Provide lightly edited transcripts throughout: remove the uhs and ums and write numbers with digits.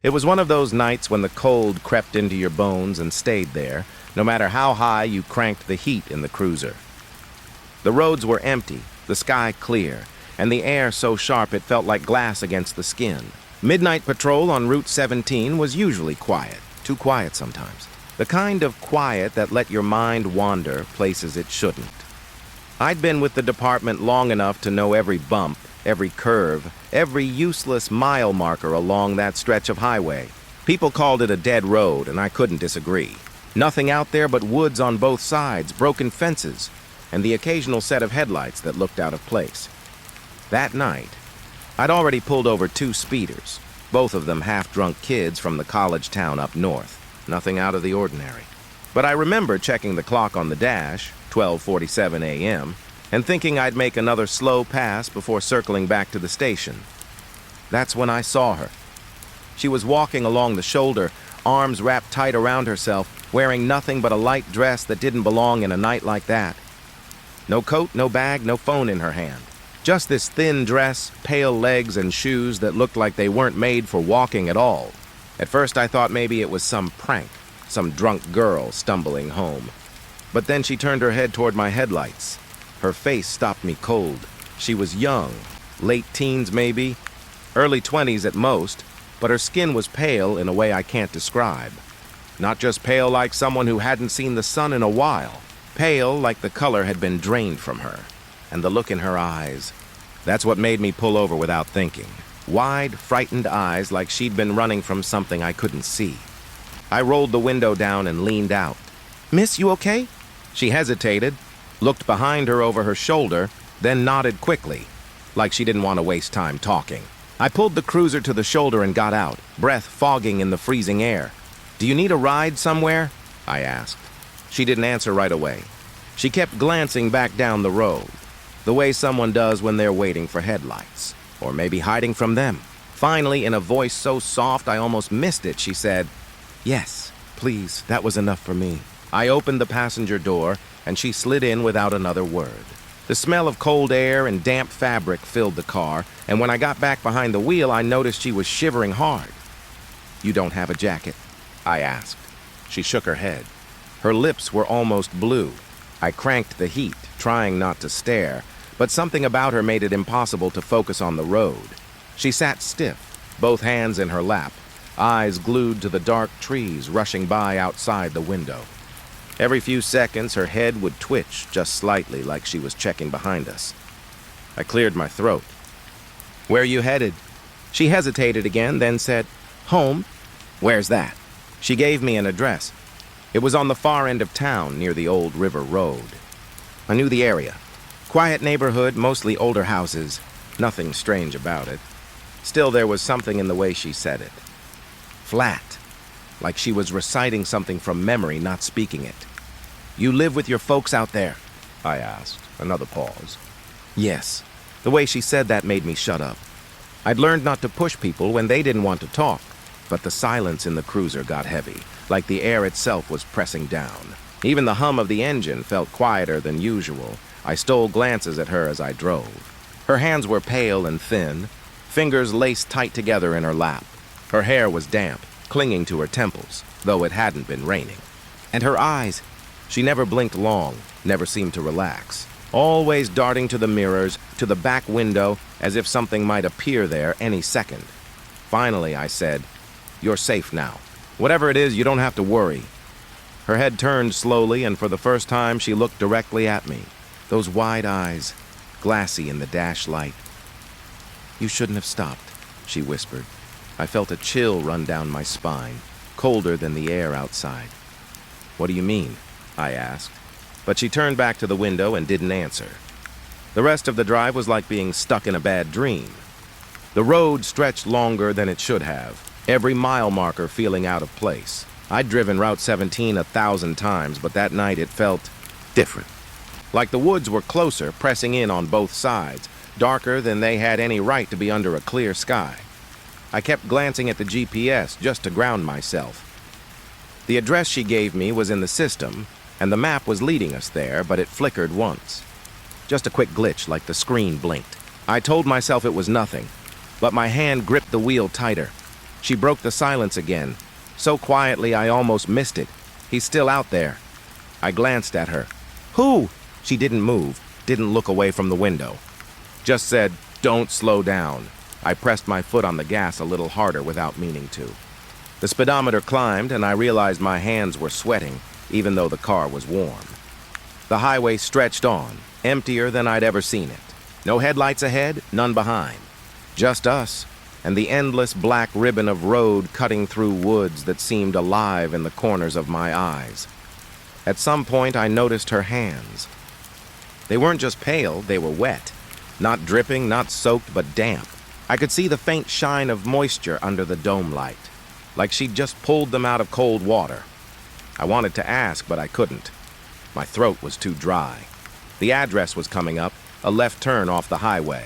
It was one of those nights when the cold crept into your bones and stayed there, no matter how high you cranked the heat in the cruiser. The roads were empty, the sky clear, and the air so sharp it felt like glass against the skin. Midnight patrol on Route 17 was usually quiet, too quiet sometimes. The kind of quiet that let your mind wander places it shouldn't. I'd been with the department long enough to know every bump, every curve, every useless mile marker along that stretch of highway. People called it a dead road, and I couldn't disagree. Nothing out there but woods on both sides, broken fences, and the occasional set of headlights that looked out of place. That night, I'd already pulled over 2 speeders, both of them half-drunk kids from the college town up north. Nothing out of the ordinary. But I remember checking the clock on the dash, 12:47 a.m., and thinking I'd make another slow pass before circling back to the station. That's when I saw her. She was walking along the shoulder, arms wrapped tight around herself, wearing nothing but a light dress that didn't belong in a night like that. No coat, no bag, no phone in her hand. Just this thin dress, pale legs, and shoes that looked like they weren't made for walking at all. At first I thought maybe it was some prank, some drunk girl stumbling home. But then she turned her head toward my headlights. Her face stopped me cold. She was young, late teens maybe, early 20s at most, but her skin was pale in a way I can't describe. Not just pale like someone who hadn't seen the sun in a while. Pale like the color had been drained from her. And the look in her eyes. That's what made me pull over without thinking. Wide, frightened eyes like she'd been running from something I couldn't see. I rolled the window down and leaned out. "Miss, you okay?" She hesitated, looked behind her over her shoulder, then nodded quickly, like she didn't want to waste time talking. I pulled the cruiser to the shoulder and got out, breath fogging in the freezing air. "Do you need a ride somewhere?" I asked. She didn't answer right away. She kept glancing back down the road, the way someone does when they're waiting for headlights, or maybe hiding from them. Finally, in a voice so soft I almost missed it, she said, "Yes, please, that was enough for me." I opened the passenger door, and she slid in without another word. The smell of cold air and damp fabric filled the car, and when I got back behind the wheel, I noticed she was shivering hard. "You don't have a jacket?" I asked. She shook her head. Her lips were almost blue. I cranked the heat, trying not to stare, but something about her made it impossible to focus on the road. She sat stiff, both hands in her lap, eyes glued to the dark trees rushing by outside the window. Every few seconds, her head would twitch just slightly like she was checking behind us. I cleared my throat. "Where are you headed?" She hesitated again, then said, "Home." "Where's that?" She gave me an address. It was on the far end of town, near the old river road. I knew the area. Quiet neighborhood, mostly older houses. Nothing strange about it. Still, there was something in the way she said it. Flat. Like she was reciting something from memory, not speaking it. "You live with your folks out there?" I asked. Another pause. "Yes." The way she said that made me shut up. I'd learned not to push people when they didn't want to talk, but the silence in the cruiser got heavy, like the air itself was pressing down. Even the hum of the engine felt quieter than usual. I stole glances at her as I drove. Her hands were pale and thin, fingers laced tight together in her lap. Her hair was damp, clinging to her temples, though it hadn't been raining. And her eyes, she never blinked long, never seemed to relax, always darting to the mirrors, to the back window, as if something might appear there any second. Finally, I said, "You're safe now. Whatever it is, you don't have to worry." Her head turned slowly, and for the first time, she looked directly at me. Those wide eyes, glassy in the dash light. "You shouldn't have stopped," she whispered. I felt a chill run down my spine, colder than the air outside. "What do you mean?" I asked. But she turned back to the window and didn't answer. The rest of the drive was like being stuck in a bad dream. The road stretched longer than it should have, every mile marker feeling out of place. I'd driven Route 17 1,000 times, but that night it felt different. Like the woods were closer, pressing in on both sides, darker than they had any right to be under a clear sky. I kept glancing at the GPS just to ground myself. The address she gave me was in the system, and the map was leading us there, but it flickered once. Just a quick glitch like the screen blinked. I told myself it was nothing, but my hand gripped the wheel tighter. She broke the silence again, so quietly I almost missed it. He's still out there. I glanced at her. Who? She didn't move, didn't look away from the window. Just said, "Don't slow down." I pressed my foot on the gas a little harder without meaning to. The speedometer climbed, and I realized my hands were sweating, even though the car was warm. The highway stretched on, emptier than I'd ever seen it. No headlights ahead, none behind. Just us, and the endless black ribbon of road cutting through woods that seemed alive in the corners of my eyes. At some point, I noticed her hands. They weren't just pale, they were wet. Not dripping, not soaked, but damp. I could see the faint shine of moisture under the dome light, like she'd just pulled them out of cold water. I wanted to ask, but I couldn't. My throat was too dry. The address was coming up, a left turn off the highway.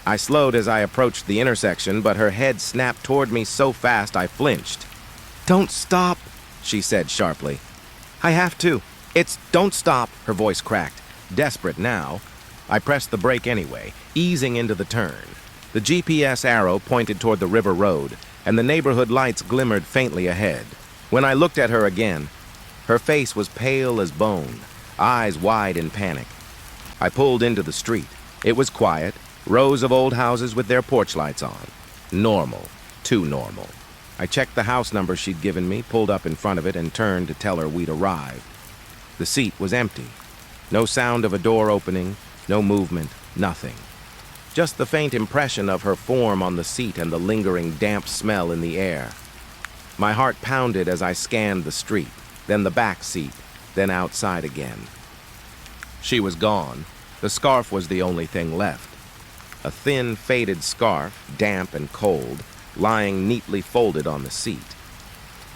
I slowed as I approached the intersection, but her head snapped toward me so fast I flinched. "Don't stop," she said sharply. "I have to. Don't stop," her voice cracked, desperate now. I pressed the brake anyway, easing into the turn. The GPS arrow pointed toward the river road, and the neighborhood lights glimmered faintly ahead. When I looked at her again, her face was pale as bone, eyes wide in panic. I pulled into the street. It was quiet, rows of old houses with their porch lights on. Normal. Too normal. I checked the house number she'd given me, pulled up in front of it, and turned to tell her we'd arrived. The seat was empty. No sound of a door opening, no movement, nothing. Just the faint impression of her form on the seat and the lingering damp smell in the air. My heart pounded as I scanned the street, then the back seat, then outside again. She was gone. The scarf was the only thing left. A thin, faded scarf, damp and cold, lying neatly folded on the seat.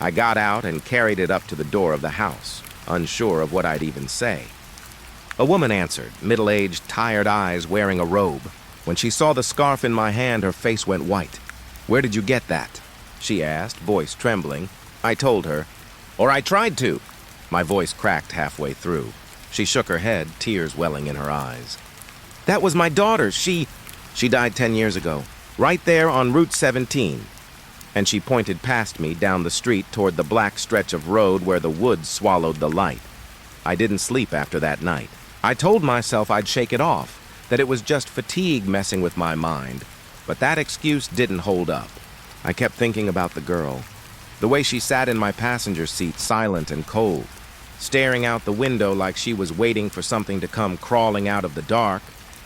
I got out and carried it up to the door of the house, unsure of what I'd even say. A woman answered, middle-aged, tired eyes, wearing a robe. When she saw the scarf in my hand, her face went white. "Where did you get that?" she asked, voice trembling. I told her, or I tried to. My voice cracked halfway through. She shook her head, tears welling in her eyes. "That was my daughter. She died 10 years ago, right there on Route 17. And she pointed past me down the street toward the black stretch of road where the woods swallowed the light. I didn't sleep after that night. I told myself I'd shake it off, that it was just fatigue messing with my mind, but that excuse didn't hold up. I kept thinking about the girl, the way she sat in my passenger seat, silent and cold, staring out the window like she was waiting for something to come crawling out of the dark,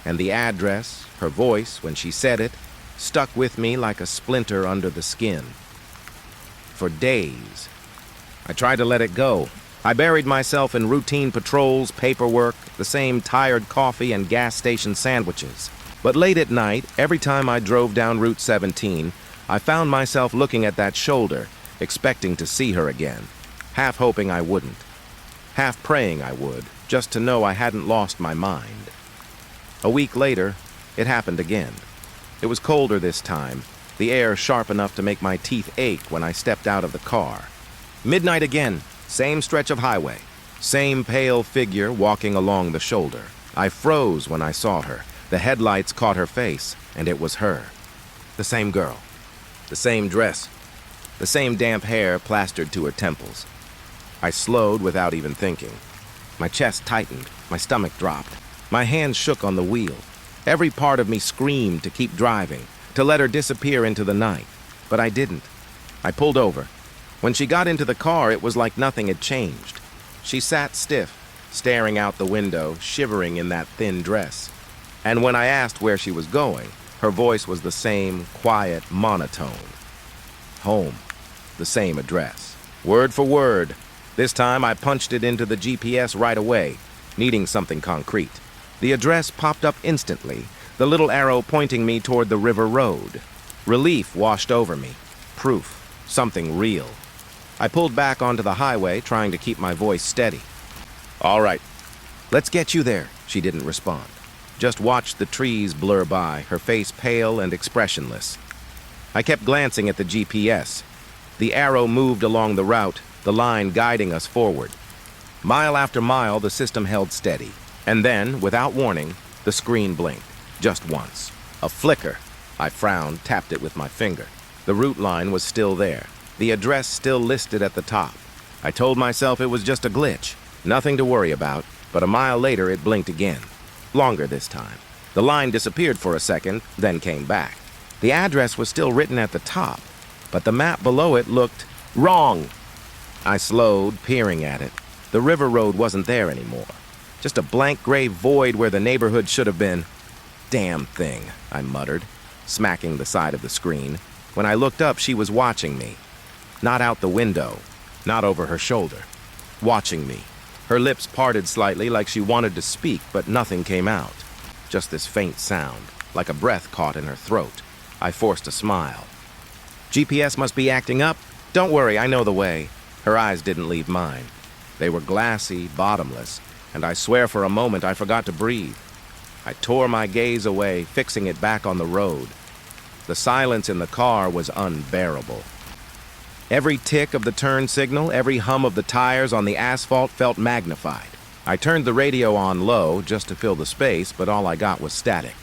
and the address, her voice when she said it, stuck with me like a splinter under the skin. For days, I tried to let it go. I buried myself in routine patrols, paperwork, the same tired coffee and gas station sandwiches. But late at night, every time I drove down Route 17, I found myself looking at that shoulder, expecting to see her again, half hoping I wouldn't, half praying I would, just to know I hadn't lost my mind. A week later, it happened again. It was colder this time, the air sharp enough to make my teeth ache when I stepped out of the car. Midnight again. Same stretch of highway, same pale figure walking along the shoulder. I froze when I saw her. The headlights caught her face, and it was her. The same girl, the same dress, the same damp hair plastered to her temples. I slowed without even thinking. My chest tightened, my stomach dropped. My hands shook on the wheel. Every part of me screamed to keep driving, to let her disappear into the night. But I didn't. I pulled over. When she got into the car, it was like nothing had changed. She sat stiff, staring out the window, shivering in that thin dress. And when I asked where she was going, her voice was the same quiet monotone. Home, the same address. Word for word. This time I punched it into the GPS right away, needing something concrete. The address popped up instantly, the little arrow pointing me toward the river road. Relief washed over me. Proof. Something real. I pulled back onto the highway, trying to keep my voice steady. "All right, let's get you there," she didn't respond. Just watched the trees blur by, her face pale and expressionless. I kept glancing at the GPS. The arrow moved along the route, the line guiding us forward. Mile after mile, the system held steady. And then, without warning, the screen blinked. Just once. A flicker. I frowned, tapped it with my finger. The route line was still there, the address still listed at the top. I told myself it was just a glitch, nothing to worry about, but a mile later it blinked again. Longer this time. The line disappeared for a second, then came back. The address was still written at the top, but the map below it looked wrong. I slowed, peering at it. The river road wasn't there anymore. Just a blank gray void where the neighborhood should have been. Damn thing, I muttered, smacking the side of the screen. When I looked up, she was watching me. Not out the window, not over her shoulder. Watching me. Her lips parted slightly like she wanted to speak, but nothing came out. Just this faint sound, like a breath caught in her throat. I forced a smile. GPS must be acting up? Don't worry, I know the way. Her eyes didn't leave mine. They were glassy, bottomless, and I swear for a moment I forgot to breathe. I tore my gaze away, fixing it back on the road. The silence in the car was unbearable. Every tick of the turn signal, every hum of the tires on the asphalt felt magnified. I turned the radio on low just to fill the space, but all I got was static.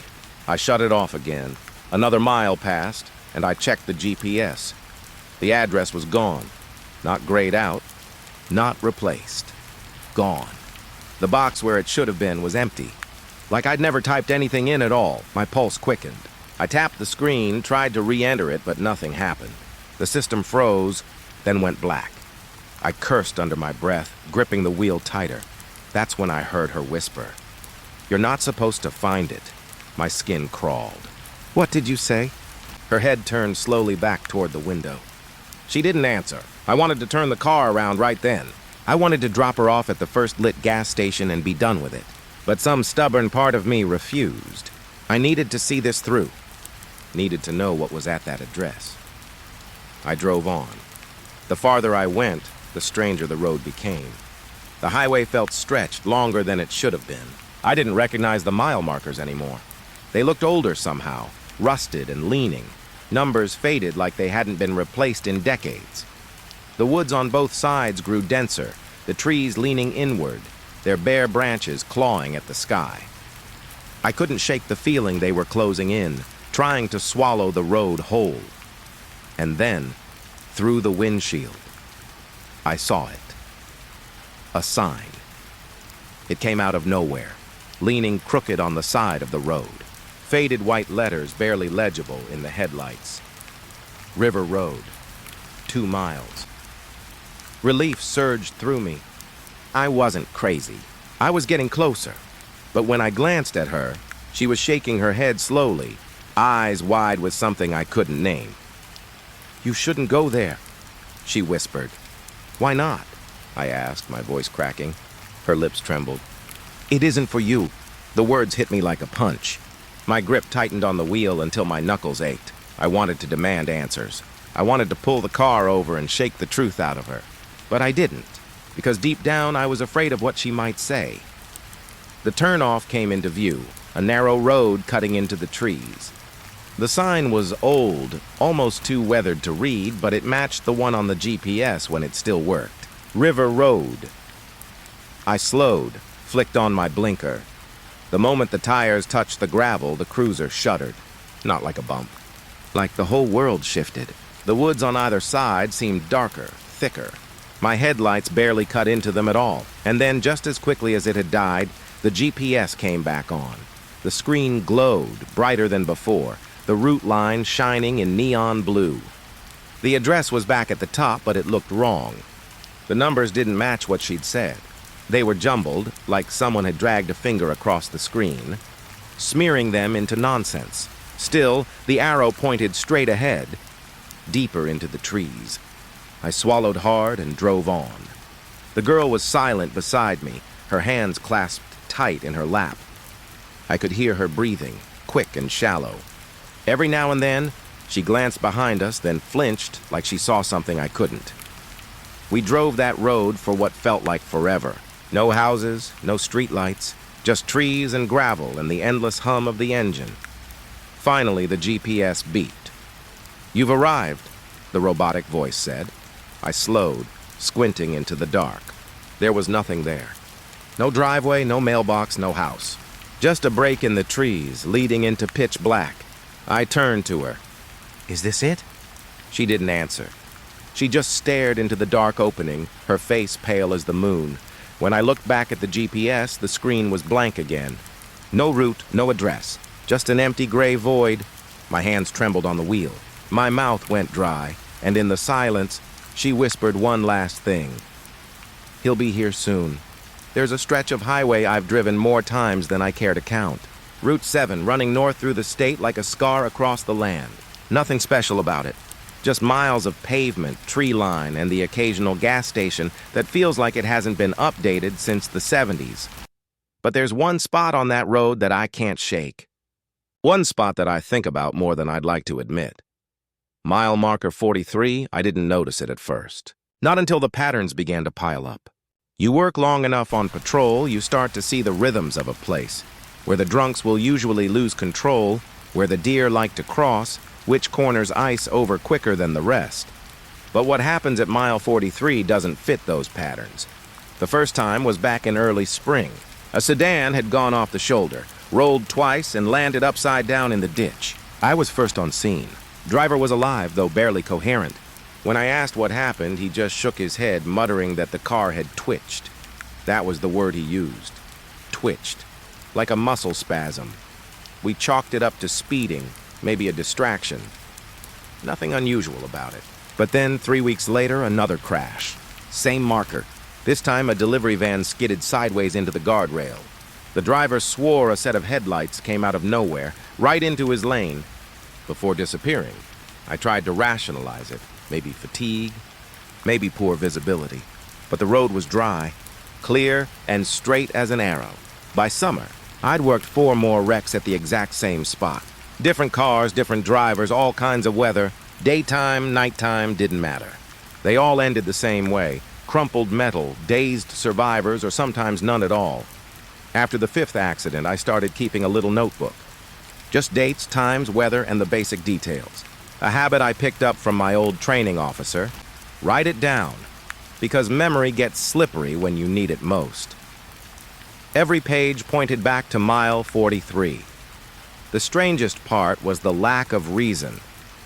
I shut it off again. Another mile passed, and I checked the GPS. The address was gone. Not grayed out. Not replaced. Gone. The box where it should have been was empty. Like I'd never typed anything in at all. My pulse quickened. I tapped the screen, tried to re-enter it, but nothing happened. The system froze, then went black. I cursed under my breath, gripping the wheel tighter. That's when I heard her whisper. "You're not supposed to find it." My skin crawled. "What did you say?" Her head turned slowly back toward the window. She didn't answer. I wanted to turn the car around right then. I wanted to drop her off at the first lit gas station and be done with it. But some stubborn part of me refused. I needed to see this through. Needed to know what was at that address. I drove on. The farther I went, the stranger the road became. The highway felt stretched, longer than it should have been. I didn't recognize the mile markers anymore. They looked older somehow, rusted and leaning. Numbers faded like they hadn't been replaced in decades. The woods on both sides grew denser, the trees leaning inward, their bare branches clawing at the sky. I couldn't shake the feeling they were closing in, trying to swallow the road whole. And then, through the windshield, I saw it. A sign. It came out of nowhere, leaning crooked on the side of the road. Faded white letters barely legible in the headlights. River Road. 2 miles. Relief surged through me. I wasn't crazy. I was getting closer. But when I glanced at her, she was shaking her head slowly, eyes wide with something I couldn't name. "You shouldn't go there," she whispered. "Why not?" I asked, my voice cracking. Her lips trembled. "It isn't for you." The words hit me like a punch. My grip tightened on the wheel until my knuckles ached. I wanted to demand answers. I wanted to pull the car over and shake the truth out of her. But I didn't, because deep down I was afraid of what she might say. The turnoff came into view, a narrow road cutting into the trees. The sign was old, almost too weathered to read, but it matched the one on the GPS when it still worked. River Road. I slowed, flicked on my blinker. The moment the tires touched the gravel, the cruiser shuddered. Not like a bump. Like the whole world shifted. The woods on either side seemed darker, thicker. My headlights barely cut into them at all. And then, just as quickly as it had died, the GPS came back on. The screen glowed, brighter than before, the route line shining in neon blue. The address was back at the top, but it looked wrong. The numbers didn't match what she'd said. They were jumbled, like someone had dragged a finger across the screen, smearing them into nonsense. Still, the arrow pointed straight ahead, deeper into the trees. I swallowed hard and drove on. The girl was silent beside me, her hands clasped tight in her lap. I could hear her breathing, quick and shallow. Every now and then, she glanced behind us, then flinched like she saw something I couldn't. We drove that road for what felt like forever. No houses, no streetlights, just trees and gravel and the endless hum of the engine. Finally, the GPS beeped. "You've arrived," the robotic voice said. I slowed, squinting into the dark. There was nothing there. No driveway, no mailbox, no house. Just a break in the trees, leading into pitch black. I turned to her. "Is this it?" She didn't answer. She just stared into the dark opening, her face pale as the moon. When I looked back at the GPS, the screen was blank again. No route, no address, just an empty gray void. My hands trembled on the wheel. My mouth went dry, and in the silence, she whispered one last thing. He'll be here soon. There's a stretch of highway I've driven more times than I care to count. Route 7 running north through the state like a scar across the land. Nothing special about it. Just miles of pavement, tree line, and the occasional gas station that feels like it hasn't been updated since the 70s. But there's one spot on that road that I can't shake. One spot that I think about more than I'd like to admit. Mile marker 43, I didn't notice it at first. Not until the patterns began to pile up. You work long enough on patrol, you start to see the rhythms of a place, where the drunks will usually lose control, where the deer like to cross, which corners ice over quicker than the rest. But what happens at mile 43 doesn't fit those patterns. The first time was back in early spring. A sedan had gone off the shoulder, rolled twice, and landed upside down in the ditch. I was first on scene. Driver was alive, though barely coherent. When I asked what happened, he just shook his head, muttering that the car had twitched. That was the word he used. Twitched. Like a muscle spasm. We chalked it up to speeding, maybe a distraction. Nothing unusual about it. But then, 3 weeks later, another crash. Same marker. This time, a delivery van skidded sideways into the guardrail. The driver swore a set of headlights came out of nowhere, right into his lane, before disappearing. I tried to rationalize it. Maybe fatigue, maybe poor visibility. But the road was dry, clear, and straight as an arrow. By summer, I'd worked 4 more wrecks at the exact same spot. Different cars, different drivers, all kinds of weather. Daytime, nighttime, didn't matter. They all ended the same way. Crumpled metal, dazed survivors, or sometimes none at all. After the 5th accident, I started keeping a little notebook. Just dates, times, weather, and the basic details. A habit I picked up from my old training officer. Write it down, because memory gets slippery when you need it most. Every page pointed back to mile 43. The strangest part was the lack of reason.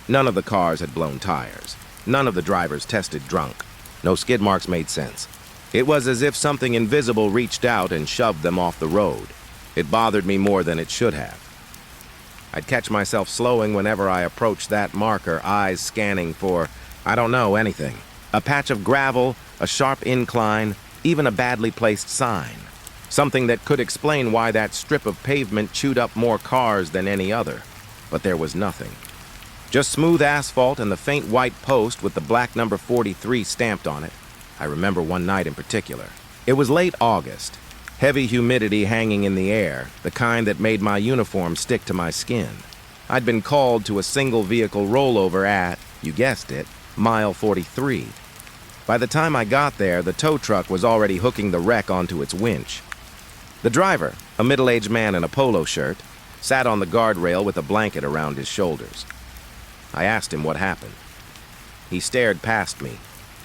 None of the cars had blown tires. None of the drivers tested drunk. No skid marks made sense. It was as if something invisible reached out and shoved them off the road. It bothered me more than it should have. I'd catch myself slowing whenever I approached that marker, eyes scanning for, I don't know, anything. A patch of gravel, a sharp incline, even a badly placed sign. Something that could explain why that strip of pavement chewed up more cars than any other. But there was nothing. Just smooth asphalt and the faint white post with the black number 43 stamped on it. I remember one night in particular. It was late August. Heavy humidity hanging in the air, the kind that made my uniform stick to my skin. I'd been called to a single-vehicle rollover at, you guessed it, mile 43. By the time I got there, the tow truck was already hooking the wreck onto its winch. The driver, a middle-aged man in a polo shirt, sat on the guardrail with a blanket around his shoulders. I asked him what happened. He stared past me,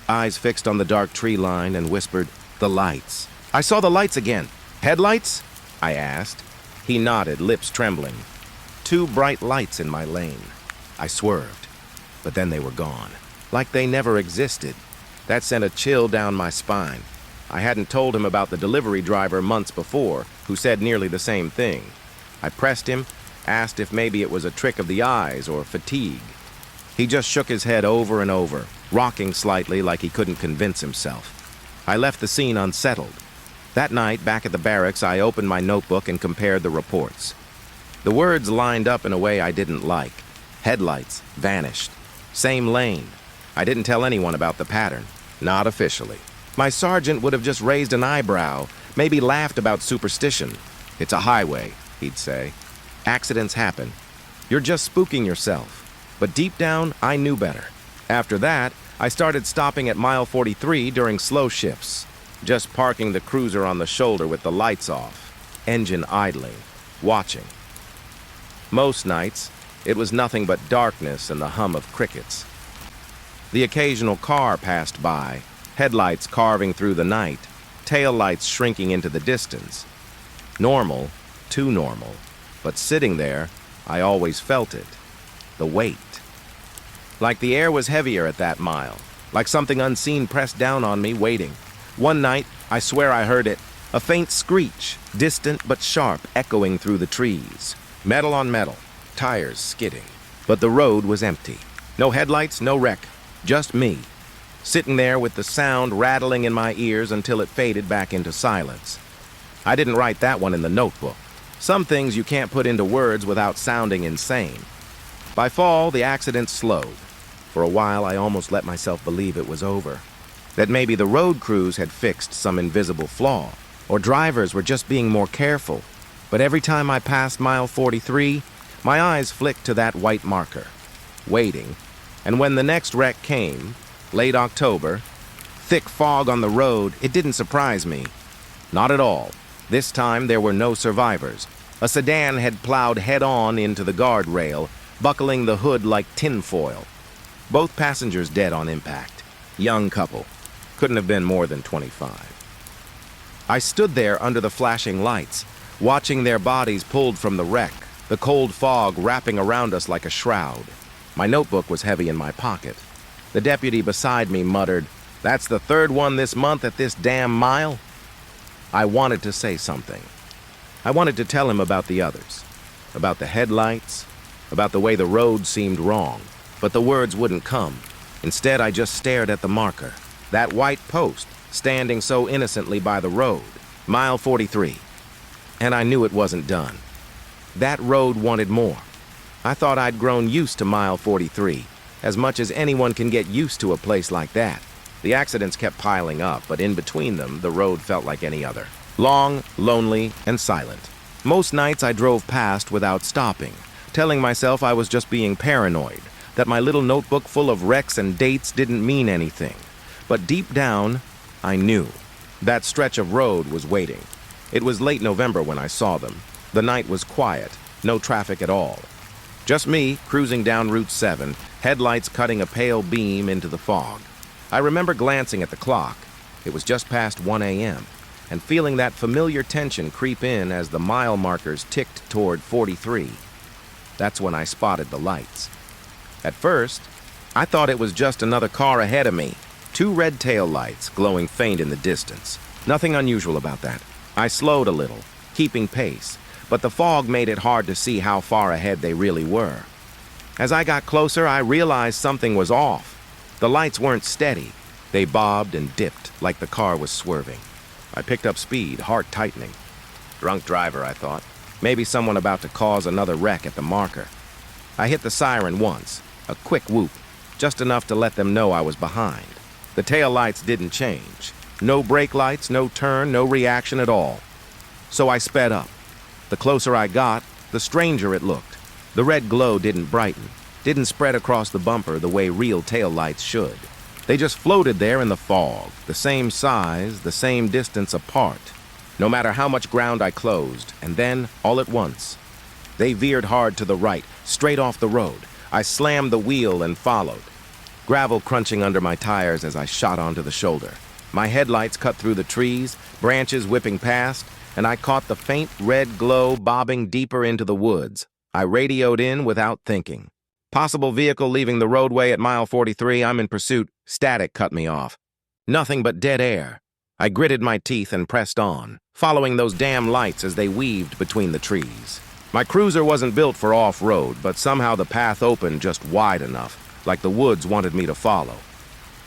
eyes fixed on the dark tree line, and whispered, "The lights." "I saw the lights again." "Headlights?" I asked. He nodded, lips trembling. 2 bright lights in my lane. I swerved, but then they were gone, like they never existed. That sent a chill down my spine. I hadn't told him about the delivery driver months before, who said nearly the same thing. I pressed him, asked if maybe it was a trick of the eyes or fatigue. He just shook his head over and over, rocking slightly like he couldn't convince himself. I left the scene unsettled. That night, back at the barracks, I opened my notebook and compared the reports. The words lined up in a way I didn't like. Headlights, vanished. Same lane. I didn't tell anyone about the pattern. Not officially. My sergeant would have just raised an eyebrow, maybe laughed about superstition. "It's a highway," he'd say. "Accidents happen. You're just spooking yourself." But deep down, I knew better. After that, I started stopping at mile 43 during slow shifts. Just parking the cruiser on the shoulder with the lights off, engine idling, watching. Most nights, it was nothing but darkness and the hum of crickets. The occasional car passed by, headlights carving through the night, taillights shrinking into the distance. Normal, too normal, but sitting there, I always felt it. The weight. Like the air was heavier at that mile, like something unseen pressed down on me, waiting. One night, I swear I heard it, a faint screech, distant but sharp, echoing through the trees. Metal on metal, tires skidding. But the road was empty. No headlights, no wreck, just me, sitting there with the sound rattling in my ears until it faded back into silence. I didn't write that one in the notebook. Some things you can't put into words without sounding insane. By fall, the accident slowed. For a while, I almost let myself believe it was over. That maybe the road crews had fixed some invisible flaw, or drivers were just being more careful. But every time I passed mile 43, my eyes flicked to that white marker, waiting. And when the next wreck came, late October, thick fog on the road, it didn't surprise me. Not at all. This time there were no survivors. A sedan had plowed head-on into the guardrail, buckling the hood like tinfoil. Both passengers dead on impact. Young couple. Couldn't have been more than 25. I stood there under the flashing lights, watching their bodies pulled from the wreck, the cold fog wrapping around us like a shroud. My notebook was heavy in my pocket. The deputy beside me muttered, "That's the third one this month at this damn mile?" I wanted to say something. I wanted to tell him about the others, about the headlights, about the way the road seemed wrong. But the words wouldn't come. Instead, I just stared at the marker, that white post, standing so innocently by the road, mile 43. And I knew it wasn't done. That road wanted more. I thought I'd grown used to mile 43, as much as anyone can get used to a place like that. The accidents kept piling up, but in between them, the road felt like any other. Long, lonely, and silent. Most nights I drove past without stopping, telling myself I was just being paranoid, that my little notebook full of wrecks and dates didn't mean anything. But deep down, I knew. That stretch of road was waiting. It was late November when I saw them. The night was quiet, no traffic at all. Just me, cruising down Route 7, headlights cutting a pale beam into the fog. I remember glancing at the clock. It was just past 1 a.m., and feeling that familiar tension creep in as the mile markers ticked toward 43. That's when I spotted the lights. At first, I thought it was just another car ahead of me. 2 red tail lights glowing faint in the distance. Nothing unusual about that. I slowed a little, keeping pace, but the fog made it hard to see how far ahead they really were. As I got closer, I realized something was off. The lights weren't steady. They bobbed and dipped like the car was swerving. I picked up speed, heart tightening. Drunk driver, I thought. Maybe someone about to cause another wreck at the marker. I hit the siren once. A quick whoop, just enough to let them know I was behind. The tail lights didn't change. No brake lights, no turn, no reaction at all. So I sped up. The closer I got, the stranger it looked. The red glow didn't brighten, didn't spread across the bumper the way real tail lights should. They just floated there in the fog, the same size, the same distance apart, no matter how much ground I closed, and then, all at once, they veered hard to the right, straight off the road. I slammed the wheel and followed, gravel crunching under my tires as I shot onto the shoulder. My headlights cut through the trees, branches whipping past, and I caught the faint red glow bobbing deeper into the woods. I radioed in without thinking. Possible vehicle leaving the roadway at mile 43, I'm in pursuit. Static cut me off. Nothing but dead air. I gritted my teeth and pressed on, following those damn lights as they weaved between the trees. My cruiser wasn't built for off-road, but somehow the path opened just wide enough, like the woods wanted me to follow.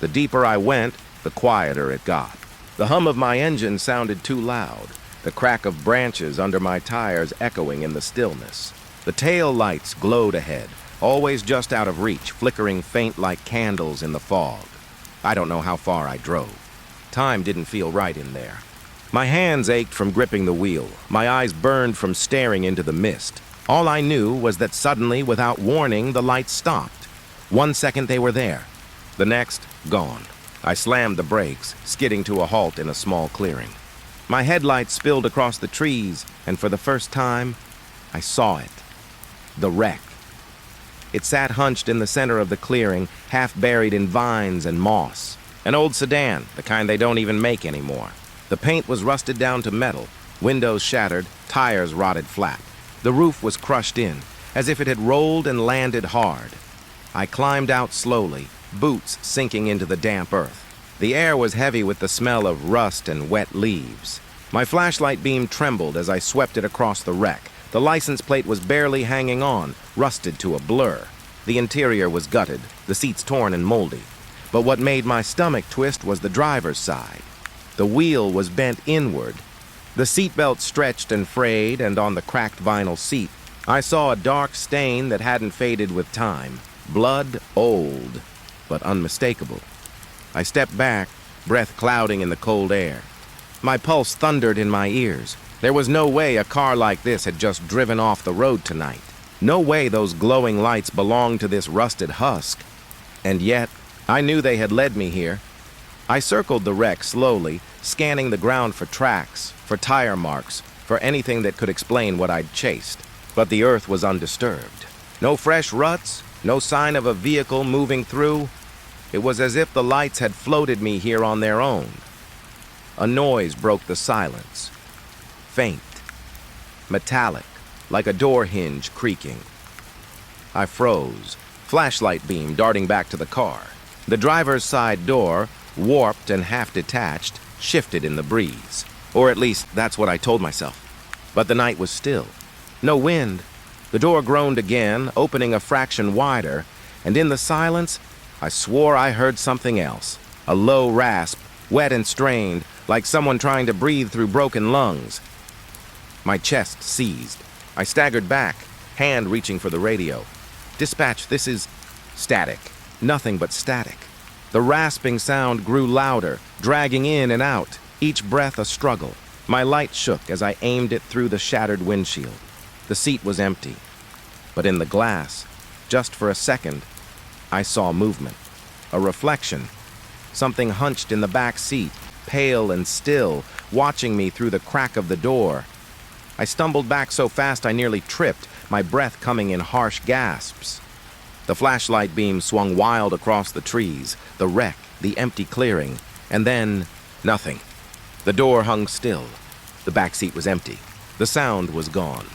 The deeper I went, the quieter it got. The hum of my engine sounded too loud, the crack of branches under my tires echoing in the stillness. The tail lights glowed ahead, always just out of reach, flickering faint like candles in the fog. I don't know how far I drove. Time didn't feel right in there. My hands ached from gripping the wheel. My eyes burned from staring into the mist. All I knew was that suddenly, without warning, the lights stopped. 1 second they were there. The next, gone. I slammed the brakes, skidding to a halt in a small clearing. My headlights spilled across the trees, and for the first time, I saw it. The wreck. It sat hunched in the center of the clearing, half buried in vines and moss. An old sedan, the kind they don't even make anymore. The paint was rusted down to metal, windows shattered, tires rotted flat. The roof was crushed in, as if it had rolled and landed hard. I climbed out slowly, boots sinking into the damp earth. The air was heavy with the smell of rust and wet leaves. My flashlight beam trembled as I swept it across the wreck. The license plate was barely hanging on, rusted to a blur. The interior was gutted, the seats torn and moldy. But what made my stomach twist was the driver's side. The wheel was bent inward. The seatbelt stretched and frayed, and on the cracked vinyl seat, I saw a dark stain that hadn't faded with time. Blood old, but unmistakable. I stepped back, breath clouding in the cold air. My pulse thundered in my ears. There was no way a car like this had just driven off the road tonight. No way those glowing lights belonged to this rusted husk. And yet, I knew they had led me here. I circled the wreck slowly, scanning the ground for tracks, for tire marks, for anything that could explain what I'd chased. But the earth was undisturbed. No fresh ruts, no sign of a vehicle moving through. It was as if the lights had floated me here on their own. A noise broke the silence. Faint, metallic, like a door hinge creaking. I froze, flashlight beam darting back to the car. The driver's side door, warped and half-detached, shifted in the breeze. Or at least, that's what I told myself. But the night was still. No wind. The door groaned again, opening a fraction wider, and in the silence, I swore I heard something else. A low rasp, wet and strained, like someone trying to breathe through broken lungs. My chest seized. I staggered back, hand reaching for the radio. "Dispatch, this is..." Static. Nothing but static. The rasping sound grew louder, dragging in and out, each breath a struggle. My light shook as I aimed it through the shattered windshield. The seat was empty. But in the glass, just for a second, I saw movement. A reflection. Something hunched in the back seat, pale and still, watching me through the crack of the door. I stumbled back so fast I nearly tripped, my breath coming in harsh gasps. The flashlight beam swung wild across the trees, the wreck, the empty clearing, and then nothing. The door hung still. The back seat was empty. The sound was gone.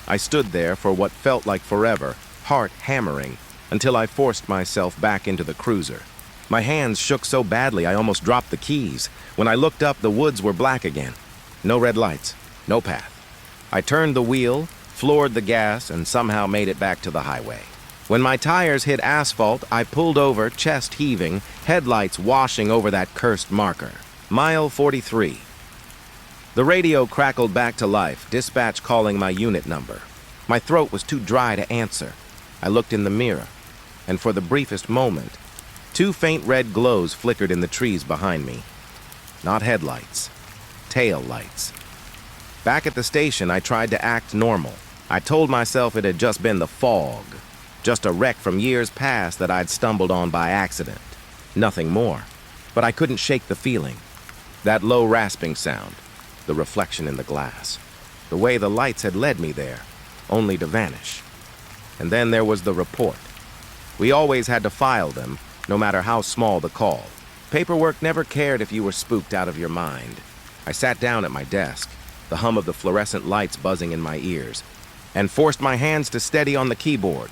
I stood there for what felt like forever, heart hammering, until I forced myself back into the cruiser. My hands shook so badly I almost dropped the keys. When I looked up, the woods were black again. No red lights, no path. I turned the wheel, floored the gas, and somehow made it back to the highway. When my tires hit asphalt, I pulled over, chest heaving, headlights washing over that cursed marker. Mile 43. The radio crackled back to life, dispatch calling my unit number. My throat was too dry to answer. I looked in the mirror, and for the briefest moment, two faint red glows flickered in the trees behind me. Not headlights, tail lights. Back at the station, I tried to act normal. I told myself it had just been the fog, just a wreck from years past that I'd stumbled on by accident. Nothing more. But I couldn't shake the feeling. That low rasping sound, the reflection in the glass, the way the lights had led me there, only to vanish. And then there was the report. We always had to file them, no matter how small the call. Paperwork never cared if you were spooked out of your mind. I sat down at my desk, the hum of the fluorescent lights buzzing in my ears, and forced my hands to steady on the keyboard.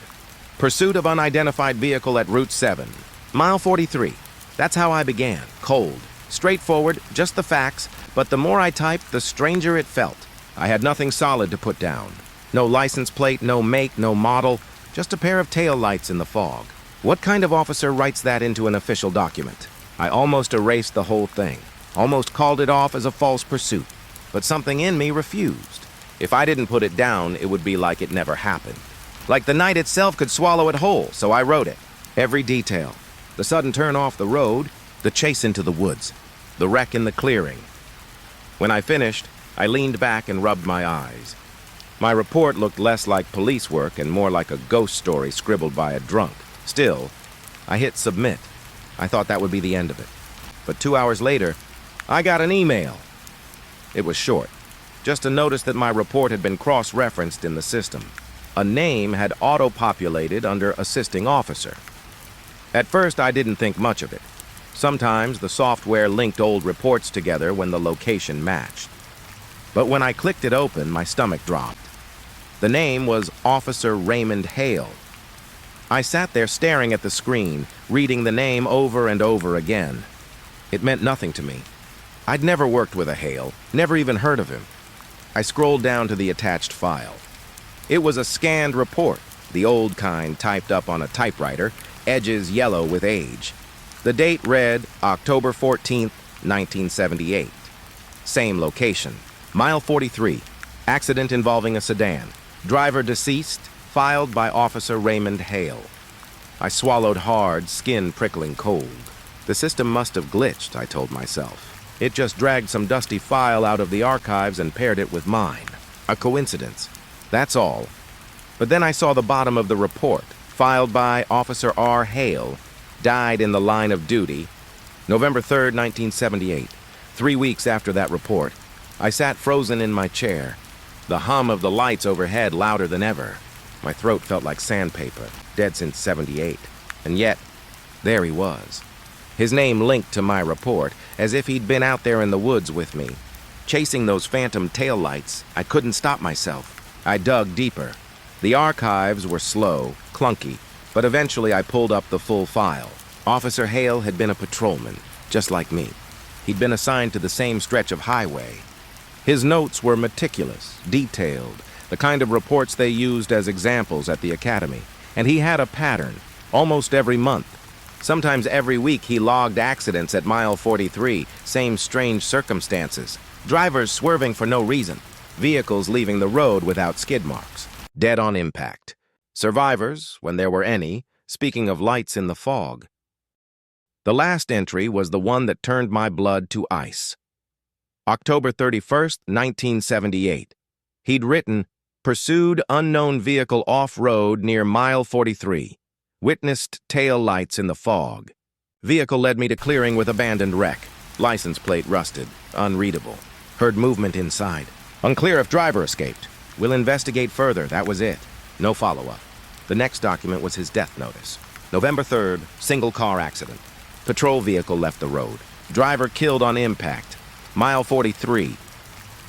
Pursuit of unidentified vehicle at Route 7. Mile 43. That's how I began. Cold. Straightforward, just the facts, but the more I typed, the stranger it felt. I had nothing solid to put down. No license plate, no make, no model, just a pair of tail lights in the fog. What kind of officer writes that into an official document? I almost erased the whole thing, almost called it off as a false pursuit, but something in me refused. If I didn't put it down, it would be like it never happened. Like the night itself could swallow it whole, so I wrote it. Every detail. The sudden turn off the road, the chase into the woods, the wreck in the clearing. When I finished, I leaned back and rubbed my eyes. My report looked less like police work and more like a ghost story scribbled by a drunk. Still, I hit submit. I thought that would be the end of it. But 2 hours later, I got an email. It was short. Just a notice that my report had been cross-referenced in the system. A name had auto-populated under assisting officer. At first, I didn't think much of it. Sometimes the software linked old reports together when the location matched. But when I clicked it open, my stomach dropped. The name was Officer Raymond Hale. I sat there staring at the screen, reading the name over and over again. It meant nothing to me. I'd never worked with a Hale, never even heard of him. I scrolled down to the attached file. It was a scanned report, the old kind typed up on a typewriter, edges yellow with age. The date read October 14th, 1978. Same location, mile 43, accident involving a sedan. Driver deceased, filed by Officer Raymond Hale. I swallowed hard, skin prickling cold. The system must have glitched, I told myself. It just dragged some dusty file out of the archives and paired it with mine. A coincidence. That's all. But then I saw the bottom of the report, filed by Officer R. Hale, died in the line of duty, November 3rd, 1978. 3 weeks after that report, I sat frozen in my chair, the hum of the lights overhead louder than ever. My throat felt like sandpaper, dead since '78. And yet, there he was. His name linked to my report, as if he'd been out there in the woods with me. Chasing those phantom taillights, I couldn't stop myself. I dug deeper. The archives were slow, clunky, but eventually I pulled up the full file. Officer Hale had been a patrolman, just like me. He'd been assigned to the same stretch of highway. His notes were meticulous, detailed, the kind of reports they used as examples at the academy. And he had a pattern, almost every month. Sometimes every week he logged accidents at mile 43, same strange circumstances. Drivers swerving for no reason. Vehicles leaving the road without skid marks. Dead on impact. Survivors, when there were any, speaking of lights in the fog. The last entry was the one that turned my blood to ice. October 31st, 1978. He'd written, pursued unknown vehicle off-road near mile 43. Witnessed tail lights in the fog. Vehicle led me to clearing with abandoned wreck. License plate rusted, unreadable. Heard movement inside. Unclear if driver escaped. We'll investigate further, that was it. No follow-up. The next document was his death notice. November 3rd, single car accident. Patrol vehicle left the road. Driver killed on impact. Mile 43.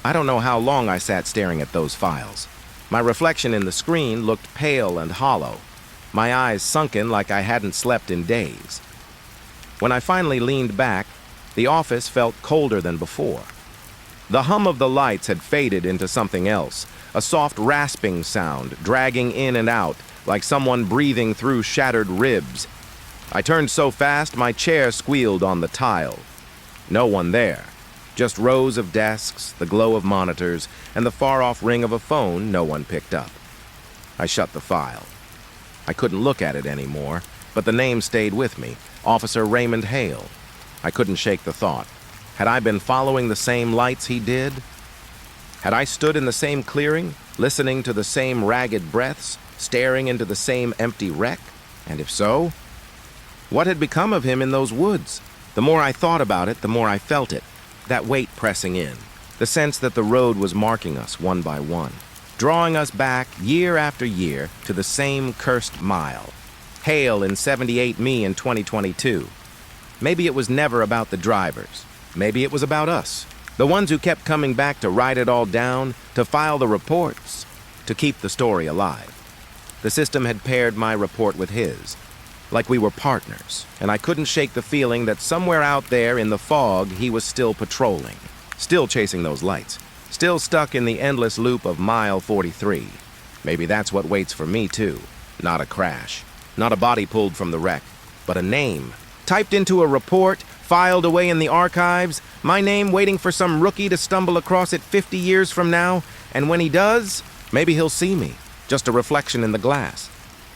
I don't know how long I sat staring at those files. My reflection in the screen looked pale and hollow. My eyes sunken like I hadn't slept in days. When I finally leaned back, the office felt colder than before. The hum of the lights had faded into something else, a soft rasping sound, dragging in and out, like someone breathing through shattered ribs. I turned so fast my chair squealed on the tile. No one there. Just rows of desks, the glow of monitors, and the far-off ring of a phone no one picked up. I shut the file. I couldn't look at it anymore, but the name stayed with me, Officer Raymond Hale. I couldn't shake the thought. Had I been following the same lights he did? Had I stood in the same clearing, listening to the same ragged breaths, staring into the same empty wreck? And if so, what had become of him in those woods? The more I thought about it, the more I felt it. That weight pressing in, the sense that the road was marking us one by one, drawing us back year after year to the same cursed mile. Hale in '78, me in 2022. Maybe it was never about the drivers. Maybe it was about us, the ones who kept coming back to write it all down, to file the reports, to keep the story alive. The system had paired my report with his, like we were partners, and I couldn't shake the feeling that somewhere out there in the fog he was still patrolling, still chasing those lights, still stuck in the endless loop of mile 43. Maybe that's what waits for me too. Not a crash, not a body pulled from the wreck, but a name, typed into a report, filed away in the archives, my name waiting for some rookie to stumble across it 50 years from now, and when he does, maybe he'll see me, just a reflection in the glass.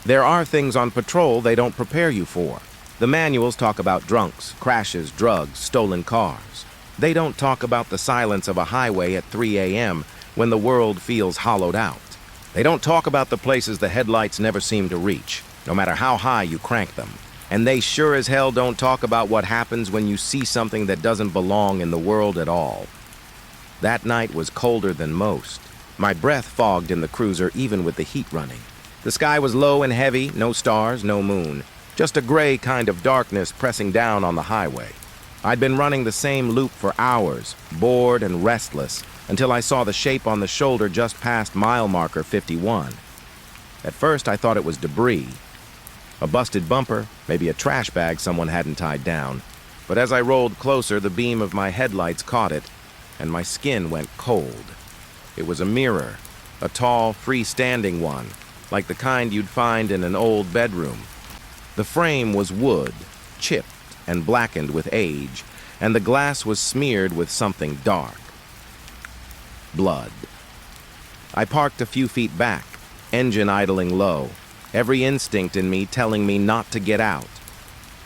There are things on patrol they don't prepare you for. The manuals talk about drunks, crashes, drugs, stolen cars. They don't talk about the silence of a highway at 3 a.m. when the world feels hollowed out. They don't talk about the places the headlights never seem to reach, no matter how high you crank them. And they sure as hell don't talk about what happens when you see something that doesn't belong in the world at all. That night was colder than most. My breath fogged in the cruiser even with the heat running. The sky was low and heavy, no stars, no moon. Just a gray kind of darkness pressing down on the highway. I'd been running the same loop for hours, bored and restless, until I saw the shape on the shoulder just past mile marker 51. At first I thought it was debris. A busted bumper, maybe a trash bag someone hadn't tied down. But as I rolled closer, the beam of my headlights caught it, and my skin went cold. It was a mirror, a tall, freestanding one, like the kind you'd find in an old bedroom. The frame was wood, chipped and blackened with age, and the glass was smeared with something dark. Blood. I parked a few feet back, engine idling low, every instinct in me telling me not to get out.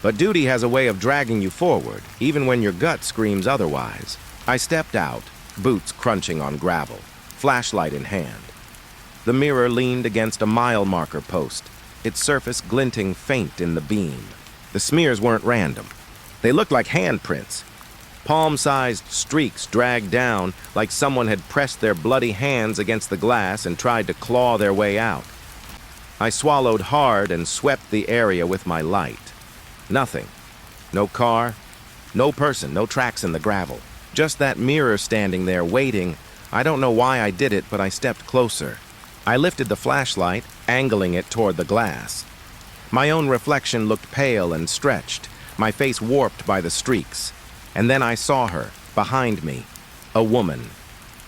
But duty has a way of dragging you forward, even when your gut screams otherwise. I stepped out, boots crunching on gravel, flashlight in hand. The mirror leaned against a mile marker post, its surface glinting faint in the beam. The smears weren't random. They looked like handprints. Palm-sized streaks dragged down like someone had pressed their bloody hands against the glass and tried to claw their way out. I swallowed hard and swept the area with my light. Nothing. No car, no person, no tracks in the gravel. Just that mirror standing there waiting. I don't know why I did it, but I stepped closer. I lifted the flashlight, angling it toward the glass. My own reflection looked pale and stretched, my face warped by the streaks. And then I saw her, behind me, a woman.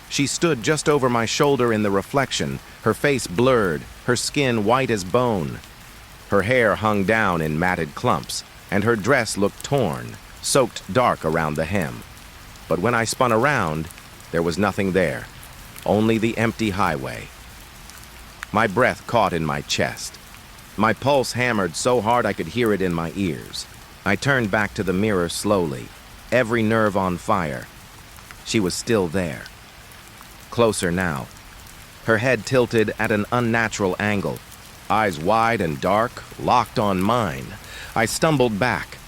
She stood just over my shoulder in the reflection, her face blurred, her skin white as bone. Her hair hung down in matted clumps, and her dress looked torn, soaked dark around the hem. But when I spun around, there was nothing there, only the empty highway. My breath caught in my chest. My pulse hammered so hard I could hear it in my ears. I turned back to the mirror slowly, every nerve on fire. She was still there. Closer now. Her head tilted at an unnatural angle, eyes wide and dark, locked on mine. I stumbled back,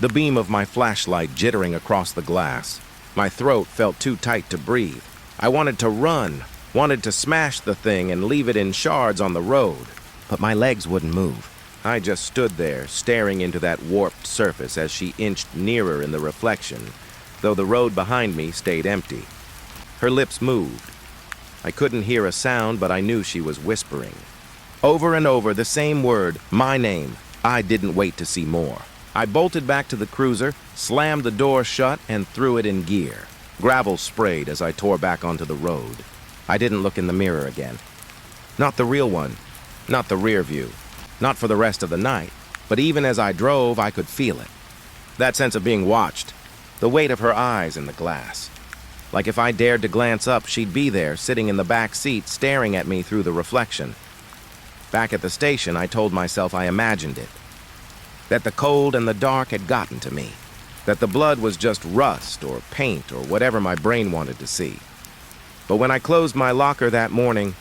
the beam of my flashlight jittering across the glass. My throat felt too tight to breathe. I wanted to run, wanted to smash the thing and leave it in shards on the road, but my legs wouldn't move. I just stood there, staring into that warped surface as she inched nearer in the reflection, though the road behind me stayed empty. Her lips moved. I couldn't hear a sound, but I knew she was whispering. Over and over, the same word, my name. I didn't wait to see more. I bolted back to the cruiser, slammed the door shut, and threw it in gear. Gravel sprayed as I tore back onto the road. I didn't look in the mirror again. Not the real one, not the rear view. Not for the rest of the night, but even as I drove, I could feel it. That sense of being watched, the weight of her eyes in the glass. Like if I dared to glance up, she'd be there, sitting in the back seat, staring at me through the reflection. Back at the station, I told myself I imagined it. That the cold and the dark had gotten to me. That the blood was just rust or paint or whatever my brain wanted to see. But when I closed my locker that morning,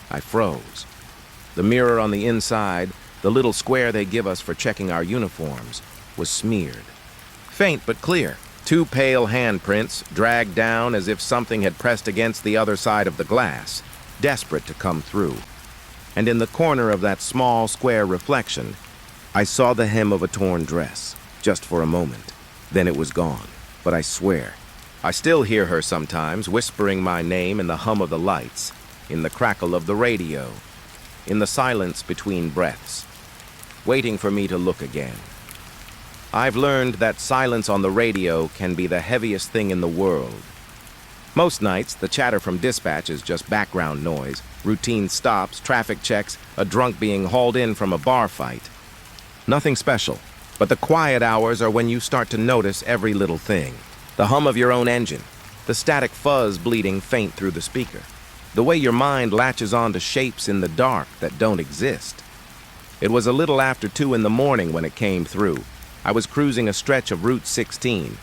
I froze. The mirror on the inside, the little square they give us for checking our uniforms, was smeared. Faint but clear. 2 pale handprints dragged down as if something had pressed against the other side of the glass, desperate to come through. And in the corner of that small square reflection, I saw the hem of a torn dress, just for a moment. Then it was gone. But I swear, I still hear her sometimes whispering my name in the hum of the lights, in the crackle of the radio, in the silence between breaths, waiting for me to look again. I've learned that silence on the radio can be the heaviest thing in the world. Most nights, the chatter from dispatch is just background noise, routine stops, traffic checks, a drunk being hauled in from a bar fight. Nothing special, but the quiet hours are when you start to notice every little thing. The hum of your own engine, the static fuzz bleeding faint through the speaker, the way your mind latches on to shapes in the dark that don't exist. It was a little after 2 in the morning when it came through. I was cruising a stretch of Route 16,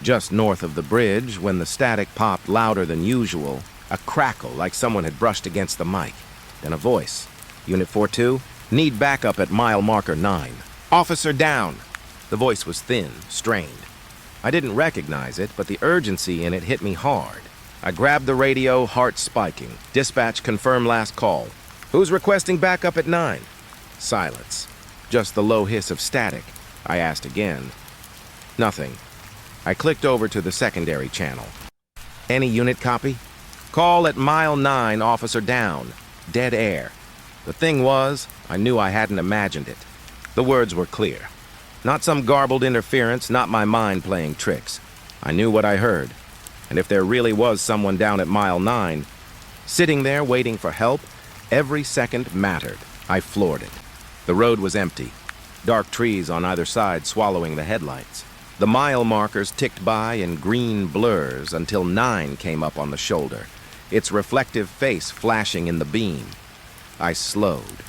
just north of the bridge, when the static popped louder than usual, a crackle like someone had brushed against the mic. Then a voice. Unit 42, need backup at mile marker 9. Officer down. The voice was thin, strained. I didn't recognize it, but the urgency in it hit me hard. I grabbed the radio, heart spiking. Dispatch, confirm last call. Who's requesting backup at 9? Silence. Just the low hiss of static. I asked again. Nothing. I clicked over to the secondary channel. Any unit copy? Call at mile 9, officer down. Dead air. The thing was, I knew I hadn't imagined it. The words were clear. Not some garbled interference, not my mind playing tricks. I knew what I heard. And if there really was someone down at mile 9, sitting there waiting for help, every second mattered. I floored it. The road was empty. Dark trees on either side swallowing the headlights. The mile markers ticked by in green blurs until 9 came up on the shoulder, its reflective face flashing in the beam. I slowed,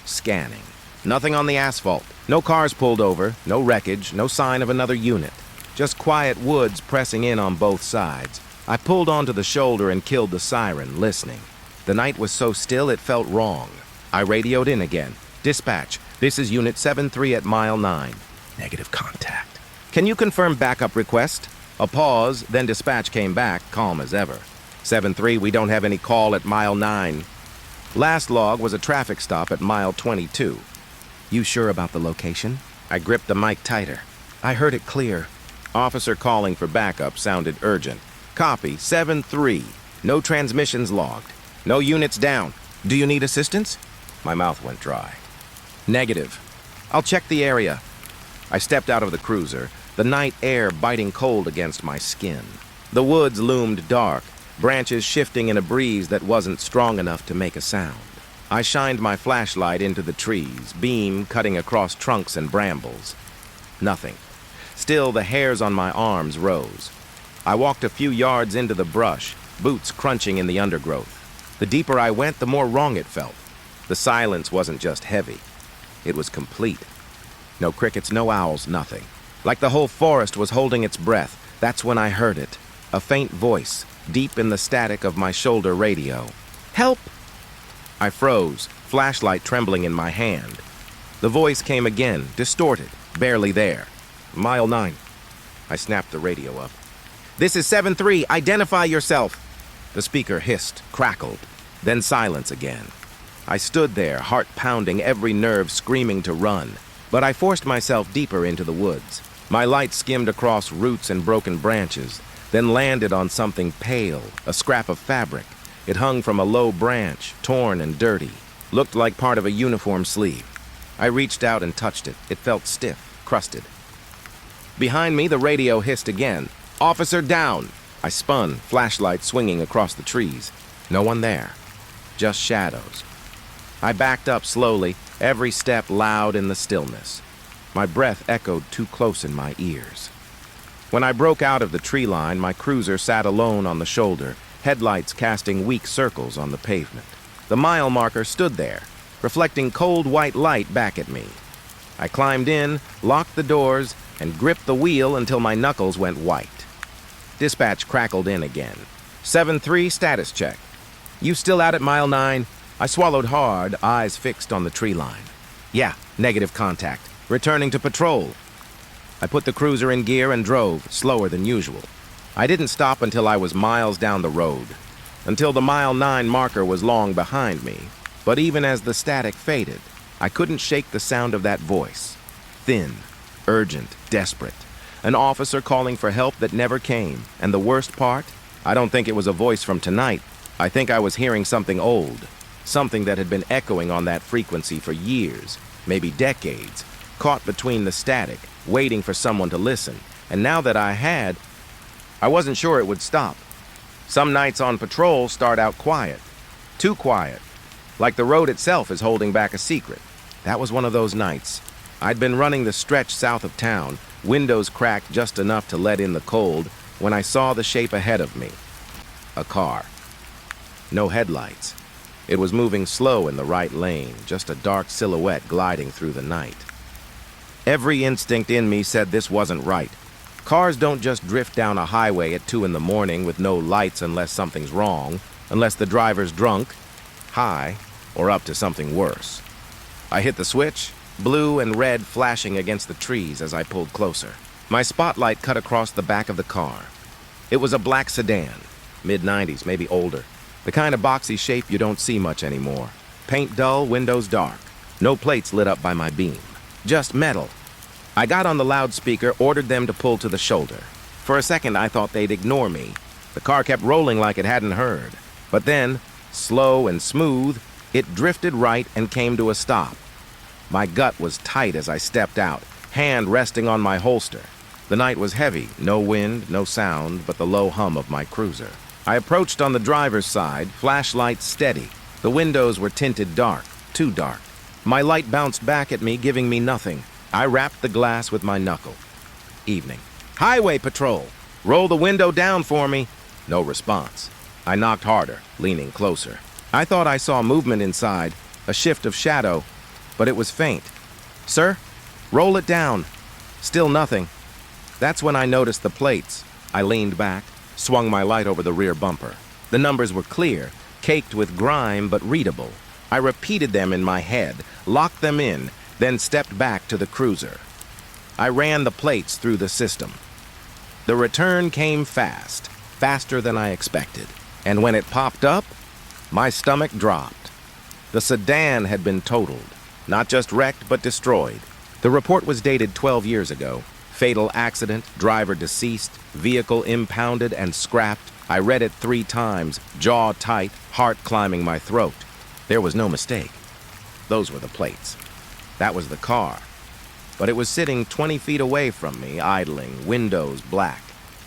scanning. Nothing on the asphalt. No cars pulled over, no wreckage, no sign of another unit. Just quiet woods pressing in on both sides. I pulled onto the shoulder and killed the siren, listening. The night was so still it felt wrong. I radioed in again. Dispatch, this is Unit 7-3 at mile 9. Negative contact. Can you confirm backup request? A pause, then dispatch came back, calm as ever. 7-3, we don't have any call at mile 9. Last log was a traffic stop at mile 22. You sure about the location? I gripped the mic tighter. I heard it clear. Officer calling for backup sounded urgent. Copy, 7-3. No transmissions logged. No units down. Do you need assistance? My mouth went dry. Negative. I'll check the area. I stepped out of the cruiser, the night air biting cold against my skin. The woods loomed dark, branches shifting in a breeze that wasn't strong enough to make a sound. I shined my flashlight into the trees, beam cutting across trunks and brambles. Nothing. Still, the hairs on my arms rose. I walked a few yards into the brush, boots crunching in the undergrowth. The deeper I went, the more wrong it felt. The silence wasn't just heavy. It was complete. No crickets, no owls, nothing. Like the whole forest was holding its breath. That's when I heard it. A faint voice, deep in the static of my shoulder radio. Help! I froze, flashlight trembling in my hand. The voice came again, distorted, barely there. Mile 9. I snapped the radio up. This is 7-3, identify yourself. The speaker hissed, crackled, then silence again. I stood there, heart pounding, every nerve screaming to run. But I forced myself deeper into the woods. My light skimmed across roots and broken branches, then landed on something pale, a scrap of fabric. It hung from a low branch, torn and dirty. Looked like part of a uniform sleeve. I reached out and touched it. It felt stiff, crusted. Behind me, the radio hissed again. Officer down! I spun, flashlight swinging across the trees. No one there. Just shadows. I backed up slowly, every step loud in the stillness. My breath echoed too close in my ears. When I broke out of the tree line, my cruiser sat alone on the shoulder, headlights casting weak circles on the pavement. The mile marker stood there, reflecting cold white light back at me. I climbed in, locked the doors, and gripped the wheel until my knuckles went white. Dispatch crackled in again. 7-3 status check. You still out at mile 9? I swallowed hard, eyes fixed on the tree line. Yeah, negative contact. Returning to patrol. I put the cruiser in gear and drove, slower than usual. I didn't stop until I was miles down the road, until the mile 9 marker was long behind me. But even as the static faded, I couldn't shake the sound of that voice. Thin, urgent, desperate. An officer calling for help that never came. And the worst part? I don't think it was a voice from tonight. I think I was hearing something old. Something that had been echoing on that frequency for years, maybe decades, caught between the static, waiting for someone to listen. And now that I had, I wasn't sure it would stop. Some nights on patrol start out quiet. Too quiet. Like the road itself is holding back a secret. That was one of those nights. I'd been running the stretch south of town, windows cracked just enough to let in the cold, when I saw the shape ahead of me. A car. No headlights. It was moving slow in the right lane, just a dark silhouette gliding through the night. Every instinct in me said this wasn't right. Cars don't just drift down a highway at 2 in the morning with no lights unless something's wrong, unless the driver's drunk, high, or up to something worse. I hit the switch, blue and red flashing against the trees as I pulled closer. My spotlight cut across the back of the car. It was a black sedan, mid-90s, maybe older. The kind of boxy shape you don't see much anymore. Paint dull, windows dark. No plates lit up by my beam. Just metal. I got on the loudspeaker, ordered them to pull to the shoulder. For a second, I thought they'd ignore me. The car kept rolling like it hadn't heard. But then, slow and smooth, it drifted right and came to a stop. My gut was tight as I stepped out, hand resting on my holster. The night was heavy, no wind, no sound, but the low hum of my cruiser. I approached on the driver's side, flashlight steady. The windows were tinted dark, too dark. My light bounced back at me, giving me nothing. I rapped the glass with my knuckle. Evening. Highway patrol! Roll the window down for me. No response. I knocked harder, leaning closer. I thought I saw movement inside, a shift of shadow, but it was faint. Sir? Roll it down. Still nothing. That's when I noticed the plates. I leaned back, swung my light over the rear bumper. The numbers were clear, caked with grime but readable. I repeated them in my head, locked them in, then stepped back to the cruiser. I ran the plates through the system. The return came fast, faster than I expected. And when it popped up, my stomach dropped. The sedan had been totaled, not just wrecked but destroyed. The report was dated 12 years ago. Fatal accident, driver deceased, vehicle impounded and scrapped. I read it 3 times, jaw tight, heart climbing my throat. There was no mistake. Those were the plates. That was the car. But it was sitting 20 feet away from me, idling, windows black.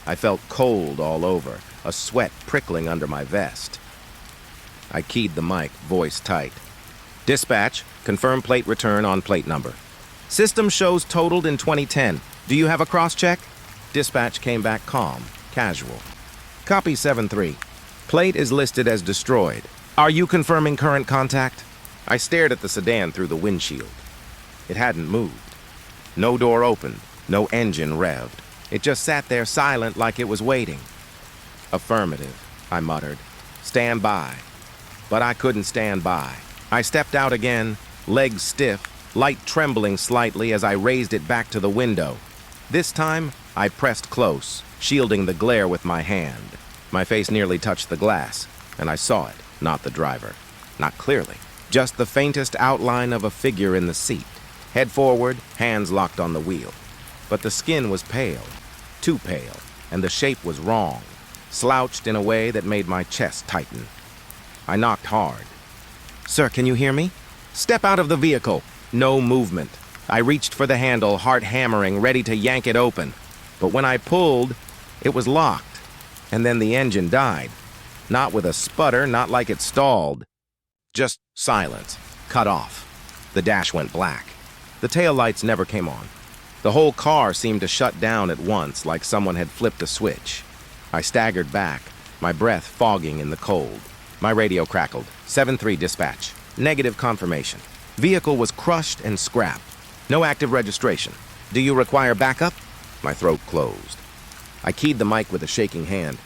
I felt cold all over, a sweat prickling under my vest. I keyed the mic, voice tight. Dispatch, confirm plate return on plate number. System shows totaled in 2010. Do you have a cross-check? Dispatch came back calm, casual. Copy 7-3. Plate is listed as destroyed. Are you confirming current contact? I stared at the sedan through the windshield. It hadn't moved. No door opened, no engine revved. It just sat there silent like it was waiting. Affirmative, I muttered. Stand by. But I couldn't stand by. I stepped out again, legs stiff, light trembling slightly as I raised it back to the window. This time, I pressed close, shielding the glare with my hand. My face nearly touched the glass, and I saw it, not the driver. Not clearly, just the faintest outline of a figure in the seat. Head forward, hands locked on the wheel. But the skin was pale, too pale, and the shape was wrong, slouched in a way that made my chest tighten. I knocked hard. Sir, can you hear me? Step out of the vehicle. No movement. I reached for the handle, heart hammering, ready to yank it open. But when I pulled, it was locked. And then the engine died. Not with a sputter, not like it stalled. Just silence. Cut off. The dash went black. The taillights never came on. The whole car seemed to shut down at once, like someone had flipped a switch. I staggered back, my breath fogging in the cold. My radio crackled. 7-3 dispatch. Negative confirmation. Vehicle was crushed and scrapped. No active registration. Do you require backup? My throat closed. I keyed the mic with a shaking hand.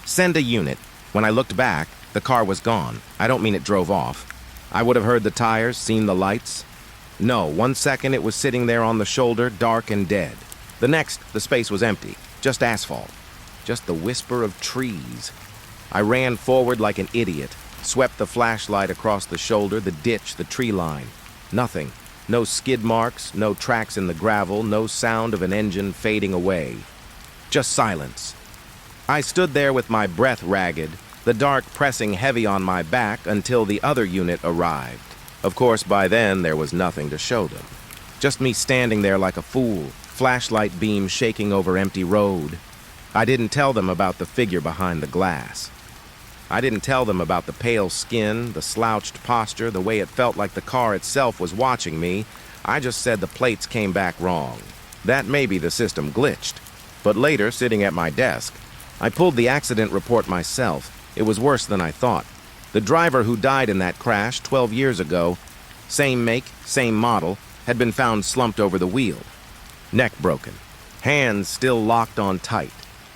Send a unit. When I looked back, the car was gone. I don't mean it drove off. I would have heard the tires, seen the lights. No, 1 second it was sitting there on the shoulder, dark and dead. The next, the space was empty. Just asphalt. Just the whisper of trees. I ran forward like an idiot, swept the flashlight across the shoulder, the ditch, the tree line. Nothing. No skid marks, no tracks in the gravel, no sound of an engine fading away. Just silence. I stood there with my breath ragged, the dark pressing heavy on my back until the other unit arrived. Of course, by then, there was nothing to show them. Just me standing there like a fool, flashlight beam shaking over empty road. I didn't tell them about the figure behind the glass. I didn't tell them about the pale skin, the slouched posture, the way it felt like the car itself was watching me. I just said the plates came back wrong. That maybe the system glitched. But later, sitting at my desk, I pulled the accident report myself. It was worse than I thought. The driver who died in that crash 12 years ago, same make, same model, had been found slumped over the wheel. Neck broken, hands still locked on tight,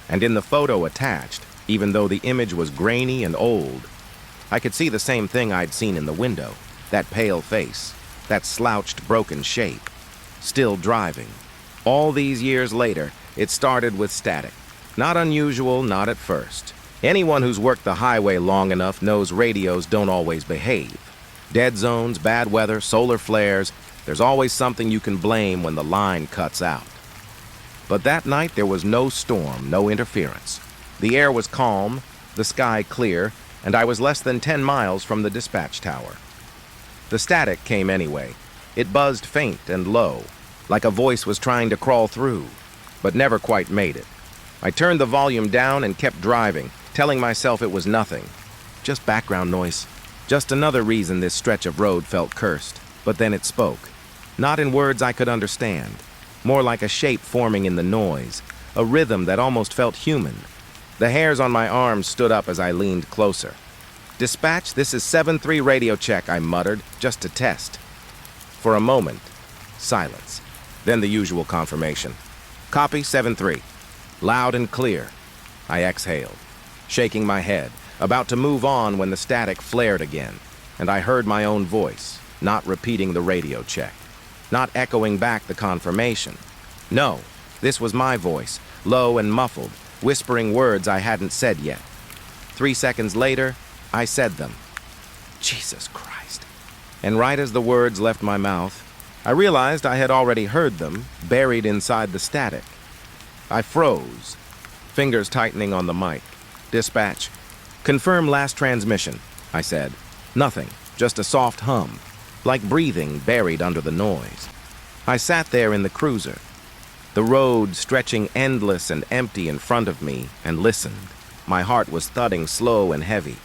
and in the photo attached, even though the image was grainy and old, I could see the same thing I'd seen in the window, that pale face, that slouched, broken shape. Still driving. All these years later, it started with static. Not unusual, not at first. Anyone who's worked the highway long enough knows radios don't always behave. Dead zones, bad weather, solar flares, there's always something you can blame when the line cuts out. But that night there was no storm, no interference. The air was calm, the sky clear, and I was less than 10 miles from the dispatch tower. The static came anyway, It buzzed faint and low, like a voice was trying to crawl through, but never quite made it. I turned the volume down and kept driving, telling myself it was nothing. Just background noise. Just another reason this stretch of road felt cursed. But then it spoke. Not in words I could understand. More like a shape forming in the noise. A rhythm that almost felt human. The hairs on my arms stood up as I leaned closer. "Dispatch, this is 7-3 radio check," I muttered, just to test. For a moment, silence. Then the usual confirmation. "Copy, 7-3. Loud and clear." I exhaled, shaking my head, about to move on when the static flared again, and I heard my own voice, not repeating the radio check, not echoing back the confirmation. No, this was my voice, low and muffled, whispering words I hadn't said yet. 3 seconds later, I said them. Jesus Christ. And right as the words left my mouth, I realized I had already heard them, buried inside the static. I froze, fingers tightening on the mic. "Dispatch. Confirm last transmission," I said. Nothing, just a soft hum, like breathing buried under the noise. I sat there in the cruiser, the road stretching endless and empty in front of me, and listened. My heart was thudding slow and heavy,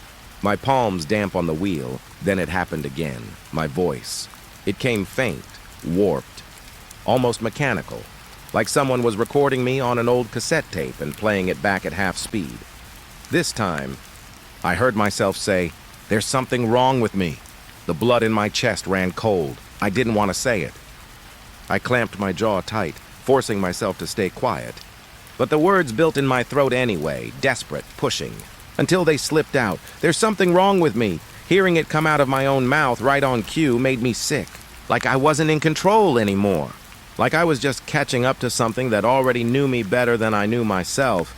my palms damp on the wheel. Then it happened again, my voice. It came faint, warped, almost mechanical, like someone was recording me on an old cassette tape and playing it back at half speed. This time, I heard myself say, "There's something wrong with me." The blood in my chest ran cold. I didn't want to say it. I clamped my jaw tight, forcing myself to stay quiet. But the words built in my throat anyway, desperate, pushing, until they slipped out. "There's something wrong with me." Hearing it come out of my own mouth right on cue made me sick, like I wasn't in control anymore, like I was just catching up to something that already knew me better than I knew myself.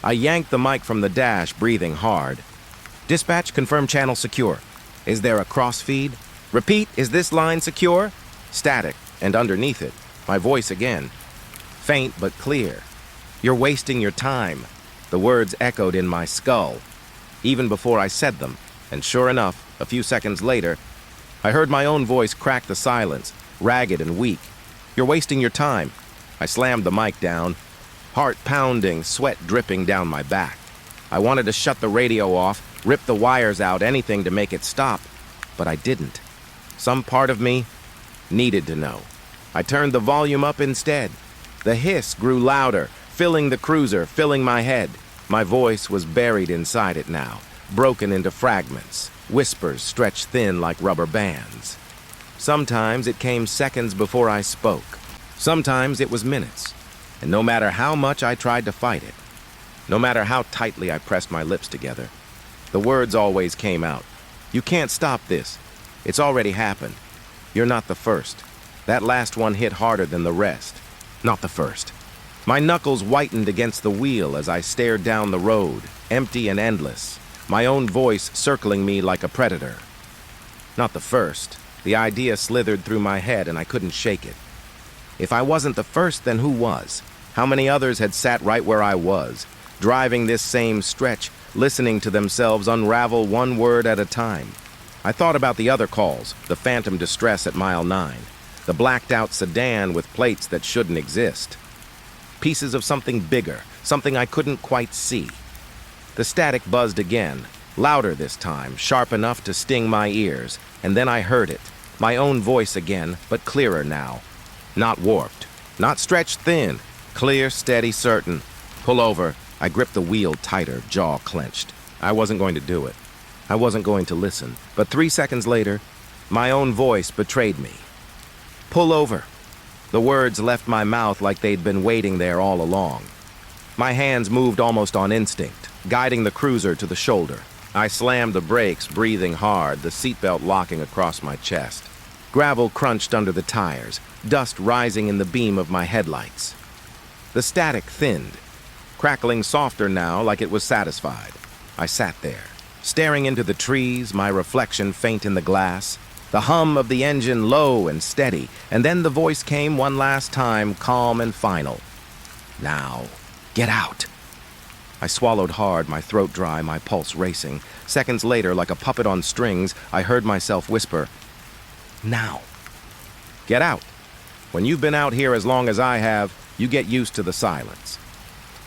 I yanked the mic from the dash, breathing hard. "Dispatch, confirm channel secure. Is there a crossfeed? Repeat, is this line secure?" Static, and underneath it, my voice again. Faint but clear. "You're wasting your time." The words echoed in my skull, even before I said them, and sure enough, a few seconds later, I heard my own voice crack the silence, ragged and weak. "You're wasting your time." I slammed the mic down, heart pounding, sweat dripping down my back. I wanted to shut the radio off, rip the wires out, anything to make it stop, but I didn't. Some part of me needed to know. I turned the volume up instead. The hiss grew louder, filling the cruiser, filling my head. My voice was buried inside it now, broken into fragments, whispers stretched thin like rubber bands. Sometimes it came seconds before I spoke. Sometimes it was minutes. And no matter how much I tried to fight it, no matter how tightly I pressed my lips together, the words always came out. "You can't stop this. It's already happened. You're not the first." That last one hit harder than the rest. Not the first. My knuckles whitened against the wheel as I stared down the road, empty and endless, my own voice circling me like a predator. Not the first. The idea slithered through my head and I couldn't shake it. If I wasn't the first, then who was? How many others had sat right where I was, driving this same stretch, listening to themselves unravel one word at a time? I thought about the other calls, the phantom distress at mile 9, the blacked-out sedan with plates that shouldn't exist. Pieces of something bigger, something I couldn't quite see. The static buzzed again, louder this time, sharp enough to sting my ears, and then I heard it, my own voice again, but clearer now. Not warped, not stretched thin, clear, steady, certain. "Pull over." I gripped the wheel tighter, jaw clenched. I wasn't going to do it. I wasn't going to listen. But 3 seconds later, my own voice betrayed me. "Pull over." The words left my mouth like they'd been waiting there all along. My hands moved almost on instinct, guiding the cruiser to the shoulder. I slammed the brakes, breathing hard, the seatbelt locking across my chest. Gravel crunched under the tires, dust rising in the beam of my headlights. The static thinned, crackling softer now like it was satisfied. I sat there, staring into the trees, my reflection faint in the glass, the hum of the engine low and steady, and then the voice came one last time, calm and final. "Now, get out." I swallowed hard, my throat dry, my pulse racing. Seconds later, like a puppet on strings, I heard myself whisper, "Now." Get out. When you've been out here as long as I have, you get used to the silence.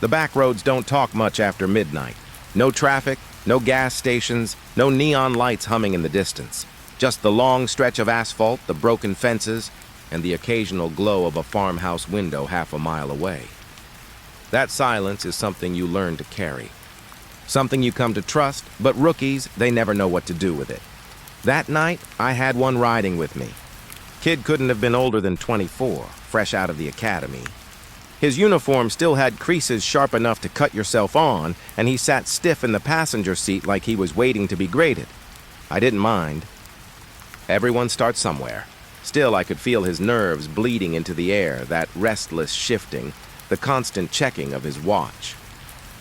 The back roads don't talk much after midnight. No traffic, no gas stations, no neon lights humming in the distance. Just the long stretch of asphalt, the broken fences, and the occasional glow of a farmhouse window half a mile away. That silence is something you learn to carry. Something you come to trust, but rookies, they never know what to do with it. That night, I had one riding with me. Kid couldn't have been older than 24, fresh out of the academy. His uniform still had creases sharp enough to cut yourself on, and he sat stiff in the passenger seat like he was waiting to be graded. I didn't mind. Everyone starts somewhere. Still, I could feel his nerves bleeding into the air, that restless shifting, the constant checking of his watch.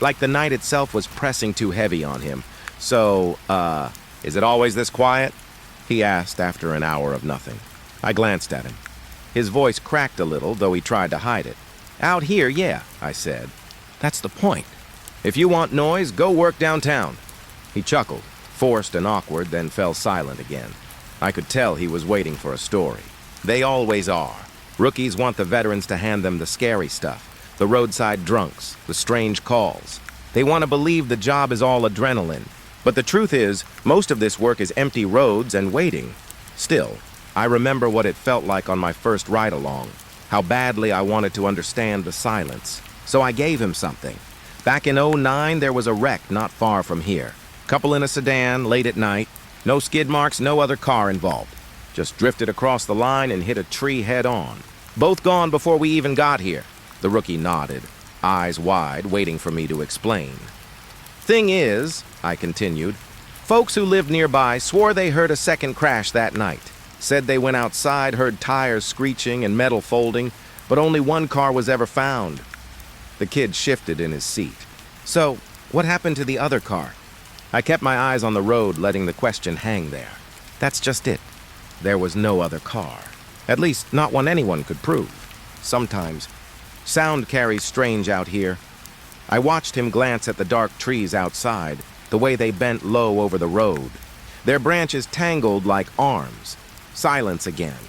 Like the night itself was pressing too heavy on him. So, is it always this quiet? He asked after an hour of nothing. I glanced at him. His voice cracked a little, though he tried to hide it. Out here, yeah, I said. That's the point. If you want noise, go work downtown. He chuckled, forced and awkward, then fell silent again. I could tell he was waiting for a story. They always are. Rookies want the veterans to hand them the scary stuff, the roadside drunks, the strange calls. They want to believe the job is all adrenaline. But the truth is, most of this work is empty roads and waiting. Still, I remember what it felt like on my first ride-along, how badly I wanted to understand the silence. So I gave him something. Back in '09, there was a wreck not far from here. Couple in a sedan, late at night. No skid marks, no other car involved. Just drifted across the line and hit a tree head-on. Both gone before we even got here. The rookie nodded, eyes wide, waiting for me to explain. Thing is, I continued, folks who lived nearby swore they heard a second crash that night. Said they went outside, heard tires screeching and metal folding, but only one car was ever found. The kid shifted in his seat. So, what happened to the other car? I kept my eyes on the road, letting the question hang there. That's just it. There was no other car. At least, not one anyone could prove. Sometimes, sound carries strange out here. I watched him glance at the dark trees outside, the way they bent low over the road. Their branches tangled like arms. Silence again.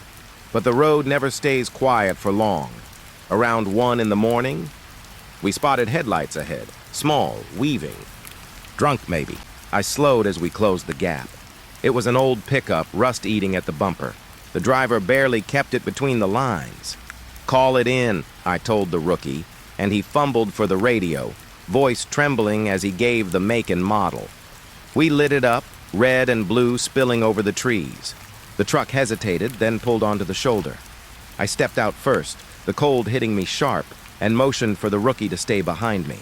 But the road never stays quiet for long. Around 1 in the morning, we spotted headlights ahead, small, weaving. Drunk, maybe. I slowed as we closed the gap. It was an old pickup, rust-eating at the bumper. The driver barely kept it between the lines. Call it in, I told the rookie, and he fumbled for the radio, voice trembling as he gave the make and model. We lit it up, red and blue spilling over the trees. The truck hesitated, then pulled onto the shoulder. I stepped out first, the cold hitting me sharp, and motioned for the rookie to stay behind me.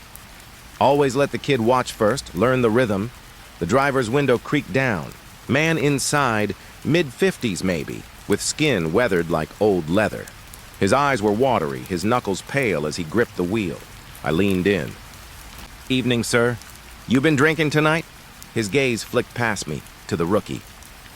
Always let the kid watch first, learn the rhythm. The driver's window creaked down. Man inside, mid-50s maybe, with skin weathered like old leather. His eyes were watery, his knuckles pale as he gripped the wheel. I leaned in. Evening, sir. You been drinking tonight? His gaze flicked past me, to the rookie.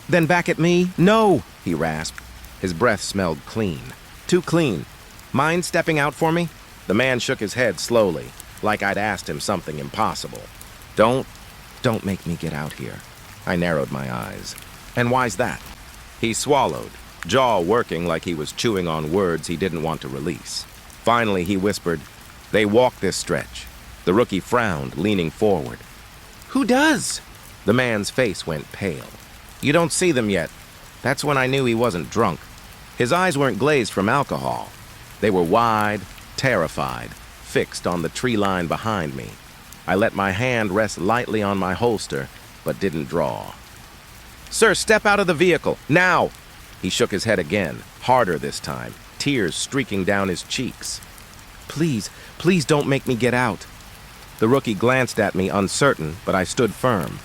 Then back at me? No, he rasped. His breath smelled clean. Too clean. Mind stepping out for me? The man shook his head slowly, like I'd asked him something impossible. Don't make me get out here. I narrowed my eyes. And why's that? He swallowed, jaw working like he was chewing on words he didn't want to release. Finally, he whispered, They walk this stretch. The rookie frowned, leaning forward. Who does? The man's face went pale. You don't see them yet. That's when I knew he wasn't drunk. His eyes weren't glazed from alcohol. They were wide, terrified, fixed on the tree line behind me. I let my hand rest lightly on my holster, but didn't draw. Sir, step out of the vehicle, now! He shook his head again, harder this time, tears streaking down his cheeks. Please don't make me get out. The rookie glanced at me, uncertain, but I stood firm.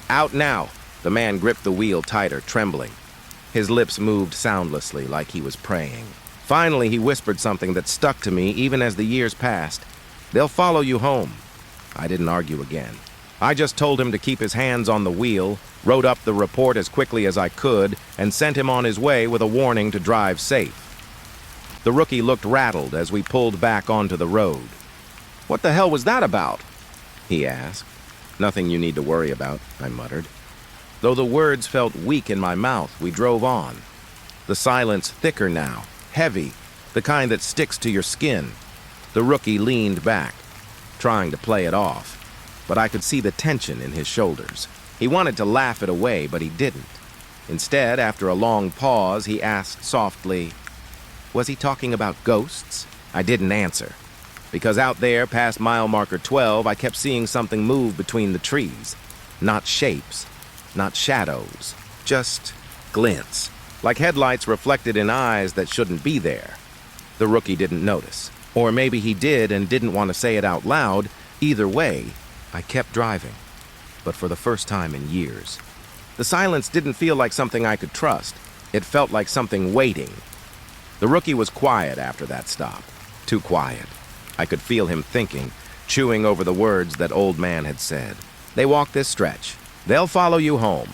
Out now! The man gripped the wheel tighter, trembling. His lips moved soundlessly, like he was praying. Finally, he whispered something that stuck to me even as the years passed. They'll follow you home. I didn't argue again. I just told him to keep his hands on the wheel, wrote up the report as quickly as I could, and sent him on his way with a warning to drive safe. The rookie looked rattled as we pulled back onto the road. What the hell was that about? He asked. Nothing you need to worry about, I muttered. Though the words felt weak in my mouth, we drove on. the silence thicker now, heavy, the kind that sticks to your skin. The rookie leaned back, trying to play it off, but I could see the tension in his shoulders. He wanted to laugh it away, but he didn't. Instead, after a long pause, he asked softly, "Was he talking about ghosts?" I didn't answer, because out there, past mile marker 12, I kept seeing something move between the trees. Not shapes, not shadows, just glints, like headlights reflected in eyes that shouldn't be there. The rookie didn't notice. Or maybe he did and didn't want to say it out loud. Either way, I kept driving, but for the first time in years. The silence didn't feel like something I could trust. It felt like something waiting. The rookie was quiet after that stop. Too quiet. I could feel him thinking, chewing over the words that old man had said. They walk this stretch. They'll follow you home.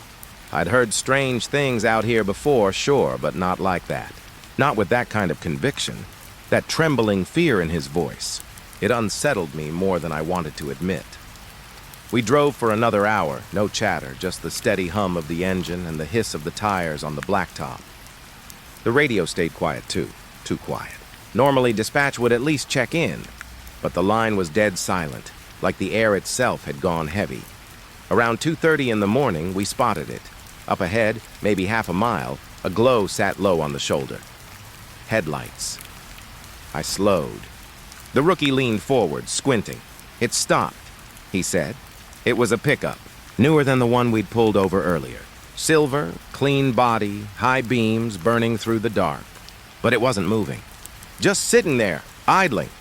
I'd heard strange things out here before, sure, but not like that. Not with that kind of conviction. That trembling fear in his voice. It unsettled me more than I wanted to admit. We drove for another hour, no chatter, just the steady hum of the engine and the hiss of the tires on the blacktop. The radio stayed quiet too quiet. Normally, dispatch would at least check in, but the line was dead silent, like the air itself had gone heavy. Around 2:30 in the morning, we spotted it. Up ahead, maybe half a mile, a glow sat low on the shoulder. Headlights. I slowed. The rookie leaned forward, squinting. "It stopped," he said. It was a pickup, newer than the one we'd pulled over earlier. Silver, clean body, high beams burning through the dark. But it wasn't moving. Just sitting there, idling.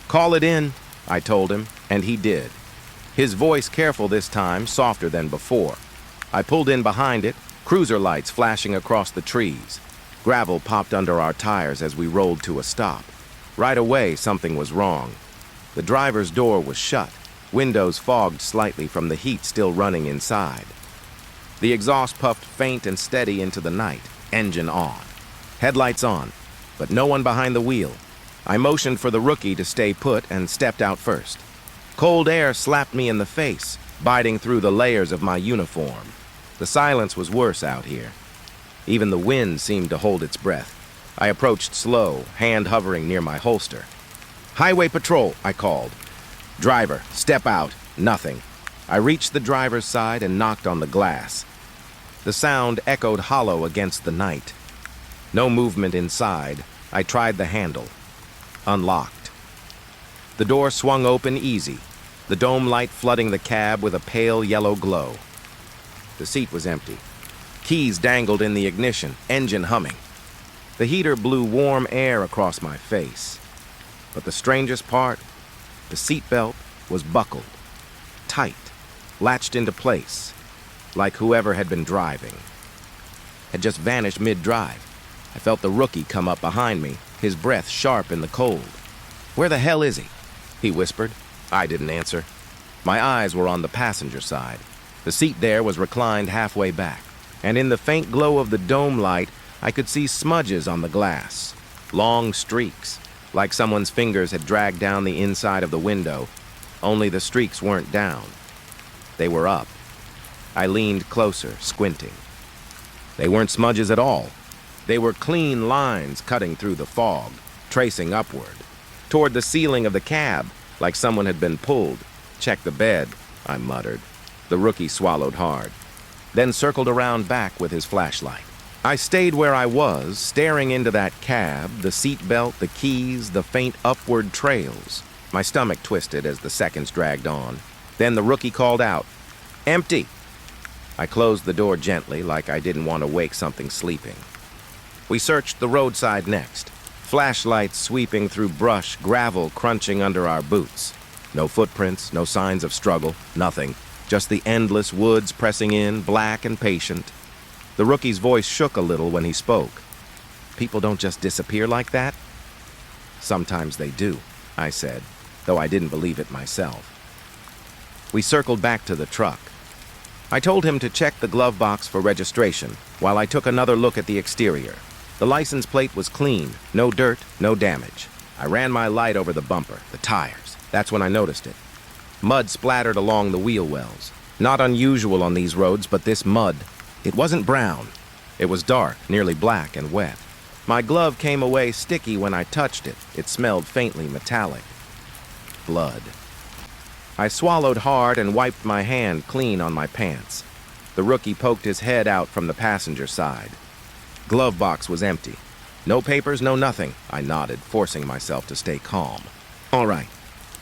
"Call it in," I told him, and he did. His voice careful this time, softer than before. I pulled in behind it, cruiser lights flashing across the trees. Gravel popped under our tires as we rolled to a stop. Right away, something was wrong. The driver's door was shut, windows fogged slightly from the heat still running inside. The exhaust puffed faint and steady into the night, engine on. Headlights on, but no one behind the wheel. I motioned for the rookie to stay put and stepped out first. Cold air slapped me in the face, biting through the layers of my uniform. The silence was worse out here. Even the wind seemed to hold its breath. I approached slow, hand hovering near my holster. "Highway patrol," I called. "Driver, step out." Nothing. I reached the driver's side and knocked on the glass. The sound echoed hollow against the night. No movement inside. I tried the handle. Unlocked. The door swung open easy, the dome light flooding the cab with a pale yellow glow. The seat was empty. Keys dangled in the ignition, engine humming. The heater blew warm air across my face. But the strangest part, the seatbelt was buckled, tight, latched into place, like whoever had been driving had just vanished mid-drive. I felt the rookie come up behind me, his breath sharp in the cold. "Where the hell is he?" he whispered. I didn't answer. My eyes were on the passenger side. The seat there was reclined halfway back, and in the faint glow of the dome light, I could see smudges on the glass, long streaks, like someone's fingers had dragged down the inside of the window, only the streaks weren't down. They were up. I leaned closer, squinting. They weren't smudges at all. They were clean lines cutting through the fog, tracing upward, toward the ceiling of the cab, like someone had been pulled. "Check the bed," I muttered. The rookie swallowed hard, then circled around back with his flashlight. I stayed where I was, staring into that cab, the seatbelt, the keys, the faint upward trails. My stomach twisted as the seconds dragged on. Then the rookie called out, "Empty." I closed the door gently, like I didn't want to wake something sleeping. We searched the roadside next, flashlights sweeping through brush, gravel crunching under our boots. No footprints, no signs of struggle, nothing. Just the endless woods pressing in, black and patient. The rookie's voice shook a little when he spoke. "People don't just disappear like that?" "Sometimes they do," I said, though I didn't believe it myself. We circled back to the truck. I told him to check the glove box for registration, while I took another look at the exterior. The license plate was clean, no dirt, no damage. I ran my light over the bumper, the tires. That's when I noticed it. Mud splattered along the wheel wells. Not unusual on these roads, but this mud, it wasn't brown. It was dark, nearly black and wet. My glove came away sticky when I touched it. It smelled faintly metallic. Blood. I swallowed hard and wiped my hand clean on my pants. The rookie poked his head out from the passenger side. Glove box was empty. No papers, no nothing, I nodded, forcing myself to stay calm. All right,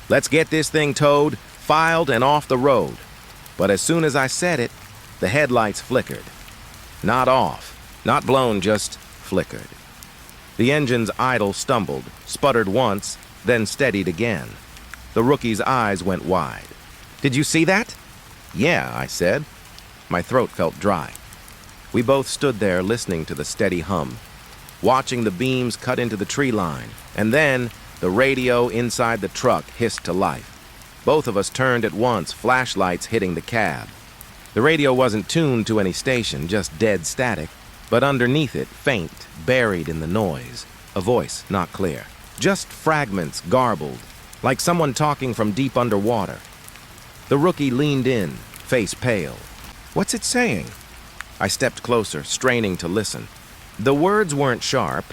let's get this thing towed, filed, and off the road. But as soon as I said it, the headlights flickered. Not off, not blown, just flickered. The engine's idle stumbled, sputtered once, then steadied again. The rookie's eyes went wide. Did you see that? Yeah, I said. My throat felt dry. We both stood there listening to the steady hum, watching the beams cut into the tree line, and then the radio inside the truck hissed to life. Both of us turned at once, flashlights hitting the cab. The radio wasn't tuned to any station, just dead static, but underneath it, faint, buried in the noise, a voice not clear. Just fragments garbled, like someone talking from deep underwater. The rookie leaned in, face pale. What's it saying? I stepped closer, straining to listen. The words weren't sharp,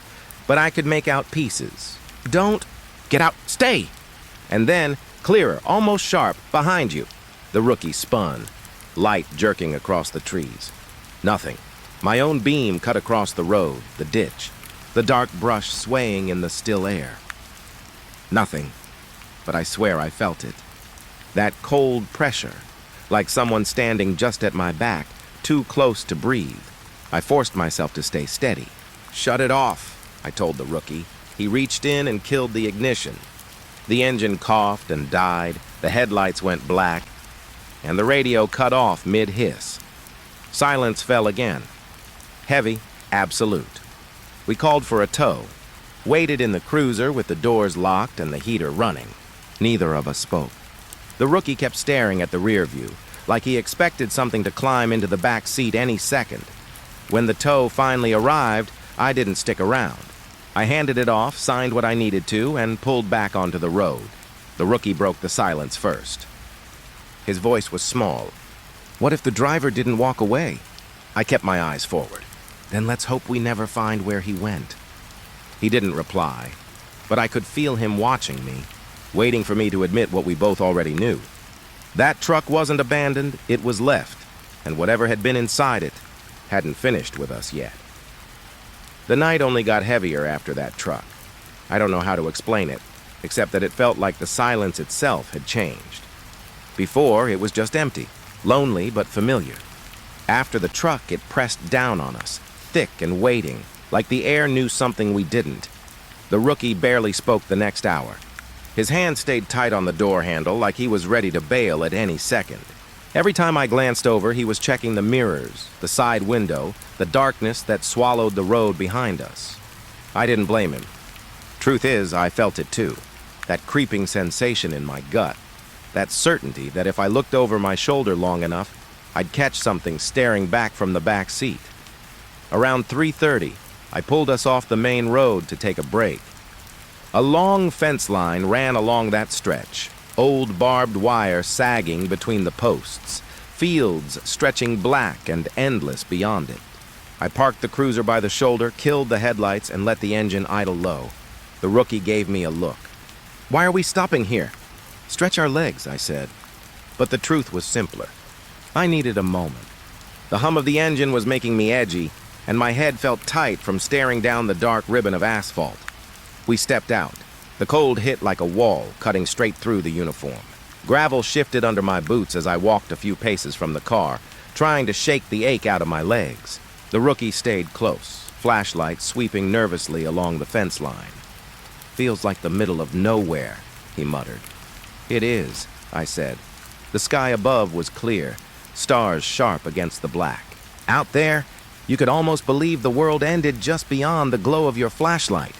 but I could make out pieces. Don't get out, stay! And then, clearer, almost sharp, behind you. The rookie spun, light jerking across the trees. Nothing. My own beam cut across the road, the ditch, the dark brush swaying in the still air. Nothing, but I swear I felt it. That cold pressure, like someone standing just at my back, too close to breathe. I forced myself to stay steady. Shut it off, I told the rookie. He reached in and killed the ignition. The engine coughed and died, the headlights went black, and the radio cut off mid-hiss. Silence fell again. Heavy, absolute. We called for a tow, waited in the cruiser with the doors locked and the heater running. Neither of us spoke. The rookie kept staring at the rear view, like he expected something to climb into the back seat any second. When the tow finally arrived, I didn't stick around. I handed it off, signed what I needed to, and pulled back onto the road. The rookie broke the silence first. His voice was small. What if the driver didn't walk away? I kept my eyes forward. Then let's hope we never find where he went. He didn't reply, but I could feel him watching me, waiting for me to admit what we both already knew. That truck wasn't abandoned, it was left, and whatever had been inside it hadn't finished with us yet. The night only got heavier after that truck. I don't know how to explain it, except that it felt like the silence itself had changed. Before, it was just empty, lonely but familiar. After the truck, it pressed down on us, thick and waiting, like the air knew something we didn't. The rookie barely spoke the next hour. His hand stayed tight on the door handle like he was ready to bail at any second. Every time I glanced over, he was checking the mirrors, the side window, the darkness that swallowed the road behind us. I didn't blame him. Truth is, I felt it too. That creeping sensation in my gut. That certainty that if I looked over my shoulder long enough, I'd catch something staring back from the back seat. Around 3:30, I pulled us off the main road to take a break. A long fence line ran along that stretch, old barbed wire sagging between the posts, fields stretching black and endless beyond it. I parked the cruiser by the shoulder, killed the headlights, and let the engine idle low. The rookie gave me a look. Why are we stopping here? Stretch our legs, I said. But the truth was simpler. I needed a moment. The hum of the engine was making me edgy, and my head felt tight from staring down the dark ribbon of asphalt. We stepped out. The cold hit like a wall, cutting straight through the uniform. Gravel shifted under my boots as I walked a few paces from the car, trying to shake the ache out of my legs. The rookie stayed close, flashlight sweeping nervously along the fence line. Feels like the middle of nowhere, he muttered. It is, I said. The sky above was clear, stars sharp against the black. Out there, you could almost believe the world ended just beyond the glow of your flashlight.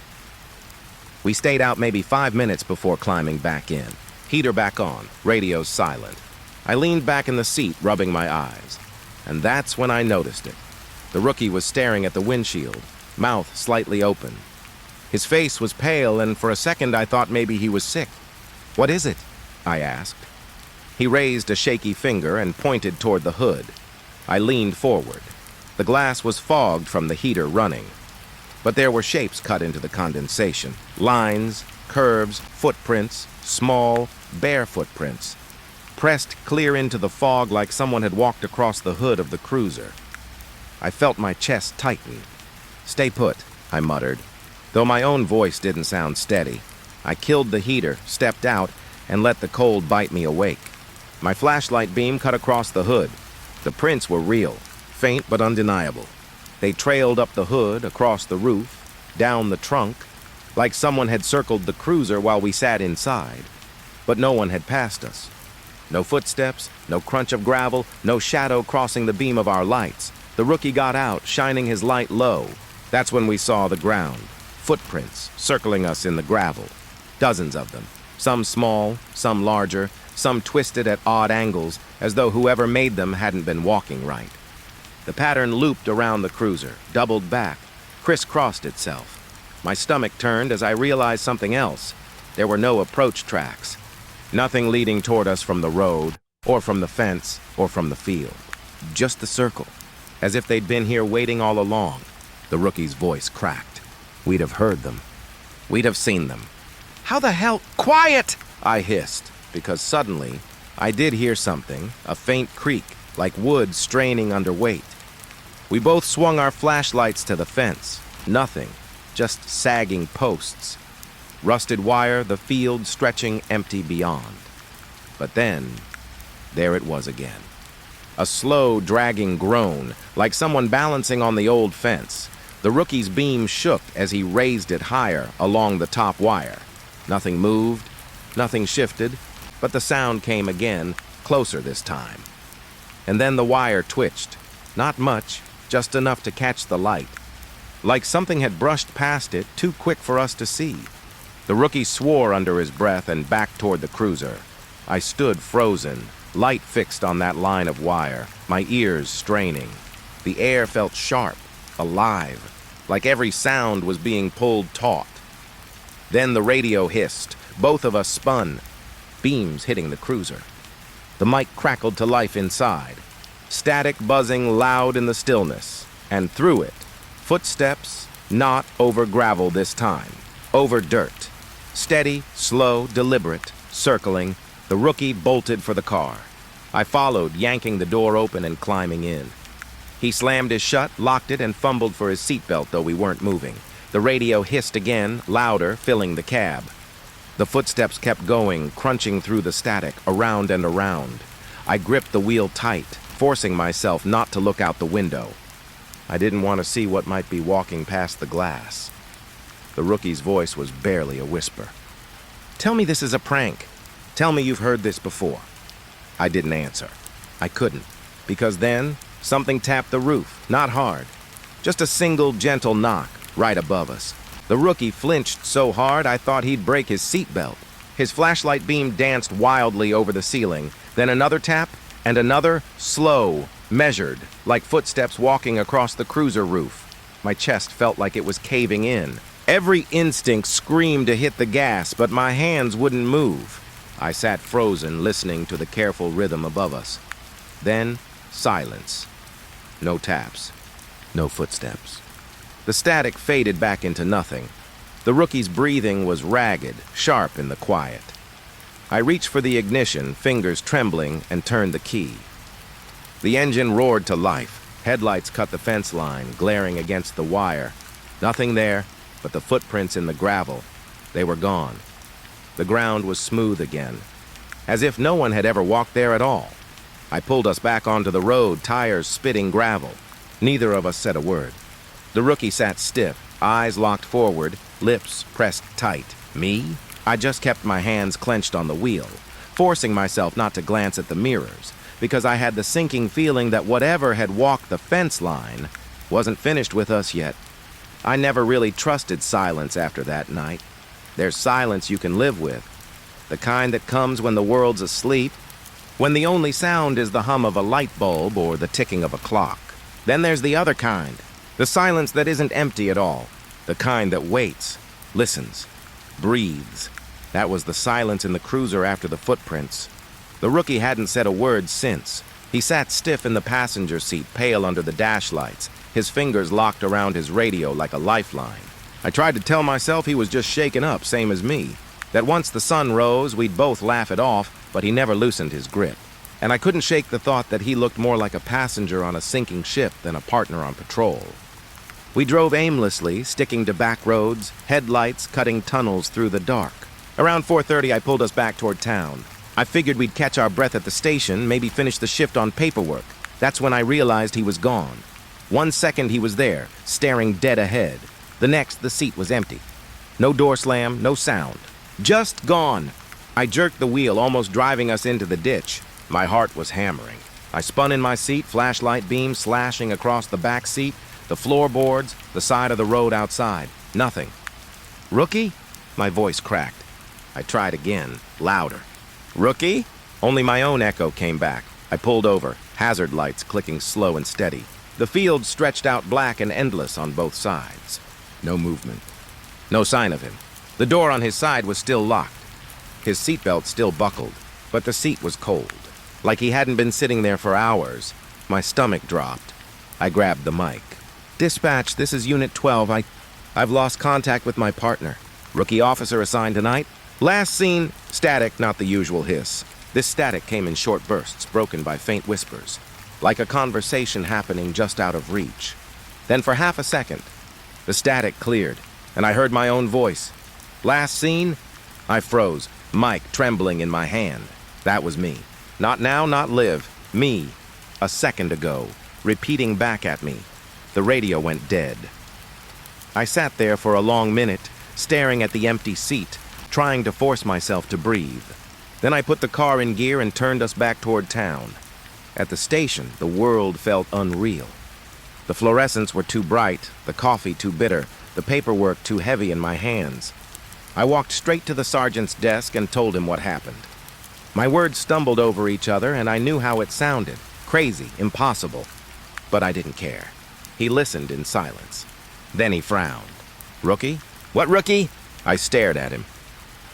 We stayed out maybe 5 minutes before climbing back in. Heater back on, radio's silent. I leaned back in the seat, rubbing my eyes. And that's when I noticed it. The rookie was staring at the windshield, mouth slightly open. His face was pale, and for a second I thought maybe he was sick. What is it? I asked. He raised a shaky finger and pointed toward the hood. I leaned forward. The glass was fogged from the heater running, but there were shapes cut into the condensation. Lines, curves, footprints, small, bare footprints, pressed clear into the fog like someone had walked across the hood of the cruiser. I felt my chest tighten. "Stay put," I muttered, though my own voice didn't sound steady. I killed the heater, stepped out, and let the cold bite me awake. My flashlight beam cut across the hood. The prints were real, faint but undeniable. They trailed up the hood, across the roof, down the trunk, like someone had circled the cruiser while we sat inside. But no one had passed us. No footsteps, no crunch of gravel, no shadow crossing the beam of our lights. The rookie got out, shining his light low. That's when we saw the ground. Footprints circling us in the gravel. Dozens of them. Some small, some larger, some twisted at odd angles, as though whoever made them hadn't been walking right. The pattern looped around the cruiser, doubled back, crisscrossed itself. My stomach turned as I realized something else. There were no approach tracks. Nothing leading toward us from the road, or from the fence, or from the field. Just the circle, as if they'd been here waiting all along. The rookie's voice cracked. We'd have heard them. We'd have seen them. "How the hell—" "Quiet!" I hissed, because suddenly I did hear something, a faint creak, like wood straining under weight. We both swung our flashlights to the fence. Nothing, just sagging posts. Rusted wire, the field stretching empty beyond. But then, there it was again. A slow, dragging groan, like someone balancing on the old fence. The rookie's beam shook as he raised it higher along the top wire. Nothing moved, nothing shifted, but the sound came again, closer this time. And then the wire twitched. Not much, just enough to catch the light. Like something had brushed past it, too quick for us to see. The rookie swore under his breath and backed toward the cruiser. I stood frozen, light fixed on that line of wire, my ears straining. The air felt sharp, alive, like every sound was being pulled taut. Then the radio hissed. Both of us spun, beams hitting the cruiser. The mic crackled to life inside, static buzzing loud in the stillness, and through it, footsteps, not over gravel this time, over dirt. Steady, slow, deliberate, circling, the rookie bolted for the car. I followed, yanking the door open and climbing in. He slammed it shut, locked it, and fumbled for his seatbelt, though we weren't moving. The radio hissed again, louder, filling the cab. The footsteps kept going, crunching through the static, around and around. I gripped the wheel tight, forcing myself not to look out the window. I didn't want to see what might be walking past the glass. The rookie's voice was barely a whisper. "Tell me this is a prank. Tell me you've heard this before." I didn't answer. I couldn't, because then something tapped the roof, not hard. Just a single gentle knock, right above us. The rookie flinched so hard I thought he'd break his seatbelt. His flashlight beam danced wildly over the ceiling, then another tap, and another, slow, measured, like footsteps walking across the cruiser roof. My chest felt like it was caving in. Every instinct screamed to hit the gas, but my hands wouldn't move. I sat frozen, listening to the careful rhythm above us. Then, silence. No taps. No footsteps. The static faded back into nothing. The rookie's breathing was ragged, sharp in the quiet. I reached for the ignition, fingers trembling, and turned the key. The engine roared to life. Headlights cut the fence line, glaring against the wire. Nothing there but the footprints in the gravel. They were gone. The ground was smooth again, as if no one had ever walked there at all. I pulled us back onto the road, tires spitting gravel. Neither of us said a word. The rookie sat stiff, eyes locked forward, lips pressed tight. Me? I just kept my hands clenched on the wheel, forcing myself not to glance at the mirrors, because I had the sinking feeling that whatever had walked the fence line wasn't finished with us yet. I never really trusted silence after that night. There's silence you can live with, the kind that comes when the world's asleep, when the only sound is the hum of a light bulb or the ticking of a clock. Then there's the other kind, the silence that isn't empty at all, the kind that waits, listens, breathes. That was the silence in the cruiser after the footprints. The rookie hadn't said a word since, He sat stiff in the passenger seat, pale under the dash lights, his fingers locked around his radio like a lifeline. I tried to tell myself he was just shaken up, same as me, that once the sun rose, we'd both laugh it off, but he never loosened his grip. And I couldn't shake the thought that he looked more like a passenger on a sinking ship than a partner on patrol. We drove aimlessly, sticking to back roads, headlights cutting tunnels through the dark. Around 4:30, I pulled us back toward town. I figured we'd catch our breath at the station, maybe finish the shift on paperwork. That's when I realized he was gone. 1 second he was there, staring dead ahead. The next, the seat was empty. No door slam, no sound. Just gone. I jerked the wheel, almost driving us into the ditch. My heart was hammering. I spun in my seat, flashlight beam slashing across the back seat, the floorboards, the side of the road outside. Nothing. Rookie? My voice cracked. I tried again, louder. Rookie? Only my own echo came back. I pulled over, hazard lights clicking slow and steady. The field stretched out black and endless on both sides. No movement. No sign of him. The door on his side was still locked. His seatbelt still buckled, but the seat was cold. Like he hadn't been sitting there for hours. My stomach dropped. I grabbed the mic. Dispatch, this is Unit 12. I've lost contact with my partner. Rookie officer assigned tonight. Last seen, static, not the usual hiss. This static came in short bursts, broken by faint whispers, like a conversation happening just out of reach. Then for half a second, the static cleared, and I heard my own voice. Last seen? I froze, mic trembling in my hand. That was me. Not now, not live. Me. A second ago, repeating back at me. The radio went dead. I sat there for a long minute, staring at the empty seat, trying to force myself to breathe. Then I put the car in gear and turned us back toward town. At the station, the world felt unreal. The fluorescents were too bright, the coffee too bitter, the paperwork too heavy in my hands. I walked straight to the sergeant's desk and told him what happened. My words stumbled over each other, and I knew how it sounded. Crazy, impossible. But I didn't care. He listened in silence. Then he frowned. Rookie? What rookie? I stared at him.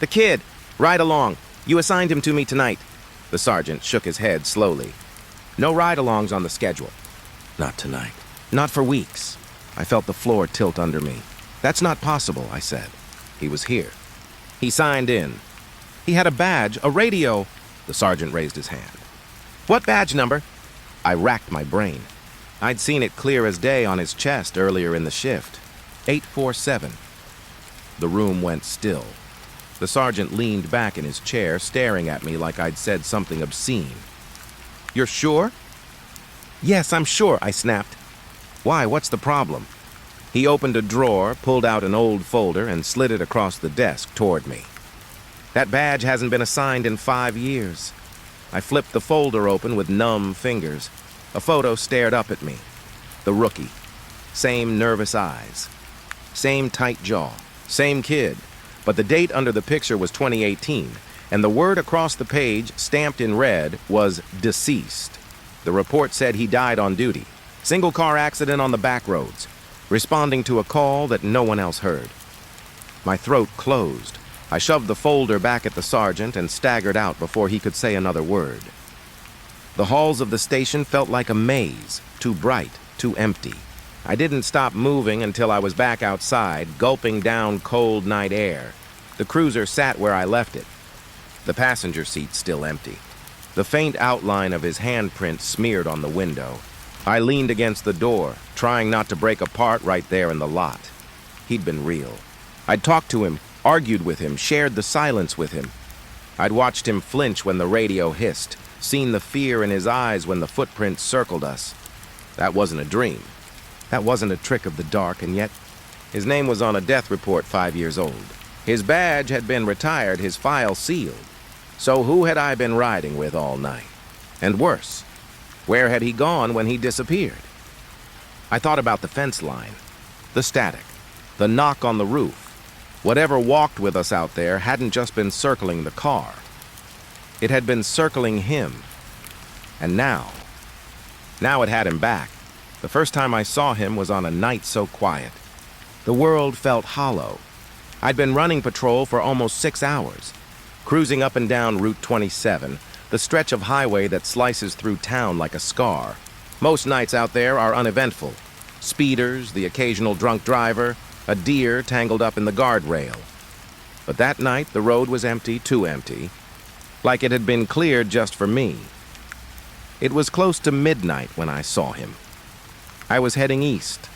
The kid. Ride along. You assigned him to me tonight. The sergeant shook his head slowly. No ride-alongs on the schedule. Not tonight. Not for weeks. I felt the floor tilt under me. That's not possible, I said. He was here. He signed in. He had a badge, a radio. The sergeant raised his hand. What badge number? I racked my brain. I'd seen it clear as day on his chest earlier in the shift. 847. The room went still. The sergeant leaned back in his chair, staring at me like I'd said something obscene. You're sure? Yes, I'm sure, I snapped. Why, what's the problem? He opened a drawer, pulled out an old folder, and slid it across the desk toward me. That badge hasn't been assigned in 5 years. I flipped the folder open with numb fingers. A photo stared up at me. The rookie. Same nervous eyes. Same tight jaw. Same kid. But the date under the picture was 2018, and the word across the page, stamped in red, was deceased. The report said he died on duty. Single car accident on the back roads, responding to a call that no one else heard. My throat closed. I shoved the folder back at the sergeant and staggered out before he could say another word. The halls of the station felt like a maze, too bright, too empty. I didn't stop moving until I was back outside, gulping down cold night air. The cruiser sat where I left it, the passenger seat still empty. The faint outline of his handprint smeared on the window. I leaned against the door, trying not to break apart right there in the lot. He'd been real. I'd talked to him, argued with him, shared the silence with him. I'd watched him flinch when the radio hissed, seen the fear in his eyes when the footprints circled us. That wasn't a dream. That wasn't a trick of the dark, and yet his name was on a death report 5 years old. His badge had been retired, his file sealed. So who had I been riding with all night? And worse, where had he gone when he disappeared? I thought about the fence line, the static, the knock on the roof. Whatever walked with us out there hadn't just been circling the car. It had been circling him. And now it had him back. The first time I saw him was on a night so quiet. The world felt hollow. I'd been running patrol for almost 6 hours, cruising up and down Route 27, the stretch of highway that slices through town like a scar. Most nights out there are uneventful. Speeders, the occasional drunk driver, a deer tangled up in the guardrail. But that night, the road was empty, too empty, like it had been cleared just for me. It was close to midnight when I saw him. I was heading east,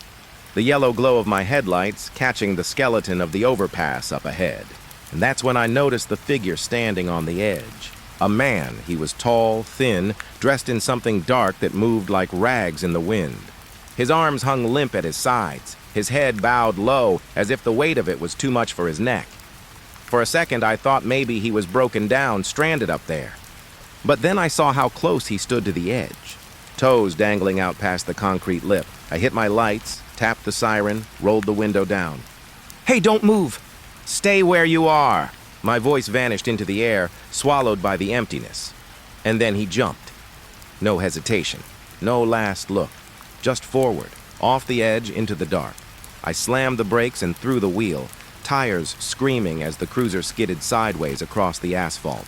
the yellow glow of my headlights catching the skeleton of the overpass up ahead. And that's when I noticed the figure standing on the edge. A man. He was tall, thin, dressed in something dark that moved like rags in the wind. His arms hung limp at his sides, his head bowed low as if the weight of it was too much for his neck. For a second, I thought maybe he was broken down, stranded up there. But then I saw how close he stood to the edge, toes dangling out past the concrete lip. I hit my lights, tapped the siren, rolled the window down. "Hey, don't move! Stay where you are!" My voice vanished into the air, swallowed by the emptiness. And then he jumped. No hesitation, no last look, just forward, off the edge into the dark. I slammed the brakes and threw the wheel, tires screaming as the cruiser skidded sideways across the asphalt.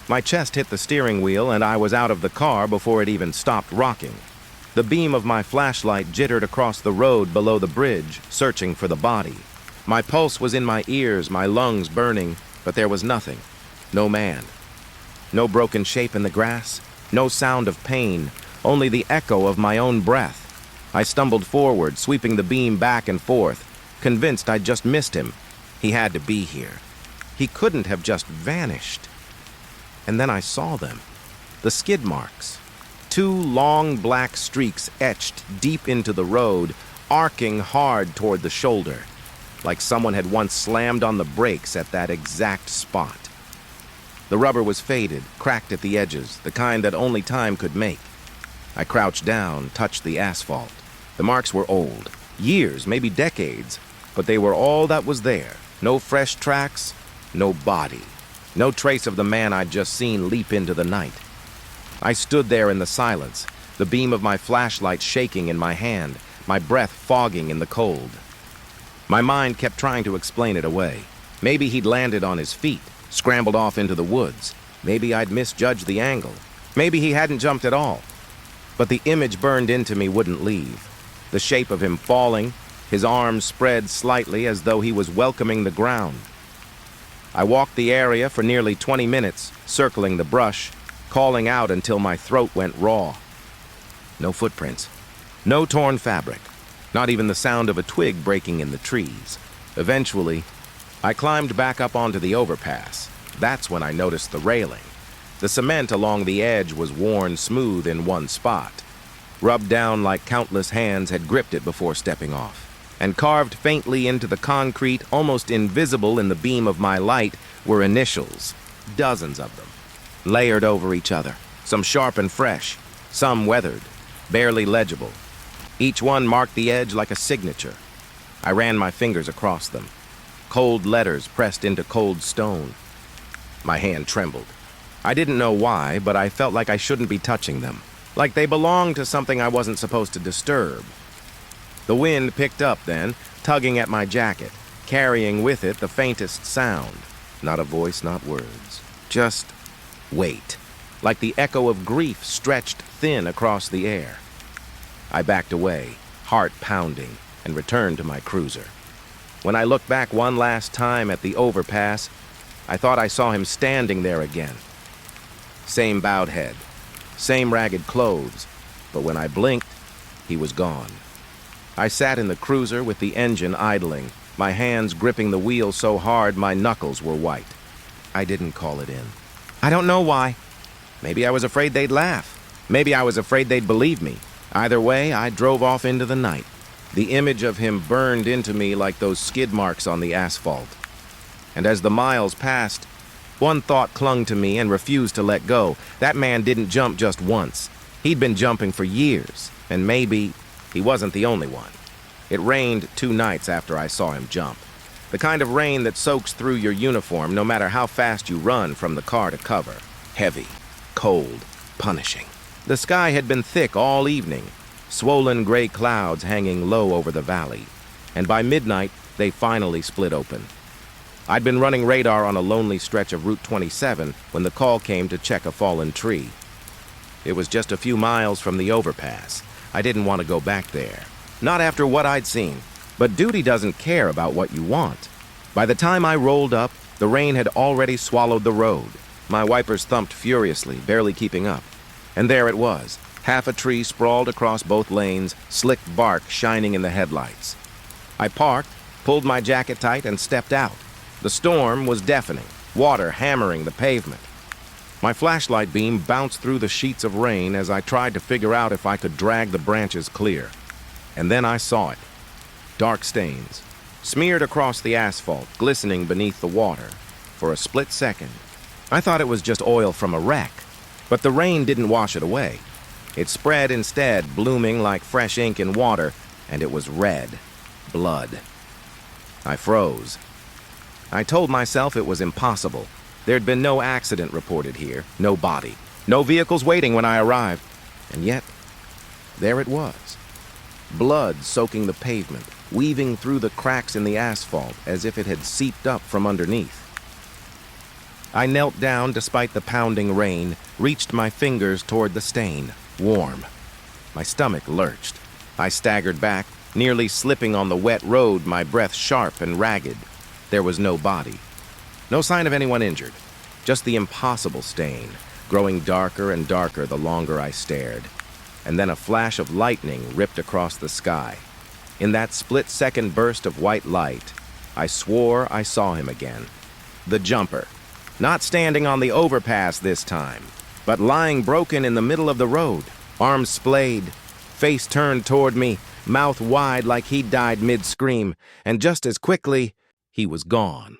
My chest hit the steering wheel and I was out of the car before it even stopped rocking. The beam of my flashlight jittered across the road below the bridge, searching for the body. My pulse was in my ears, my lungs burning, but there was nothing. No man. No broken shape in the grass, no sound of pain, only the echo of my own breath. I stumbled forward, sweeping the beam back and forth, convinced I'd just missed him. He had to be here. He couldn't have just vanished. And then I saw them. The skid marks. 2 long black streaks etched deep into the road, arcing hard toward the shoulder, like someone had once slammed on the brakes at that exact spot. The rubber was faded, cracked at the edges, the kind that only time could make. I crouched down, touched the asphalt. The marks were old, years, maybe decades, but they were all that was there. No fresh tracks, no body. No trace of the man I'd just seen leap into the night. I stood there in the silence, the beam of my flashlight shaking in my hand, my breath fogging in the cold. My mind kept trying to explain it away. Maybe he'd landed on his feet, scrambled off into the woods. Maybe I'd misjudged the angle. Maybe he hadn't jumped at all. But the image burned into me wouldn't leave. The shape of him falling, his arms spread slightly as though he was welcoming the ground. I walked the area for nearly 20 minutes, circling the brush, calling out until my throat went raw. No footprints. No torn fabric. Not even the sound of a twig breaking in the trees. Eventually, I climbed back up onto the overpass. That's when I noticed the railing. The cement along the edge was worn smooth in one spot, rubbed down like countless hands had gripped it before stepping off. And carved faintly into the concrete, almost invisible in the beam of my light, were initials, dozens of them, layered over each other, some sharp and fresh, some weathered, barely legible. Each one marked the edge like a signature. I ran my fingers across them, cold letters pressed into cold stone. My hand trembled. I didn't know why, but I felt like I shouldn't be touching them, like they belonged to something I wasn't supposed to disturb. The wind picked up then, tugging at my jacket, carrying with it the faintest sound. Not a voice, not words. Just weight, like the echo of grief stretched thin across the air. I backed away, heart pounding, and returned to my cruiser. When I looked back one last time at the overpass, I thought I saw him standing there again. Same bowed head, same ragged clothes, but when I blinked, he was gone. I sat in the cruiser with the engine idling, my hands gripping the wheel so hard my knuckles were white. I didn't call it in. I don't know why. Maybe I was afraid they'd laugh. Maybe I was afraid they'd believe me. Either way, I drove off into the night. The image of him burned into me like those skid marks on the asphalt. And as the miles passed, one thought clung to me and refused to let go. That man didn't jump just once. He'd been jumping for years, and maybe he wasn't the only one. It rained 2 nights after I saw him jump. The kind of rain that soaks through your uniform no matter how fast you run from the car to cover. Heavy, cold, punishing. The sky had been thick all evening, swollen gray clouds hanging low over the valley, and by midnight they finally split open. I'd been running radar on a lonely stretch of Route 27 when the call came to check a fallen tree. It was just a few miles from the overpass. I didn't want to go back there. Not after what I'd seen. But duty doesn't care about what you want. By the time I rolled up, the rain had already swallowed the road. My wipers thumped furiously, barely keeping up. And there it was, half a tree sprawled across both lanes, slick bark shining in the headlights. I parked, pulled my jacket tight, and stepped out. The storm was deafening, water hammering the pavement. My flashlight beam bounced through the sheets of rain as I tried to figure out if I could drag the branches clear. And then I saw it. Dark stains, smeared across the asphalt, glistening beneath the water. For a split second, I thought it was just oil from a wreck. But the rain didn't wash it away. It spread instead, blooming like fresh ink in water, and it was red. Blood. I froze. I told myself it was impossible. There'd been no accident reported here, no body, no vehicles waiting when I arrived. And yet, there it was. Blood soaking the pavement, weaving through the cracks in the asphalt as if it had seeped up from underneath. I knelt down despite the pounding rain, reached my fingers toward the stain, warm. My stomach lurched. I staggered back, nearly slipping on the wet road, my breath sharp and ragged. There was no body. No sign of anyone injured. Just the impossible stain, growing darker and darker the longer I stared. And then a flash of lightning ripped across the sky. In that split-second burst of white light, I swore I saw him again. The jumper. Not standing on the overpass this time, but lying broken in the middle of the road, arms splayed, face turned toward me, mouth wide like he'd died mid-scream, and just as quickly, he was gone.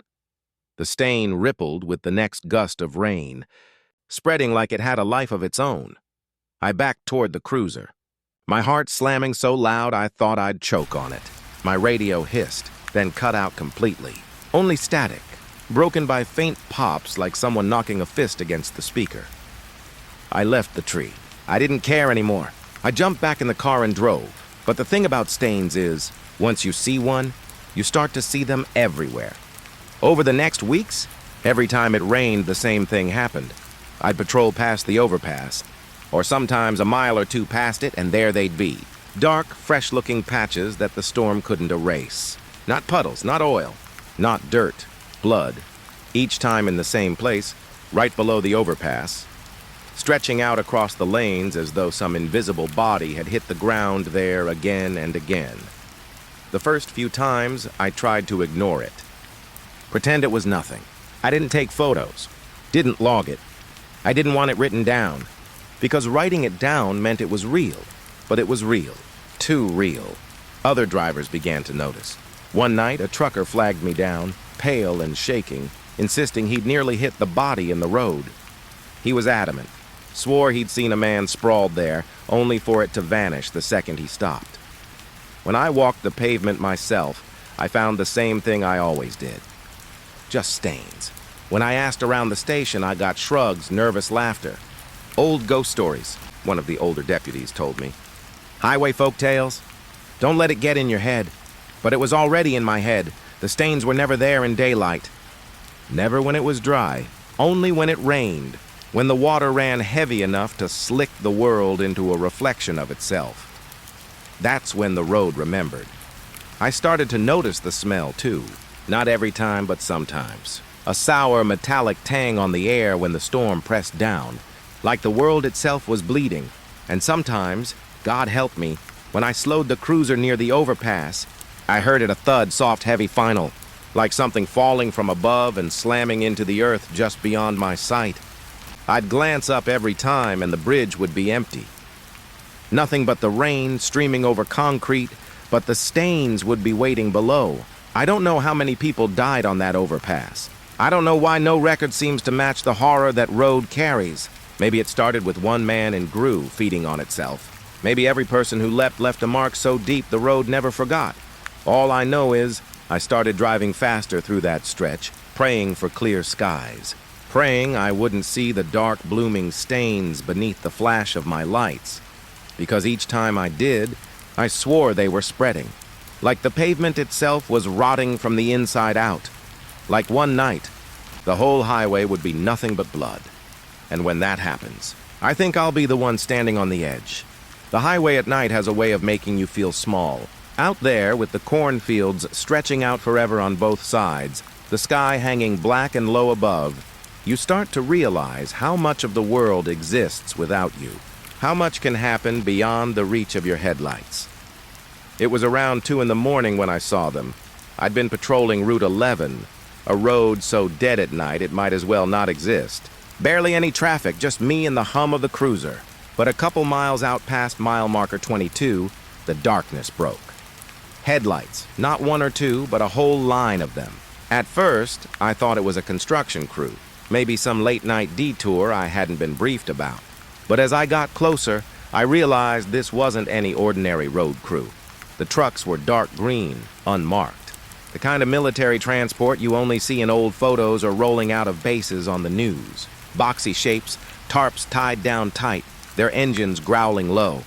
The stain rippled with the next gust of rain, spreading like it had a life of its own. I backed toward the cruiser, my heart slamming so loud I thought I'd choke on it. My radio hissed, then cut out completely. Only static, broken by faint pops like someone knocking a fist against the speaker. I left the tree. I didn't care anymore. I jumped back in the car and drove. But the thing about stains is, once you see one, you start to see them everywhere. Over the next weeks, every time it rained, the same thing happened. I'd patrol past the overpass, or sometimes a mile or two past it, and there they'd be. Dark, fresh-looking patches that the storm couldn't erase. Not puddles, not oil, not dirt, blood. Each time in the same place, right below the overpass, stretching out across the lanes as though some invisible body had hit the ground there again and again. The first few times, I tried to ignore it. Pretend it was nothing. I didn't take photos, didn't log it. I didn't want it written down, because writing it down meant it was real. But it was real, too real. Other drivers began to notice. One night, a trucker flagged me down, pale and shaking, insisting he'd nearly hit the body in the road. He was adamant, swore he'd seen a man sprawled there, only for it to vanish the second he stopped. When I walked the pavement myself, I found the same thing I always did. Just stains. When I asked around the station, I got shrugs, nervous laughter. Old ghost stories, one of the older deputies told me. Highway folk tales? Don't let it get in your head. But it was already in my head. The stains were never there in daylight. Never when it was dry, only when it rained, when the water ran heavy enough to slick the world into a reflection of itself. That's when the road remembered. I started to notice the smell, too. Not every time, but sometimes. A sour, metallic tang on the air when the storm pressed down, like the world itself was bleeding. And sometimes, God help me, when I slowed the cruiser near the overpass, I heard it a thud, soft, heavy final, like something falling from above and slamming into the earth just beyond my sight. I'd glance up every time and the bridge would be empty. Nothing but the rain streaming over concrete, but the stains would be waiting below. I don't know how many people died on that overpass. I don't know why no record seems to match the horror that road carries. Maybe it started with one man and grew, feeding on itself. Maybe every person who left a mark so deep the road never forgot. All I know is I started driving faster through that stretch, praying for clear skies. Praying I wouldn't see the dark, blooming stains beneath the flash of my lights. Because each time I did, I swore they were spreading. Like the pavement itself was rotting from the inside out. Like one night, the whole highway would be nothing but blood. And when that happens, I think I'll be the one standing on the edge. The highway at night has a way of making you feel small. Out there, with the cornfields stretching out forever on both sides, the sky hanging black and low above, you start to realize how much of the world exists without you. How much can happen beyond the reach of your headlights. It was around 2 in the morning when I saw them. I'd been patrolling Route 11, a road so dead at night it might as well not exist. Barely any traffic, just me and the hum of the cruiser. But a couple miles out past mile marker 22, the darkness broke. Headlights, not one or two, but a whole line of them. At first, I thought it was a construction crew, maybe some late-night detour I hadn't been briefed about. But as I got closer, I realized this wasn't any ordinary road crew. The trucks were dark green, unmarked. The kind of military transport you only see in old photos or rolling out of bases on the news. Boxy shapes, tarps tied down tight, their engines growling low.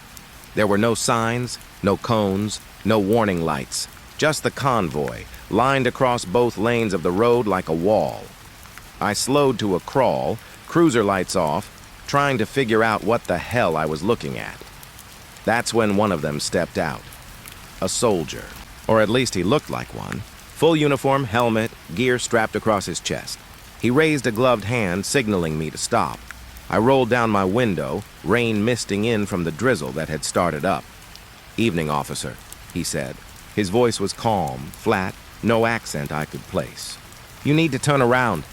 There were no signs, no cones, no warning lights. Just the convoy, lined across both lanes of the road like a wall. I slowed to a crawl, cruiser lights off, trying to figure out what the hell I was looking at. That's when one of them stepped out. A soldier, or at least he looked like one. Full uniform, helmet, gear strapped across his chest. He raised a gloved hand, signaling me to stop. I rolled down my window, rain misting in from the drizzle that had started up. "Evening, officer," he said. His voice was calm, flat, no accent I could place. "You need to turn around.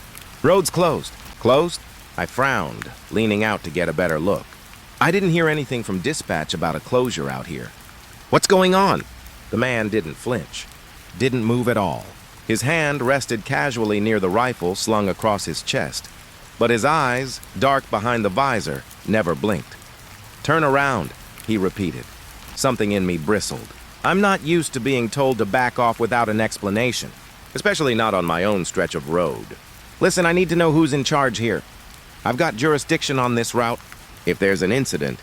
Road's closed." "Closed?" I frowned, leaning out to get a better look. I didn't hear anything from dispatch about a closure out here. "What's going on?" The man didn't flinch, didn't move at all. His hand rested casually near the rifle slung across his chest, but his eyes, dark behind the visor, never blinked. "Turn around," he repeated. Something in me bristled. I'm not used to being told to back off without an explanation, especially not on my own stretch of road. "Listen, I need to know who's in charge here. I've got jurisdiction on this route. If there's an incident,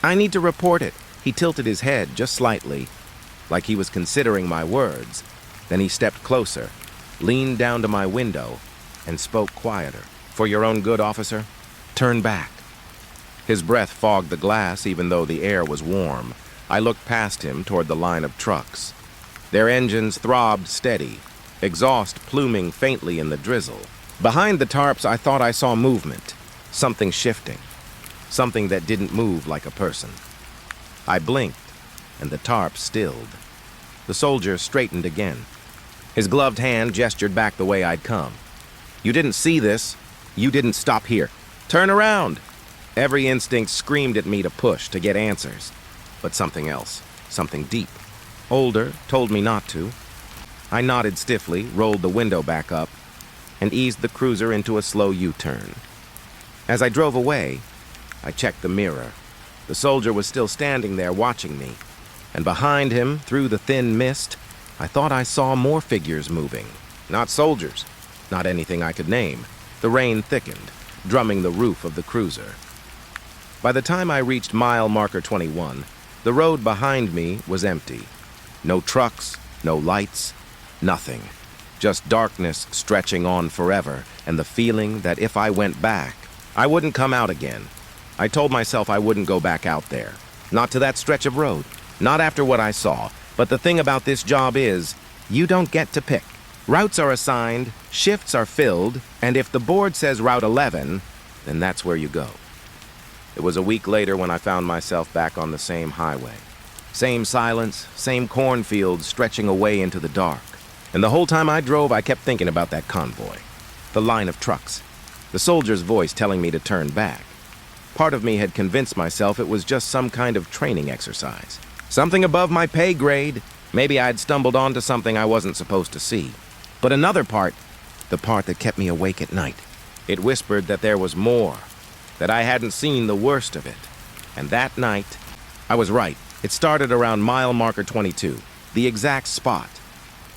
I need to report it." He tilted his head just slightly, like he was considering my words. Then he stepped closer, leaned down to my window, and spoke quieter. "For your own good, officer, turn back." His breath fogged the glass even though the air was warm. I looked past him toward the line of trucks. Their engines throbbed steady, exhaust pluming faintly in the drizzle. Behind the tarps, I thought I saw movement, something shifting, something that didn't move like a person. I blinked, and the tarp stilled. The soldier straightened again. His gloved hand gestured back the way I'd come. "You didn't see this. You didn't stop here. Turn around!" Every instinct screamed at me to push, to get answers. But something else, something deep, older, told me not to. I nodded stiffly, rolled the window back up, and eased the cruiser into a slow U-turn. As I drove away, I checked the mirror. The soldier was still standing there watching me, and behind him, through the thin mist, I thought I saw more figures moving. Not soldiers, not anything I could name. The rain thickened, drumming the roof of the cruiser. By the time I reached mile marker 21, the road behind me was empty. No trucks, no lights, nothing. Just darkness stretching on forever, and the feeling that if I went back, I wouldn't come out again. I told myself I wouldn't go back out there. Not to that stretch of road. Not after what I saw. But the thing about this job is, you don't get to pick. Routes are assigned, shifts are filled, and if the board says Route 11, then that's where you go. It was a week later when I found myself back on the same highway. Same silence, same cornfields stretching away into the dark. And the whole time I drove, I kept thinking about that convoy. The line of trucks. The soldier's voice telling me to turn back. Part of me had convinced myself it was just some kind of training exercise. Something above my pay grade. Maybe I'd stumbled onto something I wasn't supposed to see. But another part, the part that kept me awake at night, it whispered that there was more, that I hadn't seen the worst of it. And that night, I was right. It started around mile marker 22, the exact spot.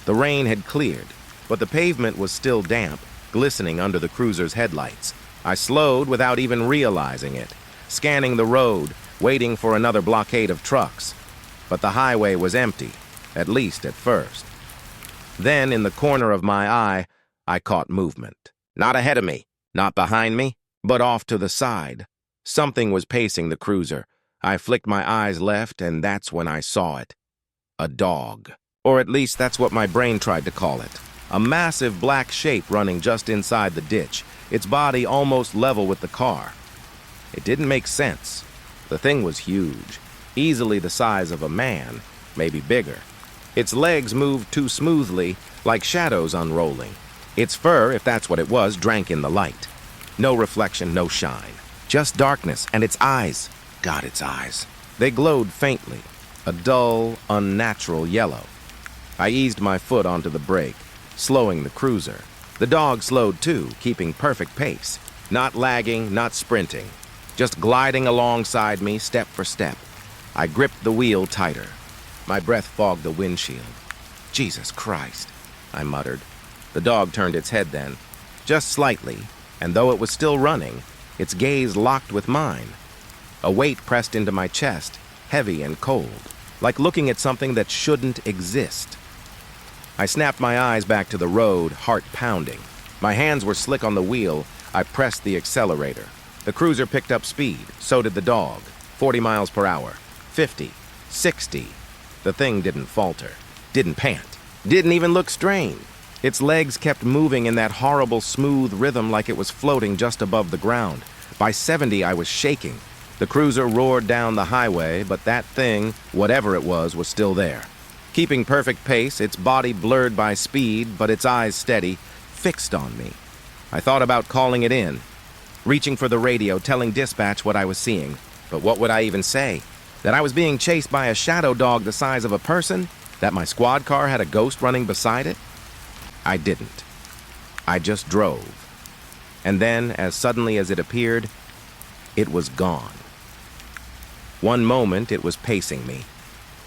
The rain had cleared, but the pavement was still damp, glistening under the cruiser's headlights. I slowed without even realizing it, scanning the road, waiting for another blockade of trucks. But the highway was empty, at least at first. Then, in the corner of my eye, I caught movement. Not ahead of me, not behind me, but off to the side. Something was pacing the cruiser. I flicked my eyes left, and that's when I saw it. A dog. Or at least that's what my brain tried to call it. A massive black shape running just inside the ditch, its body almost level with the car. It didn't make sense. The thing was huge, easily the size of a man, maybe bigger. Its legs moved too smoothly, like shadows unrolling. Its fur, if that's what it was, drank in the light. No reflection, no shine. Just darkness, and its eyes. God, its eyes. They glowed faintly, a dull, unnatural yellow. I eased my foot onto the brake, slowing the cruiser. The dog slowed too, keeping perfect pace. Not lagging, not sprinting. Just gliding alongside me, step for step. I gripped the wheel tighter. My breath fogged the windshield. Jesus Christ, I muttered. The dog turned its head then, just slightly, and though it was still running, its gaze locked with mine. A weight pressed into my chest, heavy and cold, like looking at something that shouldn't exist. I snapped my eyes back to the road, heart pounding. My hands were slick on the wheel. I pressed the accelerator. The cruiser picked up speed, so did the dog. 40 miles per hour, 50, 60. The thing didn't falter, didn't pant, didn't even look strained. Its legs kept moving in that horrible smooth rhythm like it was floating just above the ground. By 70, I was shaking. The cruiser roared down the highway, but that thing, whatever it was still there. Keeping perfect pace, its body blurred by speed, but its eyes steady, fixed on me. I thought about calling it in, reaching for the radio, telling dispatch what I was seeing. But what would I even say? That I was being chased by a shadow dog the size of a person? That my squad car had a ghost running beside it? I didn't. I just drove. And then, as suddenly as it appeared, it was gone. One moment, it was pacing me,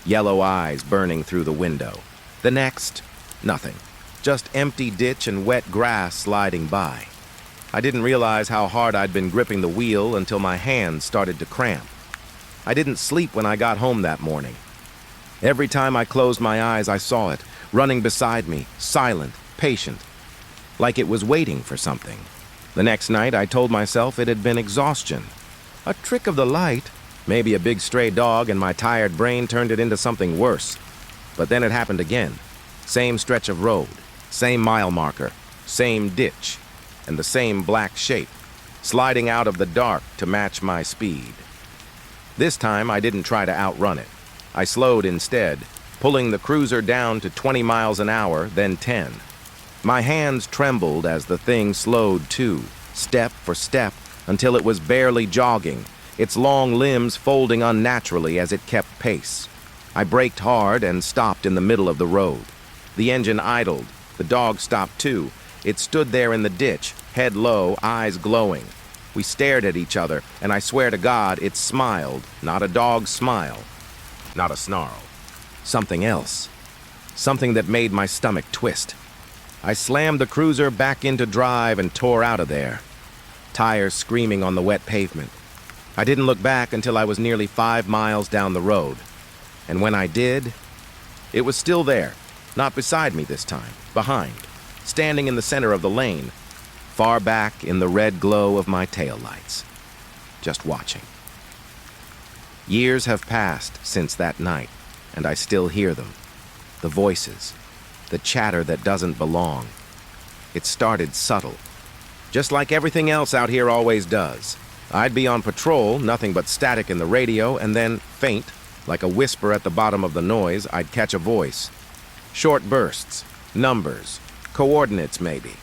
yellow eyes burning through the window. The next, nothing. Just empty ditch and wet grass sliding by. I didn't realize how hard I'd been gripping the wheel until my hands started to cramp. I didn't sleep when I got home that morning. Every time I closed my eyes, I saw it, running beside me, silent, patient, like it was waiting for something. The next night, I told myself it had been exhaustion. A trick of the light, maybe a big stray dog, and my tired brain turned it into something worse. But then it happened again. Same stretch of road, same mile marker, same ditch, and the same black shape, sliding out of the dark to match my speed. This time, I didn't try to outrun it. I slowed instead, pulling the cruiser down to 20 miles an hour, then 10. My hands trembled as the thing slowed too, step for step, until it was barely jogging, its long limbs folding unnaturally as it kept pace. I braked hard and stopped in the middle of the road. The engine idled. The dog stopped too. It stood there in the ditch, head low, eyes glowing. We stared at each other, and I swear to God, it smiled, not a dog's smile, not a snarl. Something else. Something that made my stomach twist. I slammed the cruiser back into drive and tore out of there, tires screaming on the wet pavement. I didn't look back until I was nearly 5 miles down the road. And when I did, it was still there, not beside me this time, behind, standing in the center of the lane, far back in the red glow of my taillights, just watching. Years have passed since that night, and I still hear them. The voices, the chatter that doesn't belong. It started subtle, just like everything else out here always does. I'd be on patrol, nothing but static in the radio, and then, faint, like a whisper at the bottom of the noise, I'd catch a voice. Short bursts, numbers, coordinates maybe.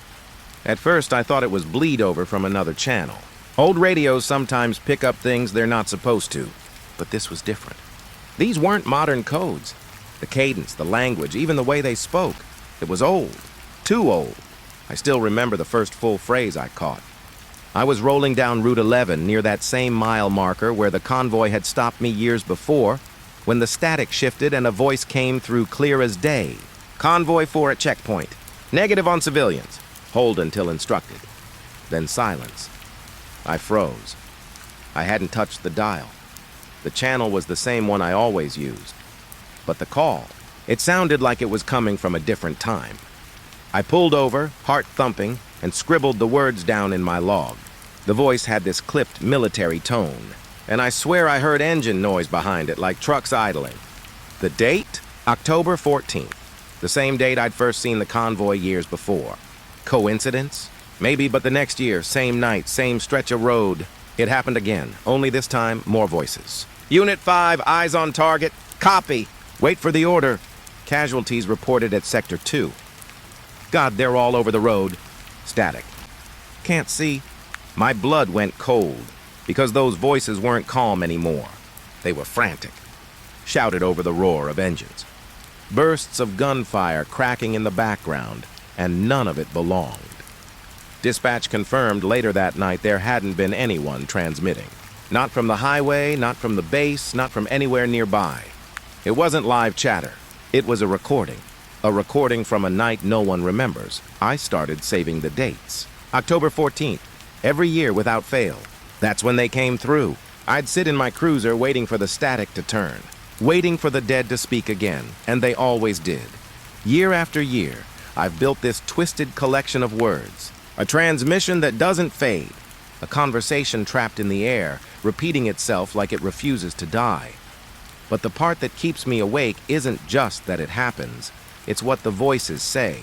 At first, I thought it was bleed over from another channel. Old radios sometimes pick up things they're not supposed to, but this was different. These weren't modern codes. The cadence, the language, even the way they spoke. It was old, too old. I still remember the first full phrase I caught. I was rolling down Route 11 near that same mile marker where the convoy had stopped me years before, when the static shifted and a voice came through clear as day. Convoy 4 at checkpoint. Negative on civilians. Hold until instructed. Then silence. I froze. I hadn't touched the dial. The channel was the same one I always used. But the call, it sounded like it was coming from a different time. I pulled over, heart thumping, and scribbled the words down in my log. The voice had this clipped military tone, and I swear I heard engine noise behind it like trucks idling. The date? October 14th, the same date I'd first seen the convoy years before. Coincidence? Maybe, but the next year, same night, same stretch of road, it happened again, only this time, more voices. Unit 5, eyes on target, copy. Wait for the order. Casualties reported at Sector 2. God, they're all over the road. Static. Can't see. My blood went cold, because those voices weren't calm anymore. They were frantic. Shouted over the roar of engines. Bursts of gunfire cracking in the background, and none of it belonged. Dispatch confirmed later that night there hadn't been anyone transmitting. Not from the highway, not from the base, not from anywhere nearby. It wasn't live chatter. It was a recording. A recording from a night no one remembers. I started saving the dates. October 14th, every year without fail. That's when they came through. I'd sit in my cruiser waiting for the static to turn. Waiting for the dead to speak again, and they always did. Year after year, I've built this twisted collection of words. A transmission that doesn't fade. A conversation trapped in the air, repeating itself like it refuses to die. But the part that keeps me awake isn't just that it happens. It's what the voices say.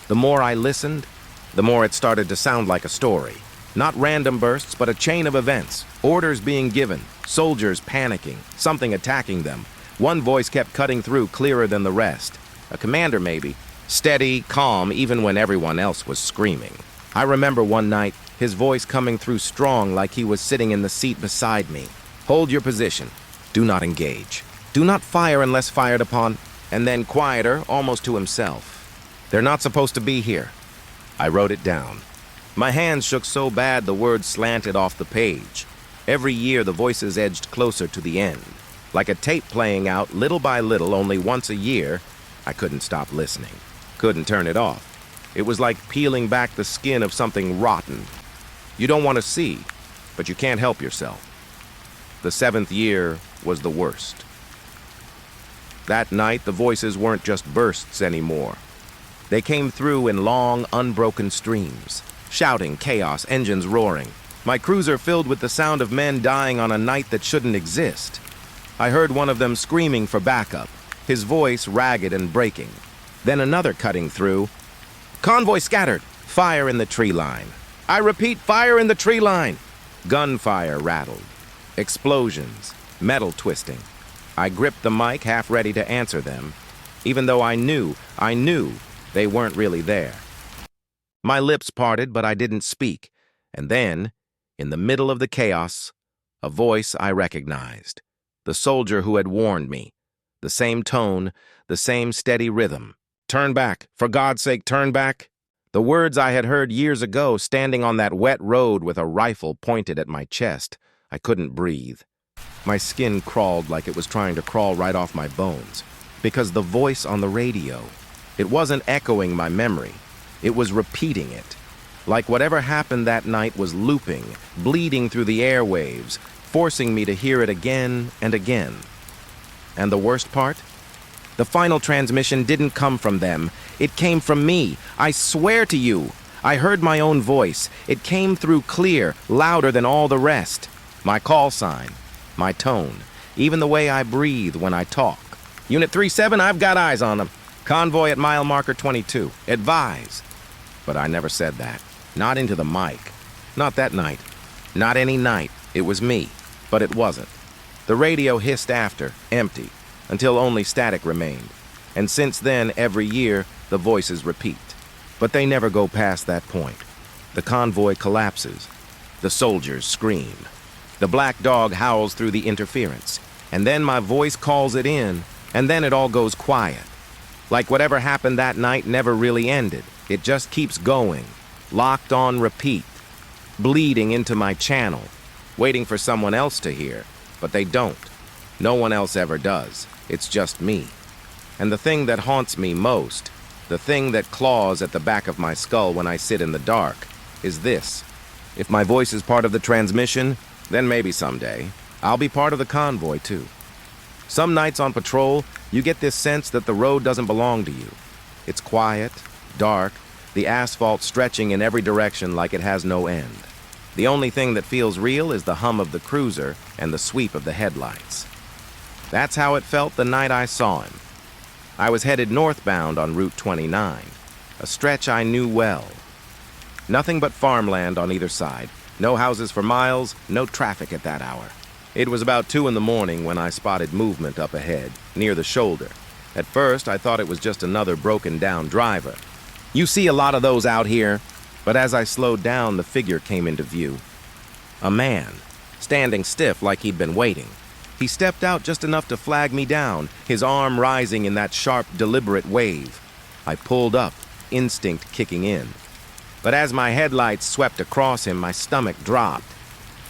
The more I listened, the more it started to sound like a story. Not random bursts, but a chain of events. Orders being given, soldiers panicking, something attacking them. One voice kept cutting through clearer than the rest. A commander, maybe. Steady, calm, even when everyone else was screaming. I remember one night, his voice coming through strong like he was sitting in the seat beside me. Hold your position. Do not engage. Do not fire unless fired upon. And then quieter, almost to himself. They're not supposed to be here. I wrote it down. My hands shook so bad the words slanted off the page. Every year the voices edged closer to the end. Like a tape playing out little by little only once a year, I couldn't stop listening. Couldn't turn it off. It was like peeling back the skin of something rotten. You don't want to see, but you can't help yourself. The 7th year was the worst. That night, the voices weren't just bursts anymore. They came through in long, unbroken streams. Shouting, chaos, engines roaring. My cruiser filled with the sound of men dying on a night that shouldn't exist. I heard one of them screaming for backup, his voice ragged and breaking. Then another cutting through. Convoy scattered. Fire in the tree line. I repeat, fire in the tree line. Gunfire rattled. Explosions. Metal twisting. I gripped the mic, half ready to answer them, even though I knew they weren't really there. My lips parted, but I didn't speak. And then, in the middle of the chaos, a voice I recognized. The soldier who had warned me. The same tone, the same steady rhythm. Turn back. For God's sake, turn back. The words I had heard years ago, standing on that wet road with a rifle pointed at my chest. I couldn't breathe. My skin crawled like it was trying to crawl right off my bones. Because the voice on the radio, it wasn't echoing my memory. It was repeating it. Like whatever happened that night was looping, bleeding through the airwaves, forcing me to hear it again and again. And the worst part? The final transmission didn't come from them. It came from me. I swear to you. I heard my own voice. It came through clear, louder than all the rest. My call sign, my tone, even the way I breathe when I talk. Unit 37, I've got eyes on them. Convoy at mile marker 22. Advise. But I never said that. Not into the mic. Not that night. Not any night. It was me. But it wasn't. The radio hissed after, empty, until only static remained. And since then, every year, the voices repeat. But they never go past that point. The convoy collapses. The soldiers scream. The black dog howls through the interference. And then my voice calls it in, and then it all goes quiet. Like whatever happened that night never really ended. It just keeps going, locked on repeat, bleeding into my channel, waiting for someone else to hear. But they don't. No one else ever does. It's just me. And the thing that haunts me most, the thing that claws at the back of my skull when I sit in the dark, is this. If my voice is part of the transmission, then maybe someday, I'll be part of the convoy too. Some nights on patrol, you get this sense that the road doesn't belong to you. It's quiet, dark, the asphalt stretching in every direction like it has no end. The only thing that feels real is the hum of the cruiser and the sweep of the headlights. That's how it felt the night I saw him. I was headed northbound on Route 29, a stretch I knew well. Nothing but farmland on either side, no houses for miles, no traffic at that hour. It was about 2 in the morning when I spotted movement up ahead, near the shoulder. At first, I thought it was just another broken-down driver. You see a lot of those out here, but as I slowed down, the figure came into view. A man, standing stiff like he'd been waiting. He stepped out just enough to flag me down, his arm rising in that sharp, deliberate wave. I pulled up, instinct kicking in. But as my headlights swept across him, my stomach dropped.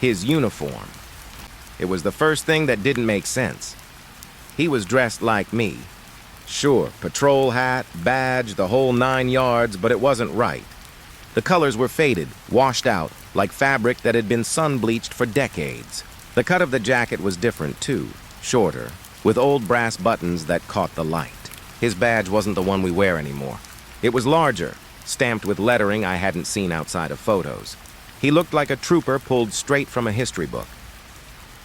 His uniform. It was the first thing that didn't make sense. He was dressed like me. Sure, patrol hat, badge, the whole 9 yards, but it wasn't right. The colors were faded, washed out, like fabric that had been sun-bleached for decades. The cut of the jacket was different, too, shorter, with old brass buttons that caught the light. His badge wasn't the one we wear anymore. It was larger, stamped with lettering I hadn't seen outside of photos. He looked like a trooper pulled straight from a history book.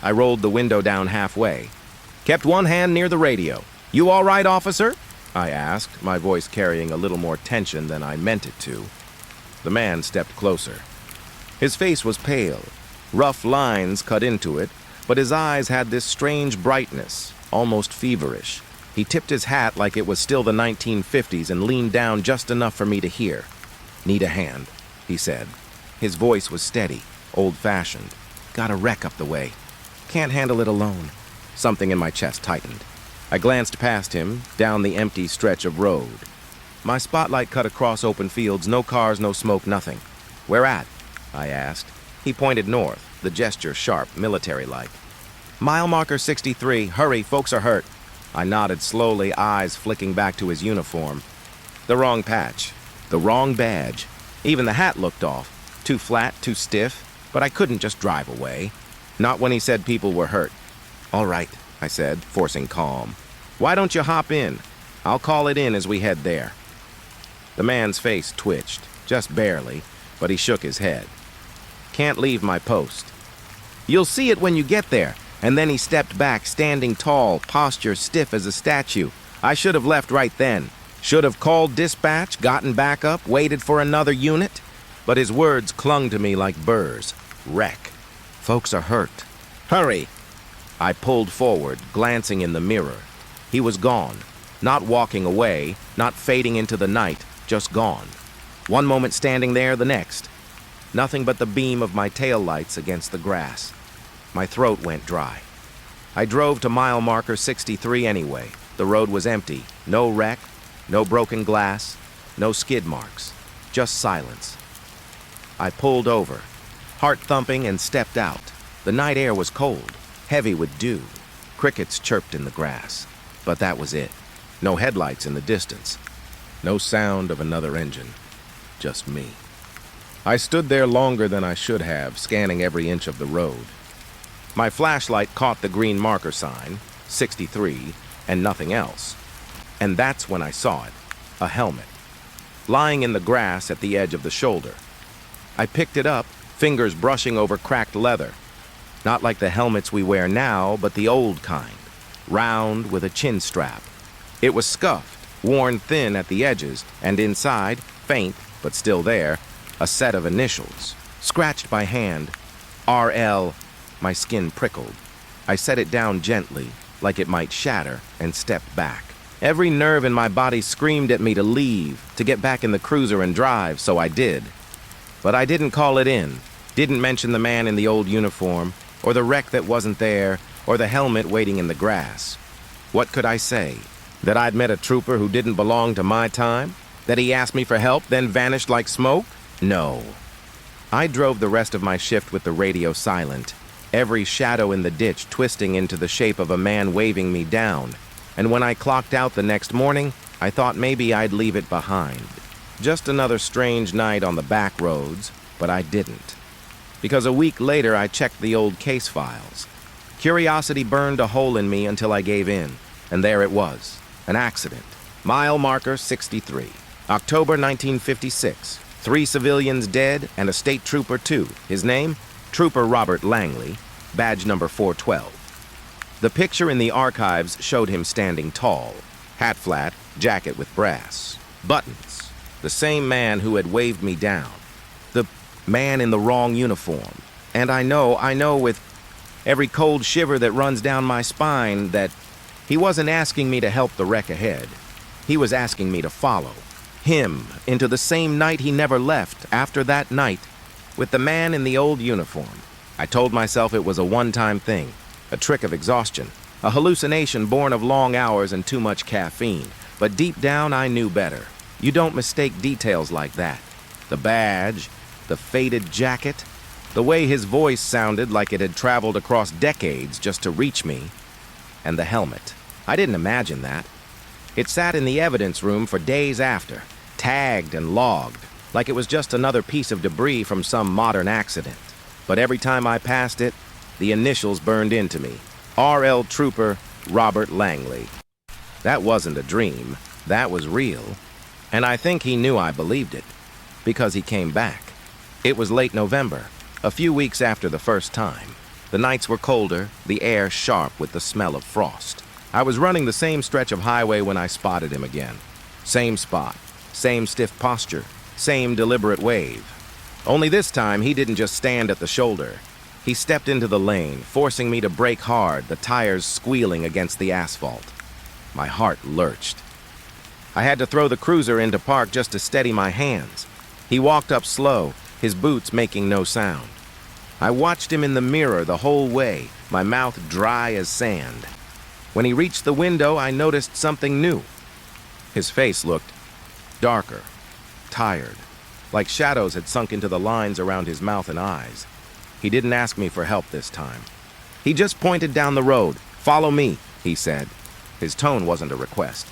I rolled the window down halfway. Kept one hand near the radio. "You all right, officer?" I asked, my voice carrying a little more tension than I meant it to. The man stepped closer. His face was pale. Rough lines cut into it, but his eyes had this strange brightness, almost feverish. He tipped his hat like it was still the 1950s and leaned down just enough for me to hear. "Need a hand," he said. His voice was steady, old-fashioned. "Got a wreck up the way. Can't handle it alone." Something in my chest tightened. I glanced past him, down the empty stretch of road. My spotlight cut across open fields, no cars, no smoke, nothing. "Where at?" I asked. He pointed north, the gesture sharp, military-like. "Mile marker 63, hurry, folks are hurt." I nodded slowly, eyes flicking back to his uniform. The wrong patch, the wrong badge. Even the hat looked off, too flat, too stiff, but I couldn't just drive away. Not when he said people were hurt. "All right," I said, forcing calm. "Why don't you hop in? I'll call it in as we head there." The man's face twitched, just barely, but he shook his head. "Can't leave my post." "You'll see it when you get there." And then he stepped back, standing tall, posture stiff as a statue. I should have left right then. Should have called dispatch, gotten back up, waited for another unit. But his words clung to me like burrs. "Wreck. Folks are hurt. Hurry." I pulled forward, glancing in the mirror. He was gone. Not walking away, not fading into the night, just gone. One moment standing there, the next. Nothing but the beam of my taillights against the grass. My throat went dry. I drove to mile marker 63 anyway. The road was empty. No wreck, no broken glass, no skid marks. Just silence. I pulled over, heart thumping, and stepped out. The night air was cold, heavy with dew. Crickets chirped in the grass. But that was it. No headlights in the distance. No sound of another engine. Just me. I stood there longer than I should have, scanning every inch of the road. My flashlight caught the green marker sign, 63, and nothing else. And that's when I saw it, a helmet, lying in the grass at the edge of the shoulder. I picked it up, fingers brushing over cracked leather. Not like the helmets we wear now, but the old kind, round with a chin strap. It was scuffed, worn thin at the edges, and inside, faint, but still there, a set of initials, scratched by hand, RL. My skin prickled. I set it down gently, like it might shatter, and stepped back. Every nerve in my body screamed at me to leave, to get back in the cruiser and drive, so I did. But I didn't call it in, didn't mention the man in the old uniform, or the wreck that wasn't there, or the helmet waiting in the grass. What could I say? That I'd met a trooper who didn't belong to my time? That he asked me for help, then vanished like smoke? No. I drove the rest of my shift with the radio silent, every shadow in the ditch twisting into the shape of a man waving me down. And when I clocked out the next morning, I thought maybe I'd leave it behind. Just another strange night on the back roads, but I didn't. Because a week later, I checked the old case files. Curiosity burned a hole in me until I gave in, and there it was, an accident. Mile marker 63. October 1956. 3 civilians dead and a state trooper too. His name? Trooper Robert Langley, badge number 412. The picture in the archives showed him standing tall, hat flat, jacket with brass, buttons. The same man who had waved me down. The man in the wrong uniform. And I know with every cold shiver that runs down my spine that he wasn't asking me to help the wreck ahead. He was asking me to follow him into the same night he never left, after that night, with the man in the old uniform. I told myself it was a one-time thing, a trick of exhaustion, a hallucination born of long hours and too much caffeine. But deep down, I knew better. You don't mistake details like that. The badge, the faded jacket, the way his voice sounded like it had traveled across decades just to reach me, and the helmet. I didn't imagine that. It sat in the evidence room for days after, tagged and logged, like it was just another piece of debris from some modern accident. But every time I passed it, the initials burned into me. RL Trooper Robert Langley. That wasn't a dream. That was real. And I think he knew I believed it, because he came back. It was late November, a few weeks after the first time. The nights were colder, the air sharp with the smell of frost. I was running the same stretch of highway when I spotted him again. Same spot, same stiff posture, same deliberate wave. Only this time, he didn't just stand at the shoulder. He stepped into the lane, forcing me to brake hard, the tires squealing against the asphalt. My heart lurched. I had to throw the cruiser into park just to steady my hands. He walked up slow, his boots making no sound. I watched him in the mirror the whole way, my mouth dry as sand. When he reached the window, I noticed something new. His face looked darker, tired, like shadows had sunk into the lines around his mouth and eyes. He didn't ask me for help this time. He just pointed down the road. "Follow me," he said. His tone wasn't a request.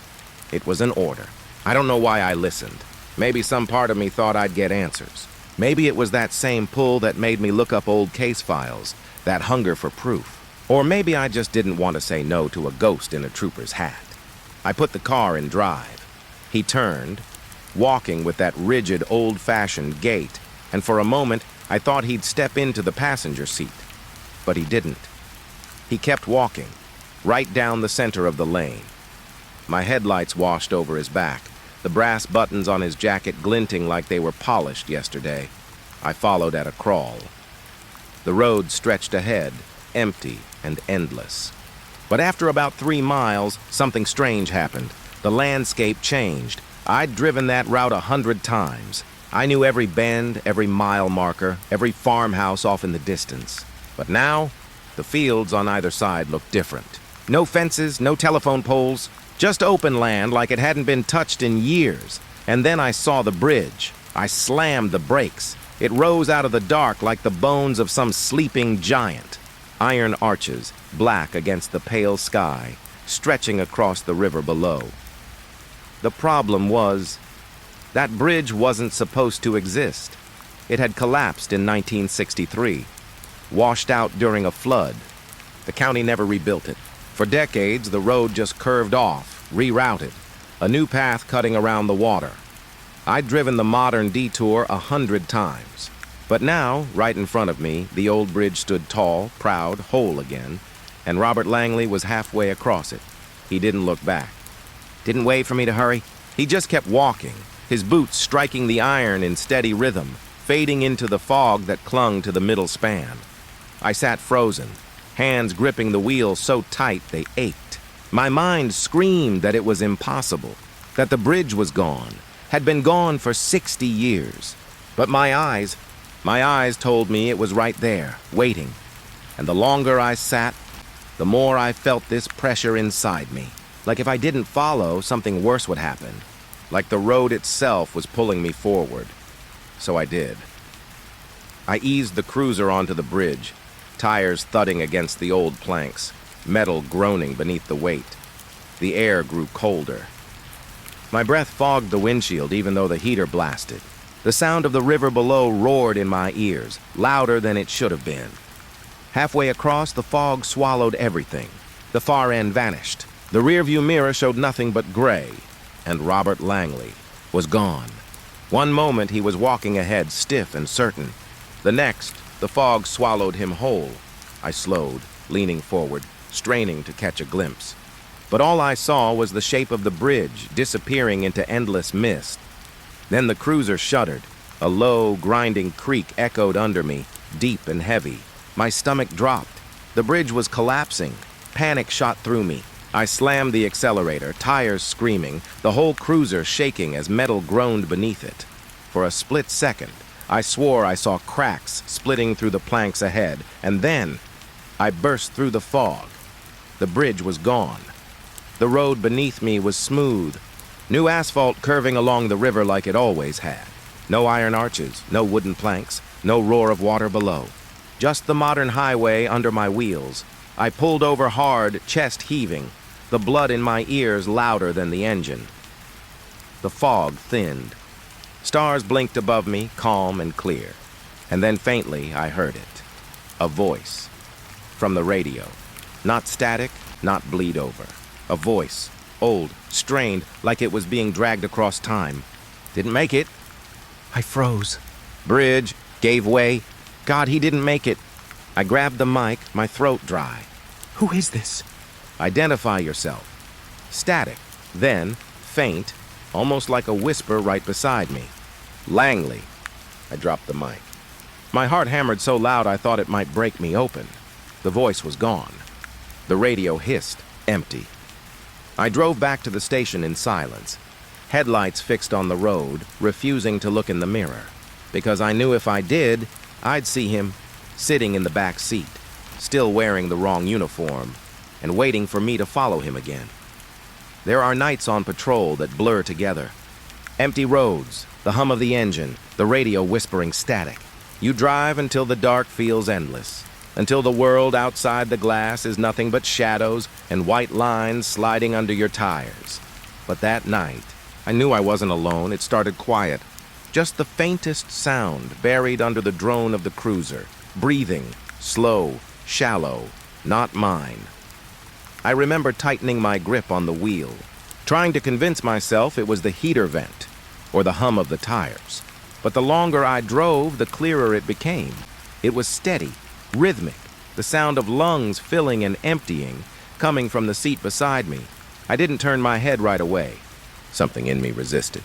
It was an order. I don't know why I listened. Maybe some part of me thought I'd get answers. Maybe it was that same pull that made me look up old case files, that hunger for proof. Or maybe I just didn't want to say no to a ghost in a trooper's hat. I put the car in drive. He turned, walking with that rigid, old-fashioned gait, and for a moment I thought he'd step into the passenger seat. But he didn't. He kept walking, right down the center of the lane. My headlights washed over his back, the brass buttons on his jacket glinting like they were polished yesterday. I followed at a crawl. The road stretched ahead, empty and endless. But after about 3 miles, something strange happened. The landscape changed. I'd driven that route 100 times. I knew every bend, every mile marker, every farmhouse off in the distance. But now, the fields on either side looked different. No fences, no telephone poles, just open land like it hadn't been touched in years. And then I saw the bridge. I slammed the brakes. It rose out of the dark like the bones of some sleeping giant. Iron arches, black against the pale sky, stretching across the river below. The problem was, that bridge wasn't supposed to exist. It had collapsed in 1963, washed out during a flood. The county never rebuilt it. For decades, the road just curved off, rerouted, a new path cutting around the water. I'd driven the modern detour 100 times. But now, right in front of me, the old bridge stood tall, proud, whole again, and Robert Langley was halfway across it. He didn't look back. Didn't wait for me to hurry. He just kept walking, his boots striking the iron in steady rhythm, fading into the fog that clung to the middle span. I sat frozen, hands gripping the wheel so tight they ached. My mind screamed that it was impossible, that the bridge was gone, had been gone for 60 years. But my eyes told me it was right there, waiting. And the longer I sat, the more I felt this pressure inside me. Like if I didn't follow, something worse would happen. Like the road itself was pulling me forward. So I did. I eased the cruiser onto the bridge, tires thudding against the old planks, metal groaning beneath the weight. The air grew colder. My breath fogged the windshield even though the heater blasted. The sound of the river below roared in my ears, louder than it should have been. Halfway across, the fog swallowed everything. The far end vanished. The rearview mirror showed nothing but gray, and Robert Langley. was gone. One moment he was walking ahead, stiff and certain. The next, the fog swallowed him whole. I slowed, leaning forward, straining to catch a glimpse. But all I saw was the shape of the bridge disappearing into endless mist. Then the cruiser shuddered. A low, grinding creak echoed under me, deep and heavy. My stomach dropped. The bridge was collapsing. Panic shot through me. I slammed the accelerator, tires screaming, the whole cruiser shaking as metal groaned beneath it. For a split second, I swore I saw cracks splitting through the planks ahead, and then I burst through the fog. The bridge was gone. The road beneath me was smooth, new asphalt curving along the river like it always had. No iron arches, no wooden planks, no roar of water below. Just the modern highway under my wheels. I pulled over hard, chest heaving, the blood in my ears louder than the engine. The fog thinned. Stars blinked above me, calm and clear. And then faintly I heard it. A voice. From the radio. Not static, not bleed over. A voice. Old, strained, like it was being dragged across time. Didn't make it. I froze. Bridge. Gave way. God, he didn't make it. I grabbed the mic, my throat dry. Who is this? Identify yourself. Static. Then, faint, almost like a whisper right beside me. Langley. I dropped the mic. My heart hammered so loud I thought it might break me open. The voice was gone. The radio hissed, empty. I drove back to the station in silence, headlights fixed on the road, refusing to look in the mirror, because I knew if I did, I'd see him sitting in the back seat, still wearing the wrong uniform, and waiting for me to follow him again. There are nights on patrol that blur together. Empty roads, the hum of the engine, the radio whispering static. You drive until the dark feels endless, until the world outside the glass is nothing but shadows and white lines sliding under your tires. But that night, I knew I wasn't alone. It started quiet. Just the faintest sound buried under the drone of the cruiser. Breathing, slow, shallow, not mine. I remember tightening my grip on the wheel, trying to convince myself it was the heater vent or the hum of the tires. But the longer I drove, the clearer it became. It was steady, rhythmic, the sound of lungs filling and emptying, coming from the seat beside me. I didn't turn my head right away. Something in me resisted.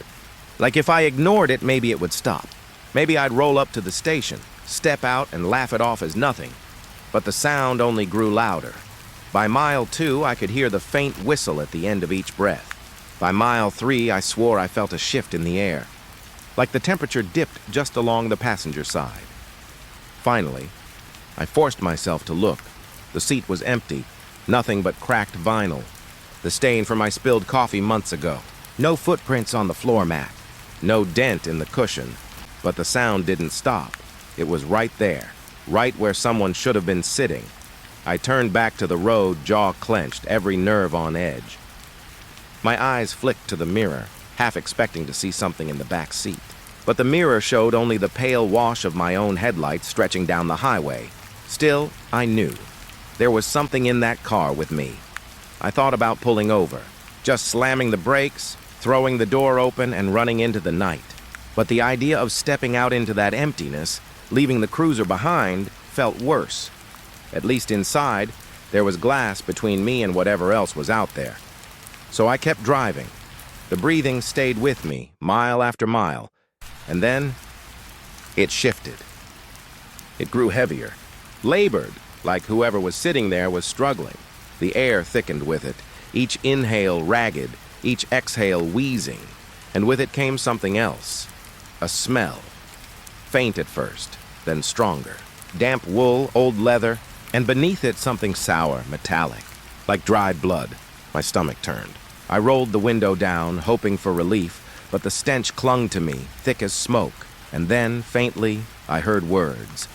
Like if I ignored it, maybe it would stop. Maybe I'd roll up to the station, step out and laugh it off as nothing. But the sound only grew louder. By mile 2, I could hear the faint whistle at the end of each breath. By mile 3, I swore I felt a shift in the air, like the temperature dipped just along the passenger side. Finally, I forced myself to look. The seat was empty, nothing but cracked vinyl, the stain from my spilled coffee months ago. No footprints on the floor mat, no dent in the cushion, but the sound didn't stop. It was right there, right where someone should have been sitting. I turned back to the road, jaw clenched, every nerve on edge. My eyes flicked to the mirror, half expecting to see something in the back seat. But the mirror showed only the pale wash of my own headlights stretching down the highway. Still, I knew. There was something in that car with me. I thought about pulling over, just slamming the brakes, throwing the door open, and running into the night. But the idea of stepping out into that emptiness, leaving the cruiser behind, felt worse. At least inside, there was glass between me and whatever else was out there. So I kept driving. The breathing stayed with me, mile after mile. And then, it shifted. It grew heavier, labored, like whoever was sitting there was struggling. The air thickened with it, each inhale ragged, each exhale wheezing. And with it came something else, a smell. Faint at first, then stronger. Damp wool, old leather, and beneath it something sour, metallic, like dried blood. My stomach turned. I rolled the window down, hoping for relief, but the stench clung to me, thick as smoke. And then, faintly, I heard words.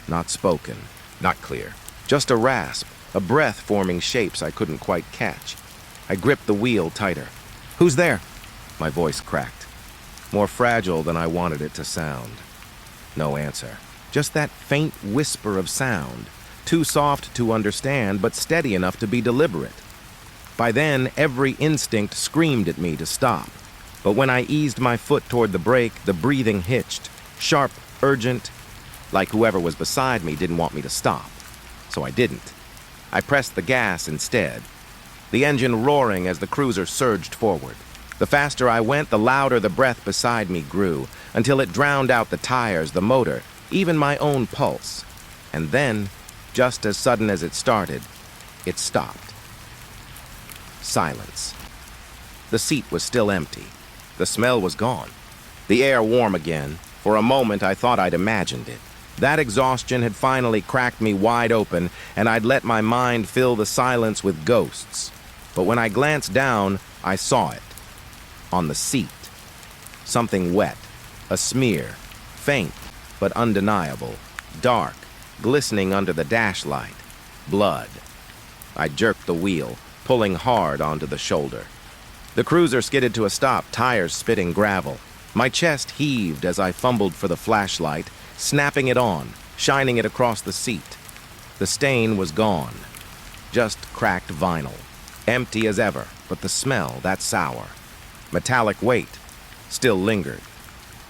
Not spoken, not clear. Just a rasp, a breath forming shapes I couldn't quite catch. I gripped the wheel tighter. "Who's there?" My voice cracked. More fragile than I wanted it to sound. No answer. Just that faint whisper of sound, too soft to understand, but steady enough to be deliberate. By then, every instinct screamed at me to stop. But when I eased my foot toward the brake, the breathing hitched, sharp, urgent, like whoever was beside me didn't want me to stop. So I didn't. I pressed the gas instead, the engine roaring as the cruiser surged forward. The faster I went, the louder the breath beside me grew, until it drowned out the tires, the motor, even my own pulse. And then, just as sudden as it started, it stopped. Silence. The seat was still empty. The smell was gone. The air warm again. For a moment, I thought I'd imagined it. That exhaustion had finally cracked me wide open, and I'd let my mind fill the silence with ghosts. But when I glanced down, I saw it. On the seat. Something wet. A smear. Faint, but undeniable. Dark, glistening under the dash light. Blood. I jerked the wheel, pulling hard onto the shoulder. The cruiser skidded to a stop, tires spitting gravel. My chest heaved as I fumbled for the flashlight, snapping it on, shining it across the seat. The stain was gone. Just cracked vinyl. Empty as ever, but the smell, that sour, metallic weight, still lingered.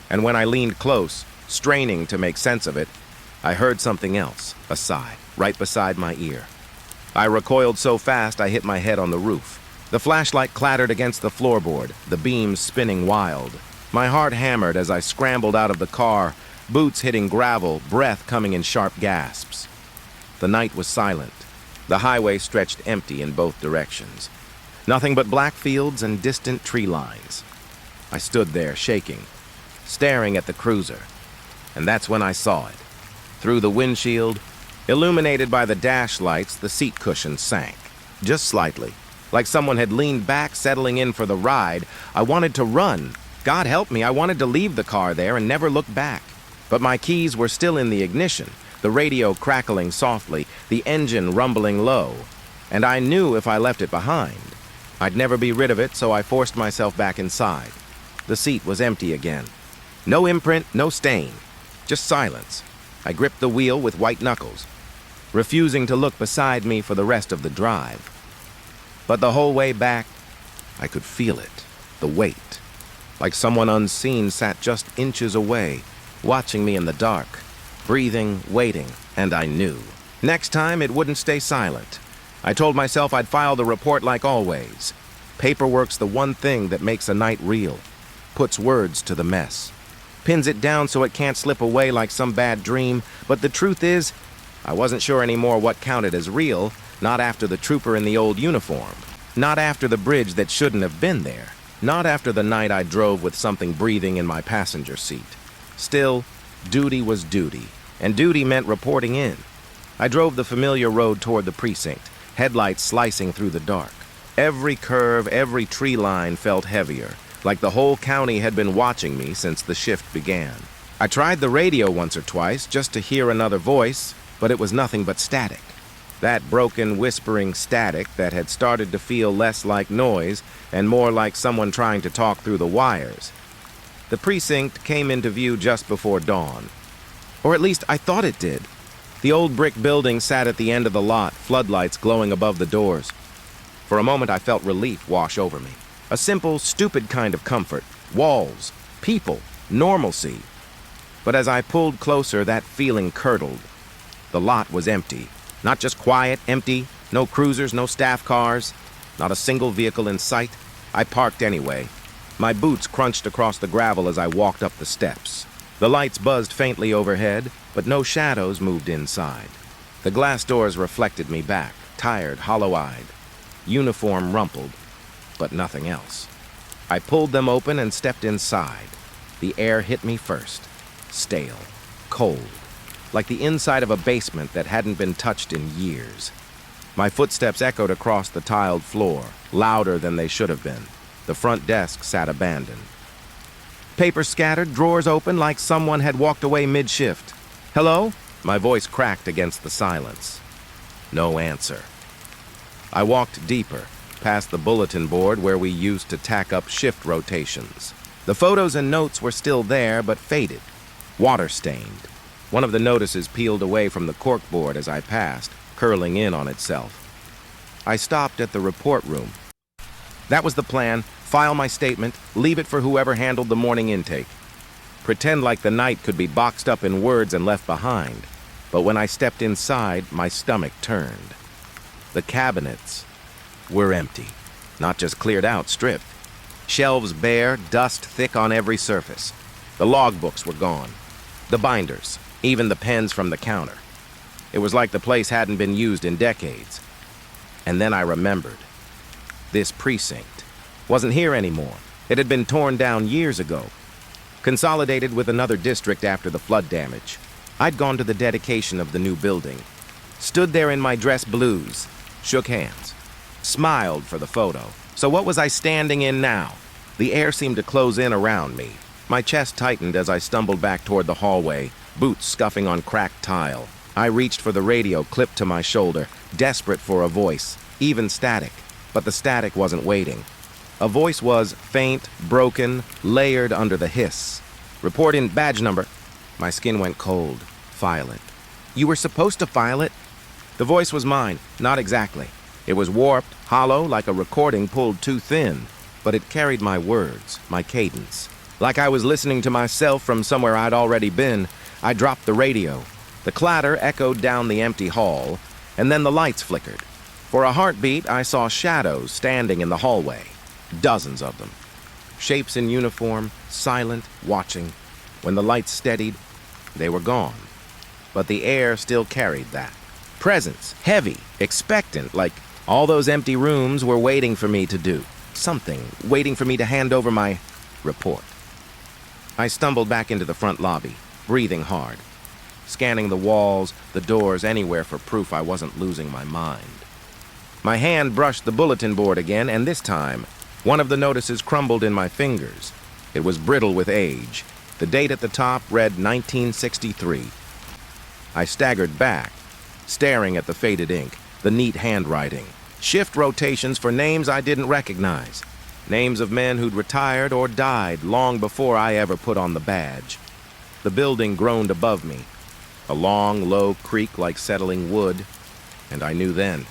And when I leaned close, straining to make sense of it, I heard something else, a sigh, right beside my ear. I recoiled so fast I hit my head on the roof. The flashlight clattered against the floorboard, the beams spinning wild. My heart hammered as I scrambled out of the car, boots hitting gravel, breath coming in sharp gasps. The night was silent. The highway stretched empty in both directions. Nothing but black fields and distant tree lines. I stood there, shaking, staring at the cruiser. And that's when I saw it. Through the windshield, illuminated by the dash lights, the seat cushion sank. Just slightly. Like someone had leaned back, settling in for the ride. I wanted to run. God help me, I wanted to leave the car there and never look back. But my keys were still in the ignition, the radio crackling softly, the engine rumbling low. And I knew if I left it behind, I'd never be rid of it, so I forced myself back inside. The seat was empty again. No imprint, no stain. Just silence. I gripped the wheel with white knuckles, refusing to look beside me for the rest of the drive. But the whole way back, I could feel it, the weight. Like someone unseen sat just inches away, watching me in the dark, breathing, waiting, and I knew. Next time, it wouldn't stay silent. I told myself I'd file the report like always. Paperwork's the one thing that makes a night real, puts words to the mess, pins it down so it can't slip away like some bad dream. But the truth is, I wasn't sure anymore what counted as real, not after the trooper in the old uniform, not after the bridge that shouldn't have been there, not after the night I drove with something breathing in my passenger seat. Still, duty was duty, and duty meant reporting in. I drove the familiar road toward the precinct, headlights slicing through the dark. Every curve, every tree line felt heavier, like the whole county had been watching me since the shift began. I tried the radio once or twice just to hear another voice, but it was nothing but static. That broken, whispering static that had started to feel less like noise and more like someone trying to talk through the wires. The precinct came into view just before dawn. Or at least I thought it did. The old brick building sat at the end of the lot, floodlights glowing above the doors. For a moment I felt relief wash over me. A simple, stupid kind of comfort. Walls, people, normalcy. But as I pulled closer, that feeling curdled. The lot was empty. Not just quiet, empty, no cruisers, no staff cars, not a single vehicle in sight. I parked anyway. My boots crunched across the gravel as I walked up the steps. The lights buzzed faintly overhead, but no shadows moved inside. The glass doors reflected me back, tired, hollow-eyed. Uniform rumpled, but nothing else. I pulled them open and stepped inside. The air hit me first. Stale, cold, like the inside of a basement that hadn't been touched in years. My footsteps echoed across the tiled floor, louder than they should have been. The front desk sat abandoned. Papers scattered, drawers open, like someone had walked away mid-shift. "Hello?" My voice cracked against the silence. No answer. I walked deeper, past the bulletin board where we used to tack up shift rotations. The photos and notes were still there, but faded, water-stained. One of the notices peeled away from the corkboard as I passed, curling in on itself. I stopped at the report room. That was the plan, file my statement, leave it for whoever handled the morning intake. Pretend like the night could be boxed up in words and left behind. But when I stepped inside, my stomach turned. The cabinets were empty, not just cleared out, stripped. Shelves bare, dust thick on every surface. The logbooks were gone. The binders, even the pens from the counter. It was like the place hadn't been used in decades. And then I remembered. This precinct wasn't here anymore. It had been torn down years ago, consolidated with another district after the flood damage. I'd gone to the dedication of the new building, stood there in my dress blues, shook hands, smiled for the photo. So what was I standing in now? The air seemed to close in around me. My chest tightened as I stumbled back toward the hallway, boots scuffing on cracked tile. I reached for the radio clipped to my shoulder, desperate for a voice, even static. But the static wasn't waiting. A voice was faint, broken, layered under the hiss. Report in badge number. My skin went cold. File it. You were supposed to file it? The voice was mine, not exactly. It was warped, hollow, like a recording pulled too thin, but it carried my words, my cadence. Like I was listening to myself from somewhere I'd already been, I dropped the radio. The clatter echoed down the empty hall, and then the lights flickered. For a heartbeat, I saw shadows standing in the hallway. Dozens of them. Shapes in uniform, silent, watching. When the lights steadied, they were gone. But the air still carried that. Presence, heavy, expectant, like all those empty rooms were waiting for me to do something, waiting for me to hand over my report. I stumbled back into the front lobby, breathing hard, scanning the walls, the doors, anywhere for proof I wasn't losing my mind. My hand brushed the bulletin board again, and this time, one of the notices crumbled in my fingers. It was brittle with age. The date at the top read 1963. I staggered back, staring at the faded ink, the neat handwriting. Shift rotations for names I didn't recognize. Names of men who'd retired or died long before I ever put on the badge. The building groaned above me. A long, low creak like settling wood, and I knew then.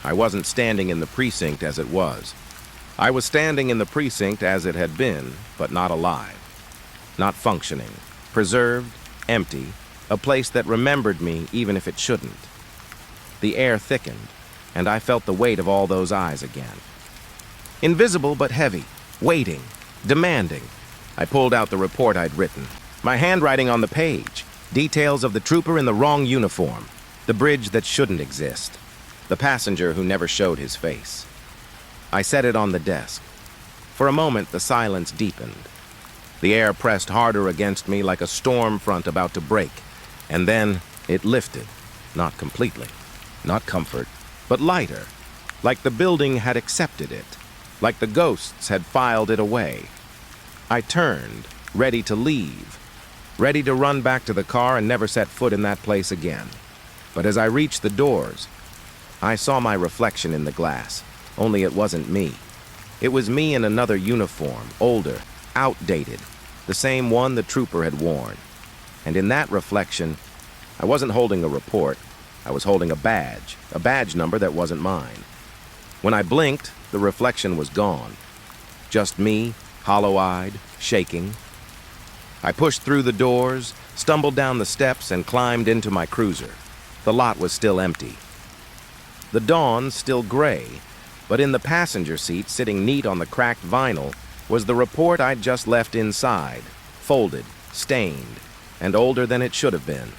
I wasn't standing in the precinct as it was. I was standing in the precinct as it had been, but not alive. Not functioning. Preserved, empty, a place that remembered me even if it shouldn't. The air thickened, and I felt the weight of all those eyes again. Invisible but heavy, waiting, demanding. I pulled out the report I'd written. My handwriting on the page. Details of the trooper in the wrong uniform. The bridge that shouldn't exist. The passenger who never showed his face. I set it on the desk. For a moment, the silence deepened. The air pressed harder against me like a storm front about to break, and then it lifted. Not completely. Not comfort, but lighter. Like the building had accepted it. Like the ghosts had filed it away. I turned, ready to leave. Ready to run back to the car and never set foot in that place again. But as I reached the doors, I saw my reflection in the glass. Only it wasn't me. It was me in another uniform, older, outdated, the same one the trooper had worn. And in that reflection, I wasn't holding a report. I was holding a badge number that wasn't mine. When I blinked, the reflection was gone. Just me, hollow-eyed, shaking. I pushed through the doors, stumbled down the steps, and climbed into my cruiser. The lot was still empty. The dawn still gray, but in the passenger seat, sitting neat on the cracked vinyl, was the report I'd just left inside, folded, stained, and older than it should have been.